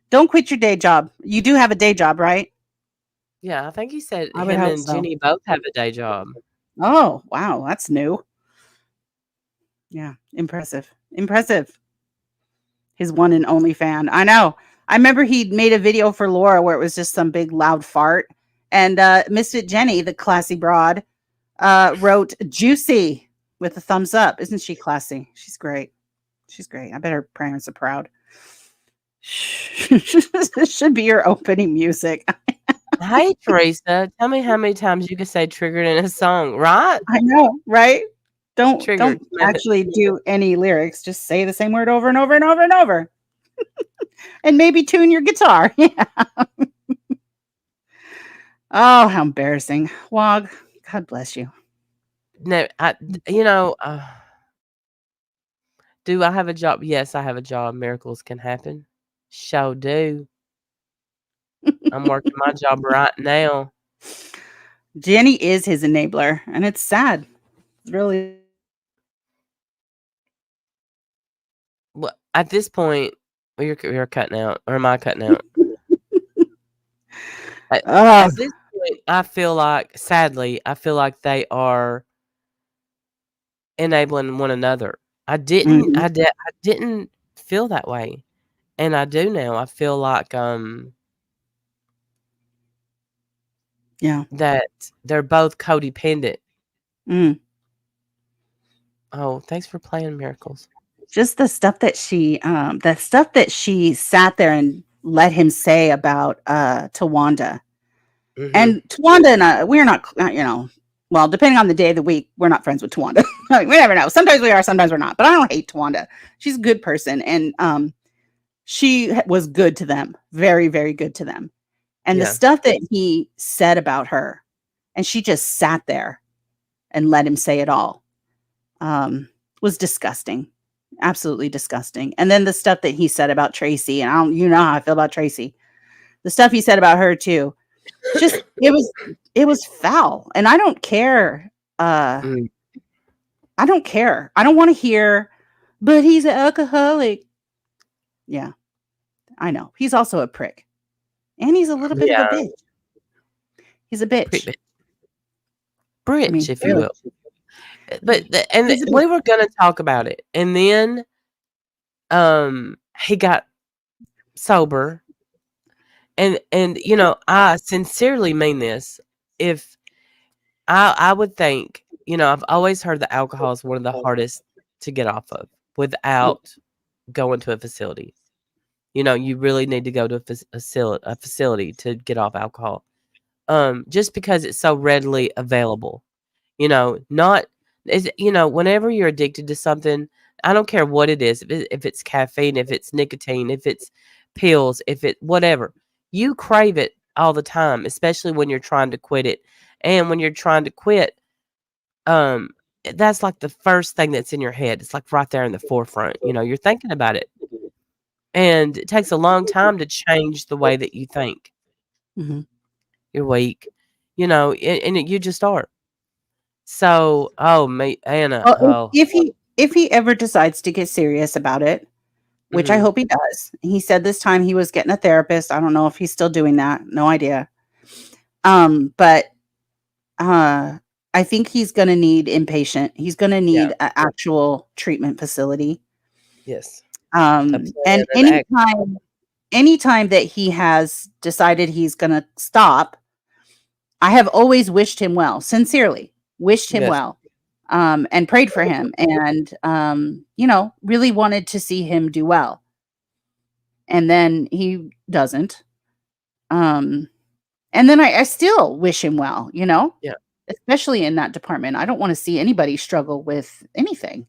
Don't quit your day job. You do have a day job, right? Yeah, I think he said him and Jenny both have a day job. Oh, wow. That's new. Yeah, impressive. His one and only fan. I know. I remember he made a video for Laura where it was just some big loud fart. And Misfit Jenny, the classy broad, wrote juicy with a thumbs up. Isn't she classy? She's great. I bet her parents are proud. This should be your opening music. Hey, Teresa, tell me how many times you can say triggered in a song, right? I know, right? Don't actually do any lyrics. Just say the same word over and over and over and over. And maybe tune your guitar. Yeah. Oh, how embarrassing. Wog, God bless you. No, do I have a job? Yes, I have a job. Miracles can happen. Show do. I'm working my job right now. Jenny is his enabler, and it's sad. It's really. Well, at this point, you're cutting out, or am I cutting out? At this point, I feel like, sadly, they are enabling one another. I didn't feel that way, and I do now. I feel like that they're both codependent. Oh, thanks for playing Miracles. Just the stuff that she sat there and let him say about Tawanda. And Tawanda and I, we're not, well, depending on the day of the week, we're not friends with Tawanda. I mean, we never know. Sometimes we are, sometimes we're not. But I don't hate Tawanda. She's a good person, and she was good to them, very, very good to them. And the stuff that he said about her, and she just sat there and let him say it all, was disgusting, absolutely disgusting. And then the stuff that he said about Tracy, and you know how I feel about Tracy. The stuff he said about her too. Just it was foul, and I don't care. I don't care. I don't want to hear, but he's an alcoholic. Yeah, I know. He's also a prick, and he's a little bit of a bitch. He's a bitch. Bridge, if you will. But we were gonna talk about it, and then he got sober. And I sincerely mean this. If I would think, I've always heard that alcohol is one of the hardest to get off of without going to a facility. You really need to go to a facility to get off alcohol. Just because it's so readily available. Whenever you're addicted to something, I don't care what it is, if it's caffeine, if it's nicotine, if it's pills, if it whatever. You crave it all the time, especially when you're trying to quit it. And when you're trying to quit, that's like the first thing that's in your head. It's like right there in the forefront. You're thinking about it. And it takes a long time to change the way that you think. You're weak, and you just are. So, Anna. Well, if he ever decides to get serious about it, which I hope he does. He said this time he was getting a therapist. I don't know if he's still doing that. No idea. But I think he's going to need inpatient. He's going to need an actual treatment facility. Yes. And anytime that he has decided he's going to stop, I have always wished him well, sincerely wished him well. And prayed for him, and really wanted to see him do well. And then he doesn't. And then I still wish him well, especially in that department. I don't want to see anybody struggle with anything.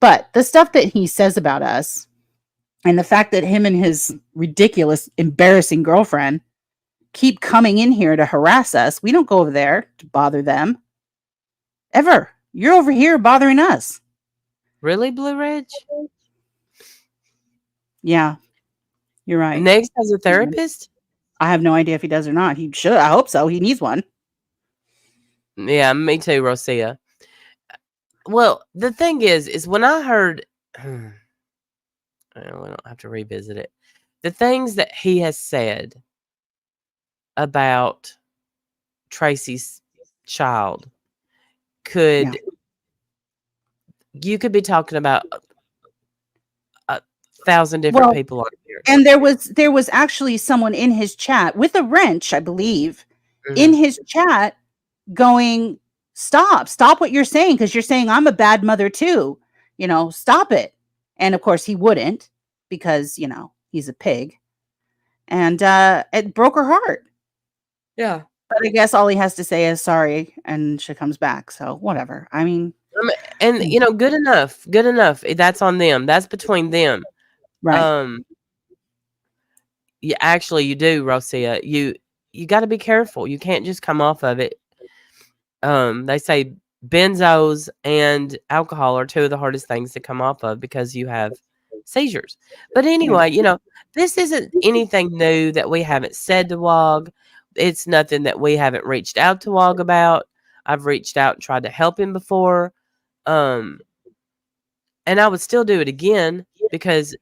But the stuff that he says about us, and the fact that him and his ridiculous, embarrassing girlfriend keep coming in here to harass us, we don't go over there to bother them. Ever. You're over here bothering us. Really, Blue Ridge? Yeah. You're right. Next has a therapist? I have no idea if he does or not. He should. I hope so. He needs one. Yeah, me too, Rosia. Well, the thing is when I heard... we don't have to revisit it. The things that he has said about Tracy's child... you could be talking about 1,000 different people on here. And there was actually someone in his chat with a wrench, I believe, in his chat going, stop what you're saying, because you're saying I'm a bad mother too. Stop it. And of course he wouldn't, because he's a pig. And it broke her heart. Yeah. But I guess all he has to say is sorry, and she comes back. So whatever. I mean, and good enough. Good enough. That's on them. That's between them. Right. Yeah, actually, you do, Rosia. You got to be careful. You can't just come off of it. They say benzos and alcohol are two of the hardest things to come off of, because you have seizures. But anyway, this isn't anything new that we haven't said to Wog. It's nothing that we haven't reached out to Wog about. I've reached out and tried to help him before. And I would still do it again because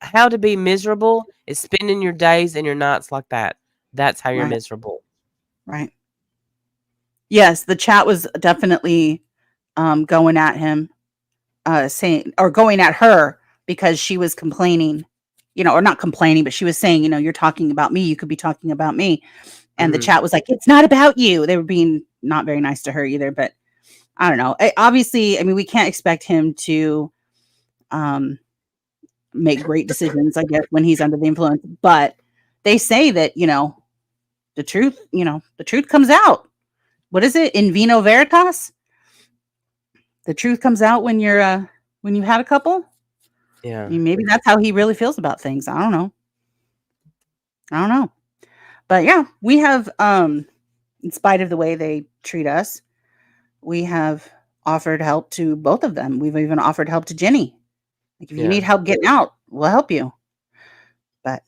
how to be miserable is spending your days and your nights like that. That's how you're miserable. Right. Yes, the chat was definitely going at him, saying, or going at her because she was complaining, or not complaining, but she was saying, you're talking about me. You could be talking about me. And the chat was like, it's not about you. They were being not very nice to her either. But I don't know. Obviously, I mean, we can't expect him to make great decisions, I guess, when he's under the influence. But they say that, the truth comes out. What is it? In vino veritas? The truth comes out when you're when you had a couple. Yeah. I mean, maybe that's how he really feels about things. I don't know. But yeah, we have, in spite of the way they treat us, we have offered help to both of them. We've even offered help to Jenny. Like, if you need help getting out, we'll help you. But,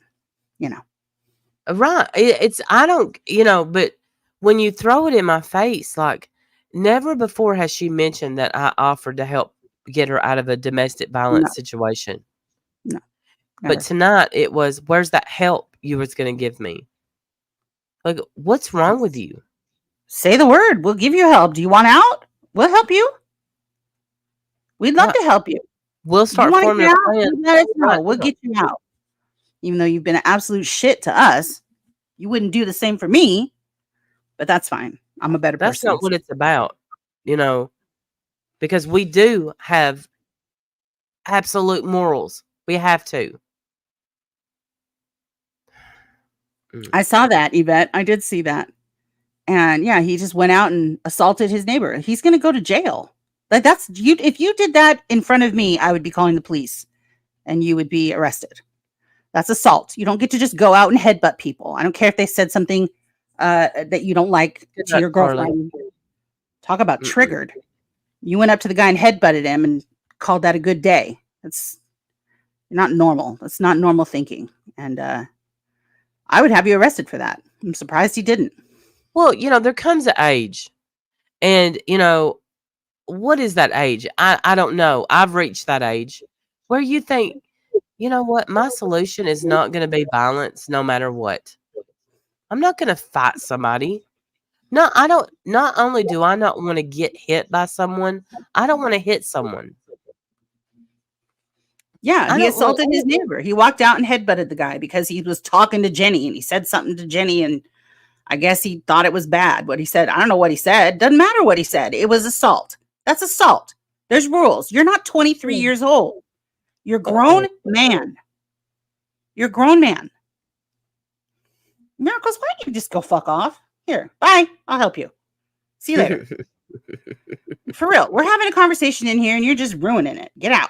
Right. But when you throw it in my face, like, never before has she mentioned that I offered to help get her out of a domestic violence situation. No. But tonight it was, where's that help you was going to give me? Like, what's wrong with you? Say the word. We'll give you help. Do you want out? We'll help you. We'd love to help you. We'll start forming a plan. Let us know. We'll get you out. Even though you've been an absolute shit to us, you wouldn't do the same for me. But that's fine. I'm a better person. That's not what it's about, because we do have absolute morals. We have to. I saw that, Yvette. I did see that. And yeah, he just went out and assaulted his neighbor. He's going to go to jail. Like, that's you. If you did that in front of me, I would be calling the police and you would be arrested. That's assault. You don't get to just go out and headbutt people. I don't care if they said something that you don't like to your girlfriend. Talk about triggered. You went up to the guy and headbutted him and called that a good day. That's not normal. That's not normal thinking. And I would have you arrested for that. I'm surprised he didn't. Well, there comes an age. And, what is that age? I don't know. I've reached that age where you think, you know what? My solution is not going to be violence no matter what. I'm not going to fight somebody. No, I don't. Not only do I not want to get hit by someone, I don't want to hit someone. Yeah, he assaulted his neighbor. He walked out and headbutted the guy because he was talking to Jenny and he said something to Jenny and I guess he thought it was bad what he said. I don't know what he said. Doesn't matter what he said. It was assault. That's assault. There's rules. You're not 23 years old. You're a grown man. You're a grown man. Miracles, why don't you just go fuck off? Here, bye. I'll help you. See you later. For real. We're having a conversation in here and you're just ruining it. Get out.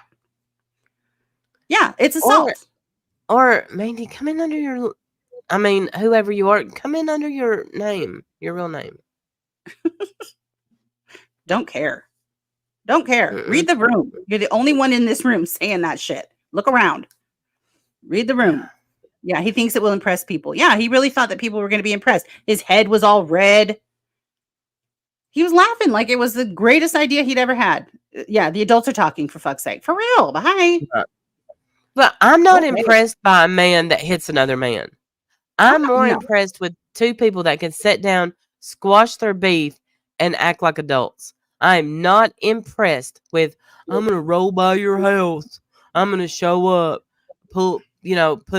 Yeah, it's assault. Or Mandy, come in under your... whoever you are, come in under your name, your real name. Don't care. Don't care. Mm-mm. Read the room. You're the only one in this room saying that shit. Look around. Read the room. Yeah, he thinks it will impress people. Yeah, he really thought that people were going to be impressed. His head was all red. He was laughing like it was the greatest idea he'd ever had. Yeah, the adults are talking, for fuck's sake. For real. Bye. But I'm not impressed by a man that hits another man. I'm more impressed with two people that can sit down, squash their beef, and act like adults. I'm not impressed with, I'm going to roll by your house. I'm going to show up, put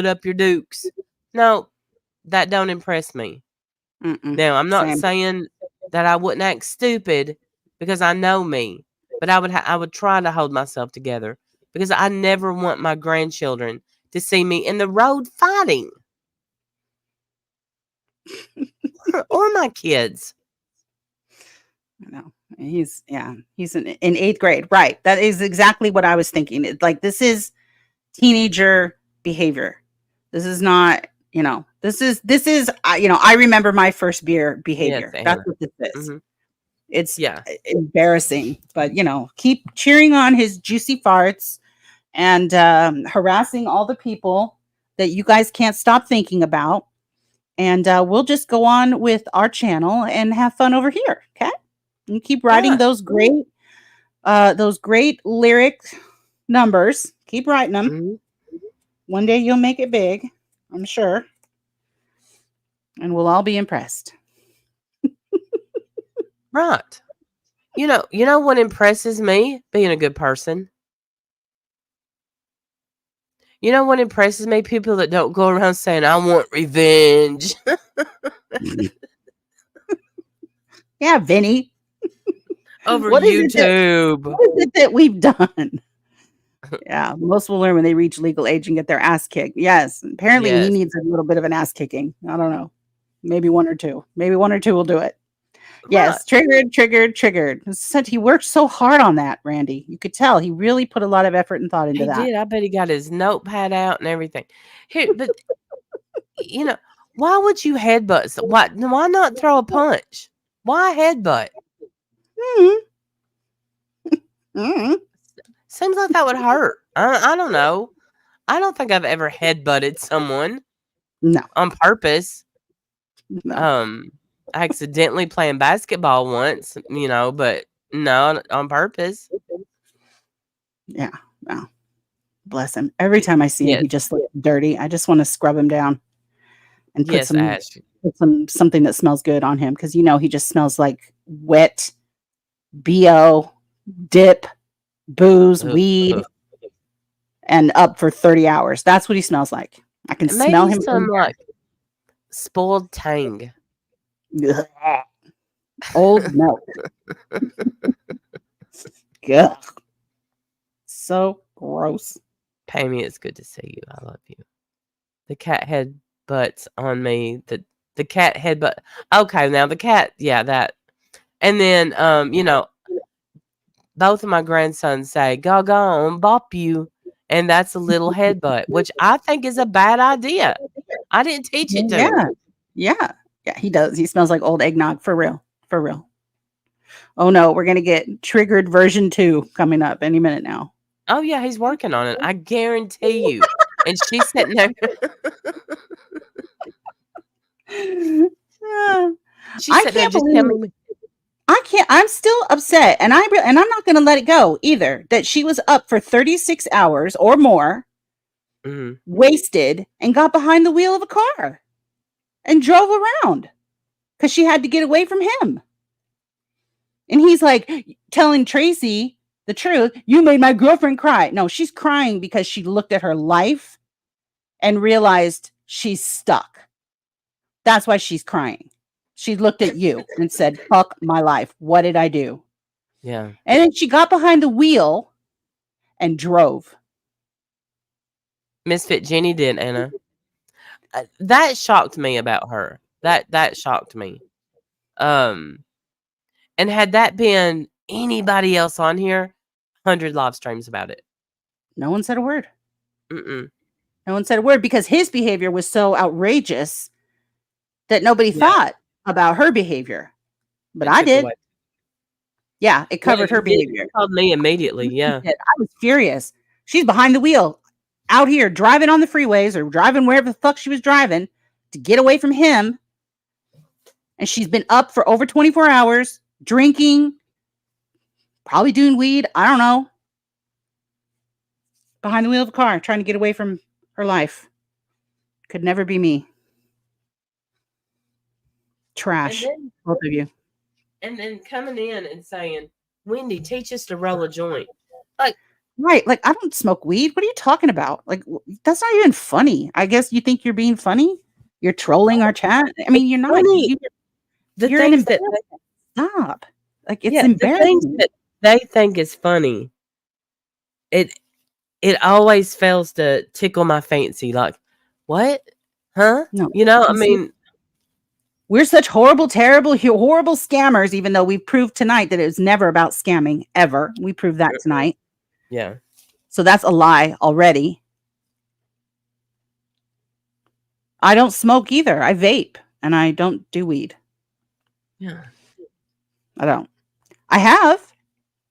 up your dukes. No, that don't impress me. Now, I'm not saying that I wouldn't act stupid because I know me, but I would try to hold myself together because I never want my grandchildren to see me in the road fighting. Or my kids. I know. He's in 8th grade. Right. That is exactly what I was thinking. It's like, this is teenager behavior. This is not, this is, I remember my first beer behavior. Yes, that's what this is. Mm-hmm. It's embarrassing, but keep cheering on his juicy farts and harassing all the people that you guys can't stop thinking about. And we'll just go on with our channel and have fun over here. Okay. And keep writing those great lyric numbers. Keep writing them. Mhm. One day you'll make it big, I'm sure. And we'll all be impressed. Right. You know what impresses me? Being a good person. You know what impresses me? People that don't go around saying, I want revenge. Yeah, Vinnie. Over What YouTube. What is it that we've done? Yeah, most will learn when they reach legal age and get their ass kicked. Yes, apparently he needs a little bit of an ass kicking. I don't know. Maybe one or two. Maybe one or two will do it. Yes, triggered. He worked so hard on that, Randy. You could tell he really put a lot of effort and thought into that. He did. I bet he got his notepad out and everything. Here, but why would you headbutt? Why not throw a punch? Why headbutt? Seems like that would hurt. I don't know. I don't think I've ever headbutted someone. No. On purpose. No. Accidentally playing basketball once, but no, on purpose. Yeah. Wow. Bless him. Every time I see him, he just looks dirty. I just want to scrub him down and put something that smells good on him, because he just smells like wet BO, dip, booze, weed, and up for 30 hours. That's what he smells like. I can smell him. Some like spoiled tang. Old milk. Ugh. So gross. Pammy, it's good to see you. I love you. The cat head butts on me. The cat headbutt. Okay, now the cat, that. And then both of my grandsons say, "Go on, bop you," and that's a little headbutt, which I think is a bad idea. I didn't teach it to. Yeah, he does. He smells like old eggnog, for real. Oh no, we're gonna get triggered version 2 coming up any minute now. Oh yeah, he's working on it. I guarantee you. And she's sitting there. I can't believe. I'm still upset, and I'm not going to let it go either. That she was up for 36 hours or more, wasted, and got behind the wheel of a car and drove around because she had to get away from him. And he's like telling Tracy the truth. You made my girlfriend cry. No, she's crying because she looked at her life and realized she's stuck. That's why she's crying. She looked at you and said, fuck my life. What did I do? Yeah. And then she got behind the wheel and drove. Misfit Jenny did, Anna. That shocked me about her. That shocked me. And had that been anybody else on here, 100 live streams about it. No one said a word. No one said a word because his behavior was so outrageous that nobody thought about her behavior. But I did. Yeah, it covered her behavior. It called me immediately, yeah. I was furious. She's behind the wheel, out here driving on the freeways or driving wherever the fuck she was driving to get away from him. And she's been up for over 24 hours, drinking, probably doing weed. I don't know. Behind the wheel of a car, trying to get away from her life. Could never be me. Trash, both of you. And then coming in and saying, Wendy, teach us to roll a joint. Like, right. Like, I don't smoke weed. What are you talking about? Like, that's not even funny. I guess you think you're being funny? You're trolling our chat? I mean, you're not. You're things that stop. Like, it's embarrassing. The things that they think is funny, it always fails to tickle my fancy. Like, what? Huh? No. I mean, we're such horrible scammers, even though we've proved tonight that it was never about scamming, ever. We proved that tonight. Yeah. So that's a lie already. I don't smoke either. I vape, and I don't do weed. Yeah. I don't. I have.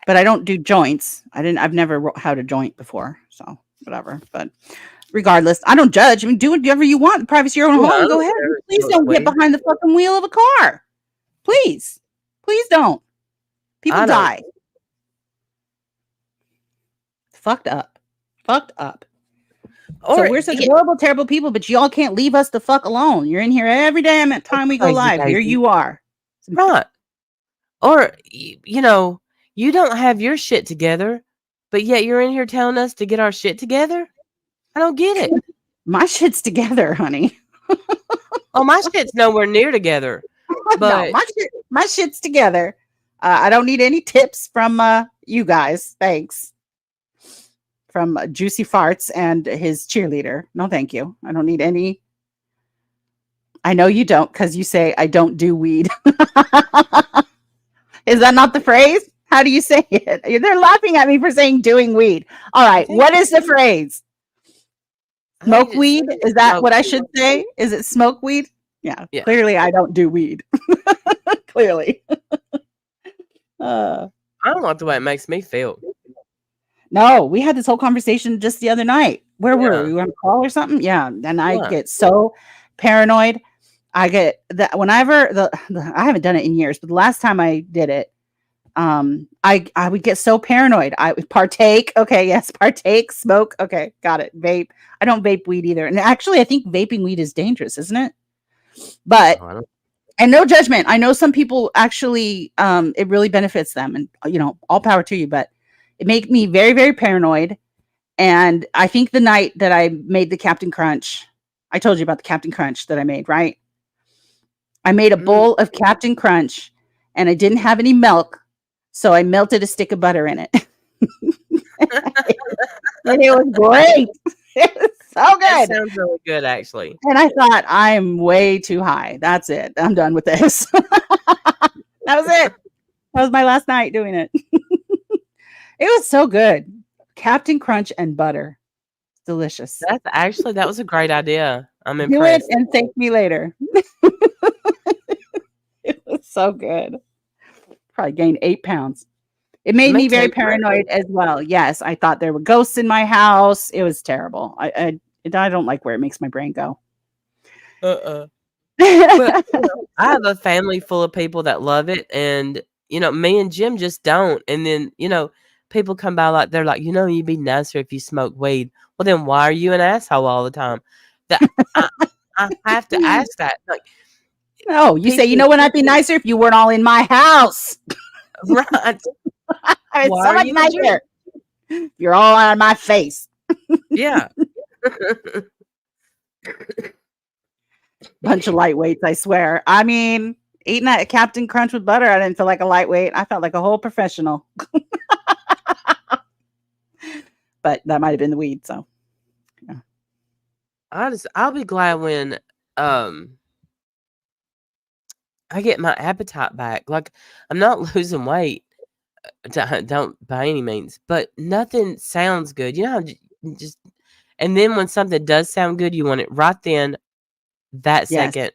but I don't do joints. I've never had a joint before, so whatever. But regardless, I don't judge. I mean, do whatever you want. Privacy of your own home. Go ahead. Please don't get behind the fucking wheel of a car. Please don't. People die. Fucked up. So we're such horrible, terrible people, but y'all can't leave us the fuck alone. You're in here every damn time we go live. Here you are. Right. Or, you know, you don't have your shit together, but yet you're in here telling us to get our shit together? I don't get it. My shit's together, honey. Oh, my shit's nowhere near together. But no, my shit's together. I don't need any tips from you guys. Thanks. From Juicy Farts and his cheerleader. No, thank you. I don't need any. I know you don't, because you say I don't do weed. Is that not the phrase? How do you say it? They're laughing at me for saying doing weed. All right. What is the phrase? Smoke weed? Is that what I should say? Is it smoke weed? Yeah. Clearly, I don't do weed. Clearly. I don't like the way it makes me feel. No, we had this whole conversation just the other night. Where were we? On a call or something? Yeah. And I get so paranoid. I get that whenever I haven't done it in years, but the last time I did it, I would get so paranoid. I would partake. Okay. Yes. Partake, smoke. Okay. Got it. Vape. I don't vape weed either. And actually, I think vaping weed is dangerous, isn't it? But, and no judgment. I know some people actually, it really benefits them, and, you know, all power to you, but it made me very, very paranoid. And I think the night that I made the Captain Crunch, I told you about the Captain Crunch that I made, right? I made a bowl of Captain Crunch and I didn't have any milk. So I melted a stick of butter in it. And it was great. It was so good. That sounds really good, actually. And I thought, I'm way too high. That's it. I'm done with this. That was it. That was my last night doing it. It was so good. Captain Crunch and butter. Delicious. That was a great idea. I'm impressed. Do it and thank me later. It was so good. Probably gained 8 pounds. It made me very paranoid as well. Yes, I thought there were ghosts in my house. It was terrible. I don't like where it makes my brain go. But, I have a family full of people that love it, and you know, me and Jim just don't. And then, you know, people come by like they're like, you know, you'd be nicer if you smoke weed. Well, then why are you an asshole all the time? That I have to ask that. Like, no, you say, you know what? I'd be nicer if you weren't all in my house. Right. It's so much nicer. You're all on my face. Yeah. Bunch of lightweights, I swear. I mean, eating that Captain Crunch with butter, I didn't feel like a lightweight. I felt like a whole professional. But that might have been the weed, so yeah. I'll be glad when I get my appetite back. Like, I'm not losing weight. Don't by any means, but nothing sounds good. You know, just, and then when something does sound good, you want it right then, that second.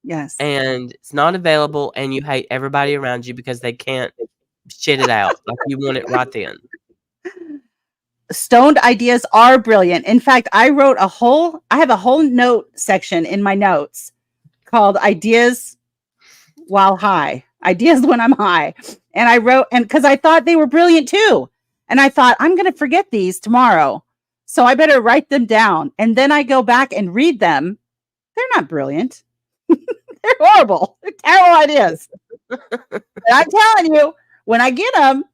Yes. And it's not available, and you hate everybody around you because they can't shit it out. Like, you want it right then. Stoned ideas are brilliant. In fact, I have a whole note section in my notes called Ideas While High. Ideas when I'm high. And I wrote, and because I thought they were brilliant too. And I thought, I'm going to forget these tomorrow. So I better write them down. And then I go back and read them. They're not brilliant. They're horrible. They're terrible ideas. And I'm telling you, when I get them,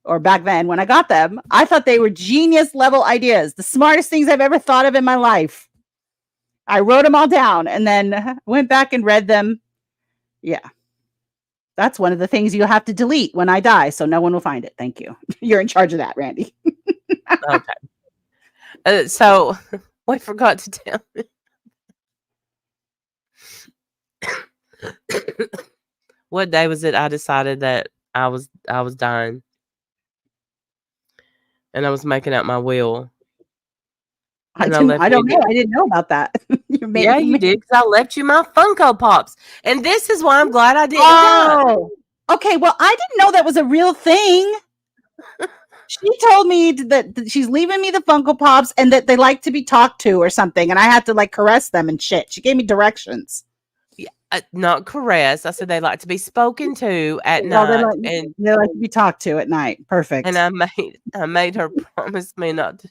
or back then when I got them, I thought they were genius level ideas. The smartest things I've ever thought of in my life. I wrote them all down and then went back and read them. Yeah. That's one of the things you'll have to delete when I die, so no one will find it. Thank you. You're in charge of that, Randy. Okay. So we forgot to tell me. What day was it I decided that I was dying? And I was making out my will. I don't know. I didn't know about that. You did, because I left you my Funko Pops. And this is why I'm glad I didn't. Oh, okay. Well, I didn't know that was a real thing. She told me that she's leaving me the Funko Pops and that they like to be talked to or something, and I had to like caress them and shit. She gave me directions. Yeah, not caress. I said they like to be spoken to at night, and they like to be talked to at night. Perfect. And I made her promise me that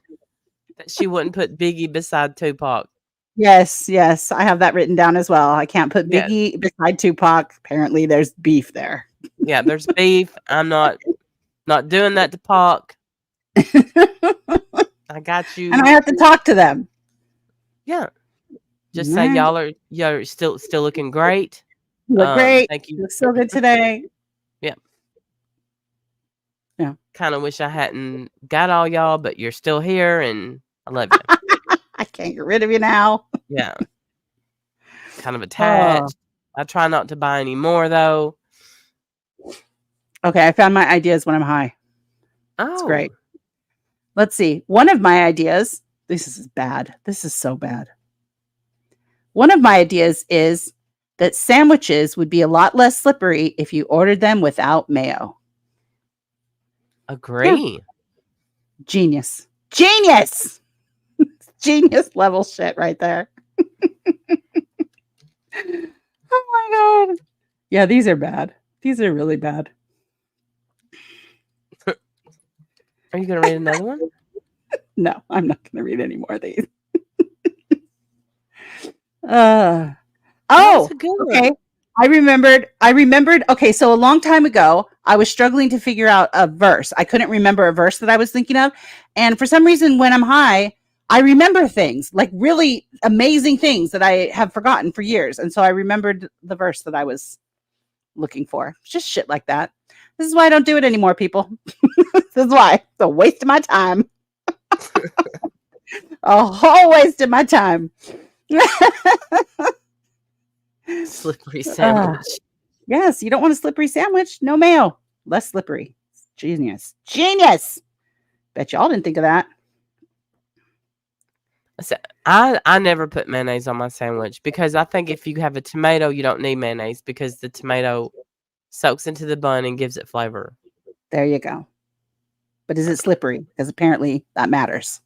she wouldn't put Biggie beside Tupac. Yes, I have that written down as well. I can't put Biggie beside Tupac. Apparently, there's beef there. Yeah, there's beef. I'm not doing that to Pac. I got you. And I have to talk to them. Yeah. Just say y'all still looking great. You look great. Thank you. You look so good today. Yeah. Yeah. Kind of wish I hadn't got all y'all, but you're still here and I love you. I can't get rid of you now. Yeah. Kind of attached. I try not to buy any more though. Okay, I found my ideas when I'm high. Oh. It's great. Let's see. One of my ideas, this is bad. This is so bad. One of my ideas is that sandwiches would be a lot less slippery if you ordered them without mayo. Agree. Yeah. Genius. Genius level shit right there. Oh my God. Yeah, these are bad. These are really bad. Are you going to read another one? No, I'm not going to read any more of these. Okay. I remembered. Okay, so a long time ago, I was struggling to figure out a verse. I couldn't remember a verse that I was thinking of. And for some reason, when I'm high, I remember things, like really amazing things that I have forgotten for years. And so I remembered the verse that I was looking for. Just shit like that. This is why I don't do it anymore, people. This is why. It's a waste of my time. A whole waste of my time. Slippery sandwich. Yes, you don't want a slippery sandwich. No mayo. Less slippery. Genius. Bet y'all didn't think of that. I never put mayonnaise on my sandwich because I think if you have a tomato, you don't need mayonnaise because the tomato soaks into the bun and gives it flavor. There you go. But is it slippery? Because apparently that matters.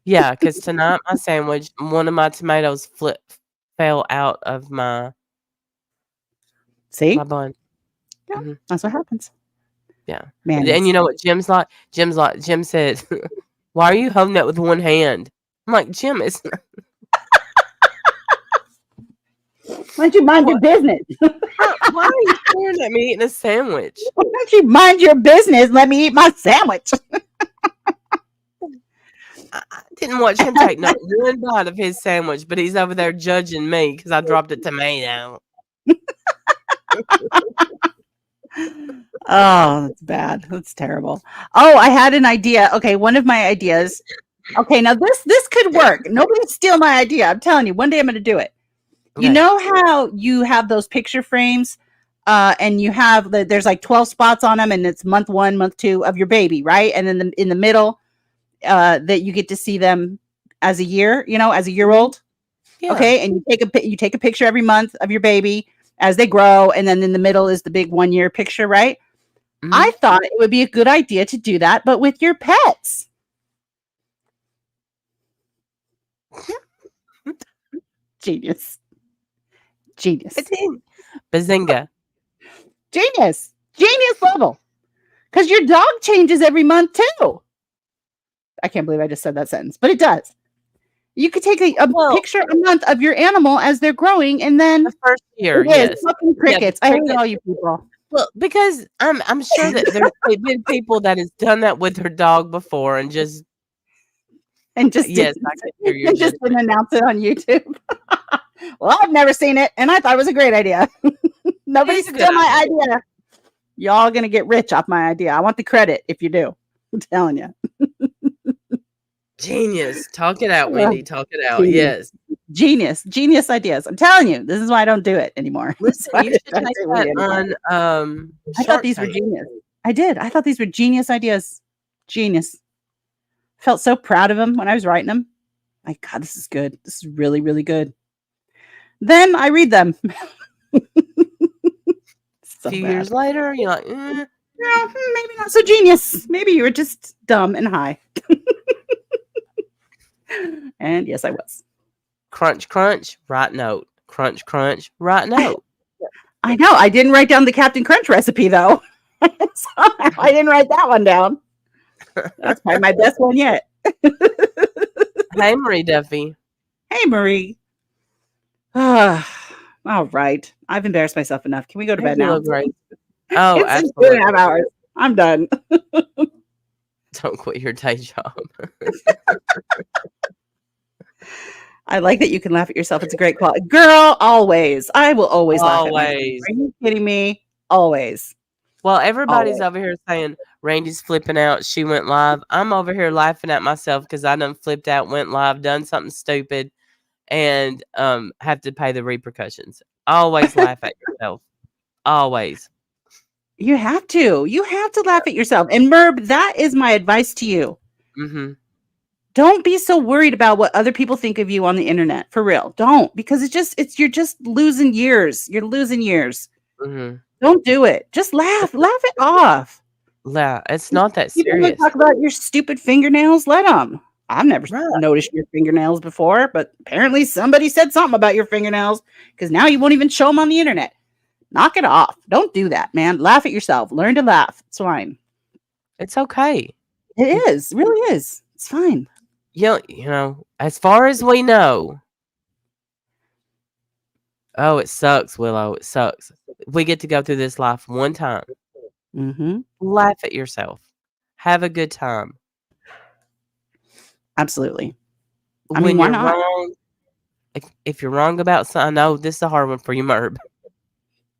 Yeah, because tonight my sandwich, one of my tomatoes fell out of my bun. Yeah, mm-hmm. That's what happens. Yeah. Man, and you know what Jim's like? Jim said, "Why are you holding that with one hand?" I'm like, Jim, it's not. Why don't you mind your business? Why are you staring at me eating a sandwich? Why don't you mind your business? Let me eat my sandwich. I didn't watch him take not one bite of his sandwich, but he's over there judging me because I dropped a tomato. Oh, that's bad. That's terrible. Oh, I had an idea. Okay, one of my ideas. Okay, now this could work. Nobody steal my idea. I'm telling you, one day I'm going to do it. Okay. You know how you have those picture frames, and you have there's like 12 spots on them, and it's month 1, month 2 of your baby, right? And then in the middle, that you get to see them as a year, as a year old. Yeah. Okay, and you take a picture every month of your baby as they grow, and then in the middle is the big 1 year picture, right? Mm-hmm. I thought it would be a good idea to do that, but with your pets. Genius. Bazinga. Genius level. Because your dog changes every month too. I can't believe I just said that sentence, but it does. You could take a picture a month of your animal as they're growing, and then the first year, yes. Fucking crickets. Yeah, I hate all you people. Well, because I'm sure that there's been people that has done that with their dog before and just yes, I can hear you. Just didn't announce it on YouTube. Well, I've never seen it, and I thought it was a great idea. Nobody steal my idea. Y'all gonna get rich off my idea. I want the credit if you do. I'm telling you. Genius. Talk it out, Wendy. Talk it out. Genius. Yes. Genius ideas. I'm telling you, this is why I don't do it anymore. Listen, you should take that on I thought these were genius. I did. I thought these were genius ideas. Genius. Felt so proud of them when I was writing them. My God, this is good. This is really, really good. Then I read them. A few years later, you're like, maybe not so genius. Maybe you were just dumb and high. And yes, I was. Crunch, crunch, right note. Crunch, crunch, right note. I know. I didn't write down the Captain Crunch recipe, though. So I didn't write that one down. That's probably my best one yet. Hey, Marie Duffy. Hey, Marie. All right. I've embarrassed myself enough. Can we go to bed now? Great. Oh, it's absolutely. 2.5 hours. I'm done. Don't quit your day job. I like that you can laugh at yourself. It's a great quality. Girl, always. I will always laugh at myself. Are you kidding me? Always. Well, everybody's over here saying Randy's flipping out. She went live. I'm over here laughing at myself because I done flipped out, went live, done something stupid, and have to pay the repercussions. Always laugh at yourself. Always. You have to. You have to laugh at yourself. And Merb, that is my advice to you. Mm-hmm. Don't be so worried about what other people think of you on the internet. For real. Don't. Because you're just losing years. You're losing years. Mm-hmm. Don't do it. Just laugh. Laugh it off. Yeah, it's not that People serious. talk about your stupid fingernails. Let them. I've never noticed your fingernails before, but apparently somebody said something about your fingernails because now you won't even show them on the internet. Knock it off. Don't do that, man. Laugh at yourself. Learn to laugh. It's fine. It's okay. It is. It really is. It's fine. You know, as far as we know. Oh, it sucks, Willow. It sucks. We get to go through this life one time. Mm-hmm. Laugh at yourself. Have a good time. Absolutely. I When mean, why you're not? wrong, if you're wrong about something, I know this is a hard one for you, Merb.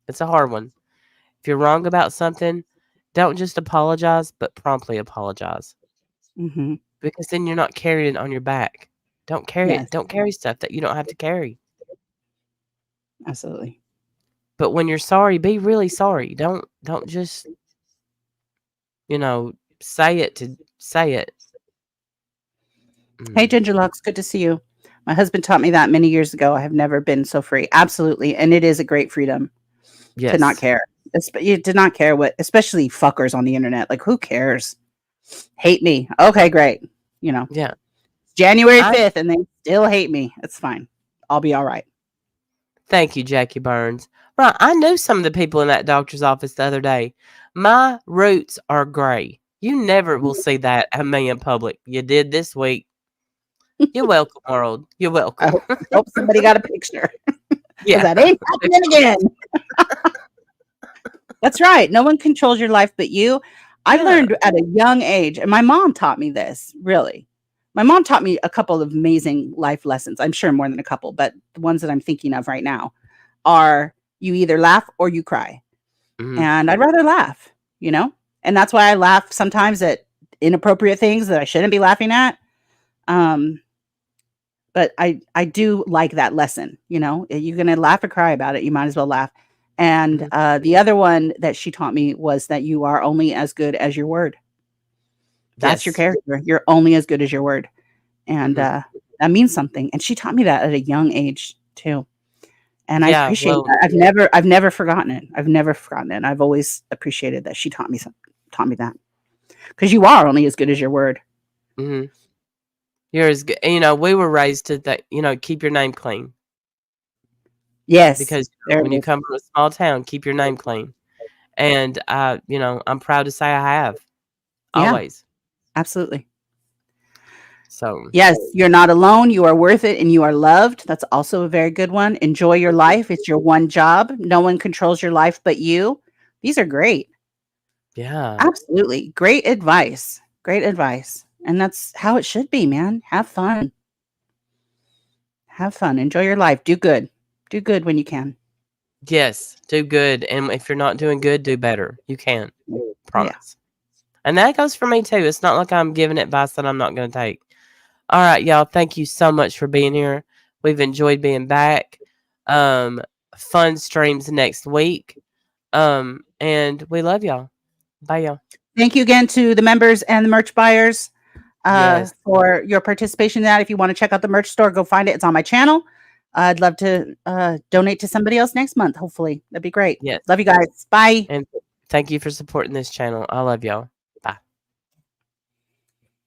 It's a hard one. If you're wrong about something, don't just apologize, but promptly apologize. Mm-hmm. Because then you're not carrying it on your back. Don't carry Yes. it. Don't carry stuff that you don't have to carry. Absolutely. But when you're sorry, be really sorry. Don't just, say it to say it. Hey, Ginger Lux, good to see you. My husband taught me that many years ago. I have never been so free. Absolutely. And it is a great freedom to not care. To not care what, especially fuckers on the internet. Like, who cares? Hate me. Okay, great. Yeah. January 5th and they still hate me. It's fine. I'll be all right. Thank you, Jackie Burns. Right. I knew some of the people in that doctor's office the other day. My roots are gray. You never will see that at me in public. You did this week. You're welcome, world. You're welcome. I hope somebody got a picture. Yeah. That ain't happening again. That's right. No one controls your life but you. I learned at a young age, and my mom taught me this, really. My mom taught me a couple of amazing life lessons. I'm sure more than a couple, but the ones that I'm thinking of right now are you either laugh or you cry. Mm-hmm. And I'd rather laugh, and that's why I laugh sometimes at inappropriate things that I shouldn't be laughing at. But I do like that lesson, you're going to laugh or cry about it. You might as well laugh. And the other one that she taught me was that you are only as good as your word. That's your character. You're only as good as your word. And that means something. And she taught me that at a young age too. And I appreciate that. I've never forgotten it. I've never forgotten it. I've always appreciated that she taught me that. Because you are only as good as your word. Mm-hmm. You're as good. We were raised to that, keep your name clean. Yes. Because when you come from a small town, keep your name clean. And I'm proud to say I have. Always. Absolutely. So yes, you're not alone. You are worth it and you are loved. That's also a very good one. Enjoy your life. It's your one job. No one controls your life but you. These are great. Yeah. Absolutely. Great advice. Great advice. And that's how it should be, man. Have fun. Have fun. Enjoy your life. Do good. Do good when you can. Yes, do good. And if you're not doing good, do better. You can. Promise. Yeah. And that goes for me too. It's not like I'm giving advice that I'm not going to take. All right, y'all. Thank you so much for being here. We've enjoyed being back. Fun streams next week. And we love y'all. Bye, y'all. Thank you again to the members and the merch buyers for your participation in that. If you want to check out the merch store, go find it. It's on my channel. I'd love to donate to somebody else next month. Hopefully, that'd be great. Yes. Love you guys. Bye. And Thank you for supporting this channel. I love y'all.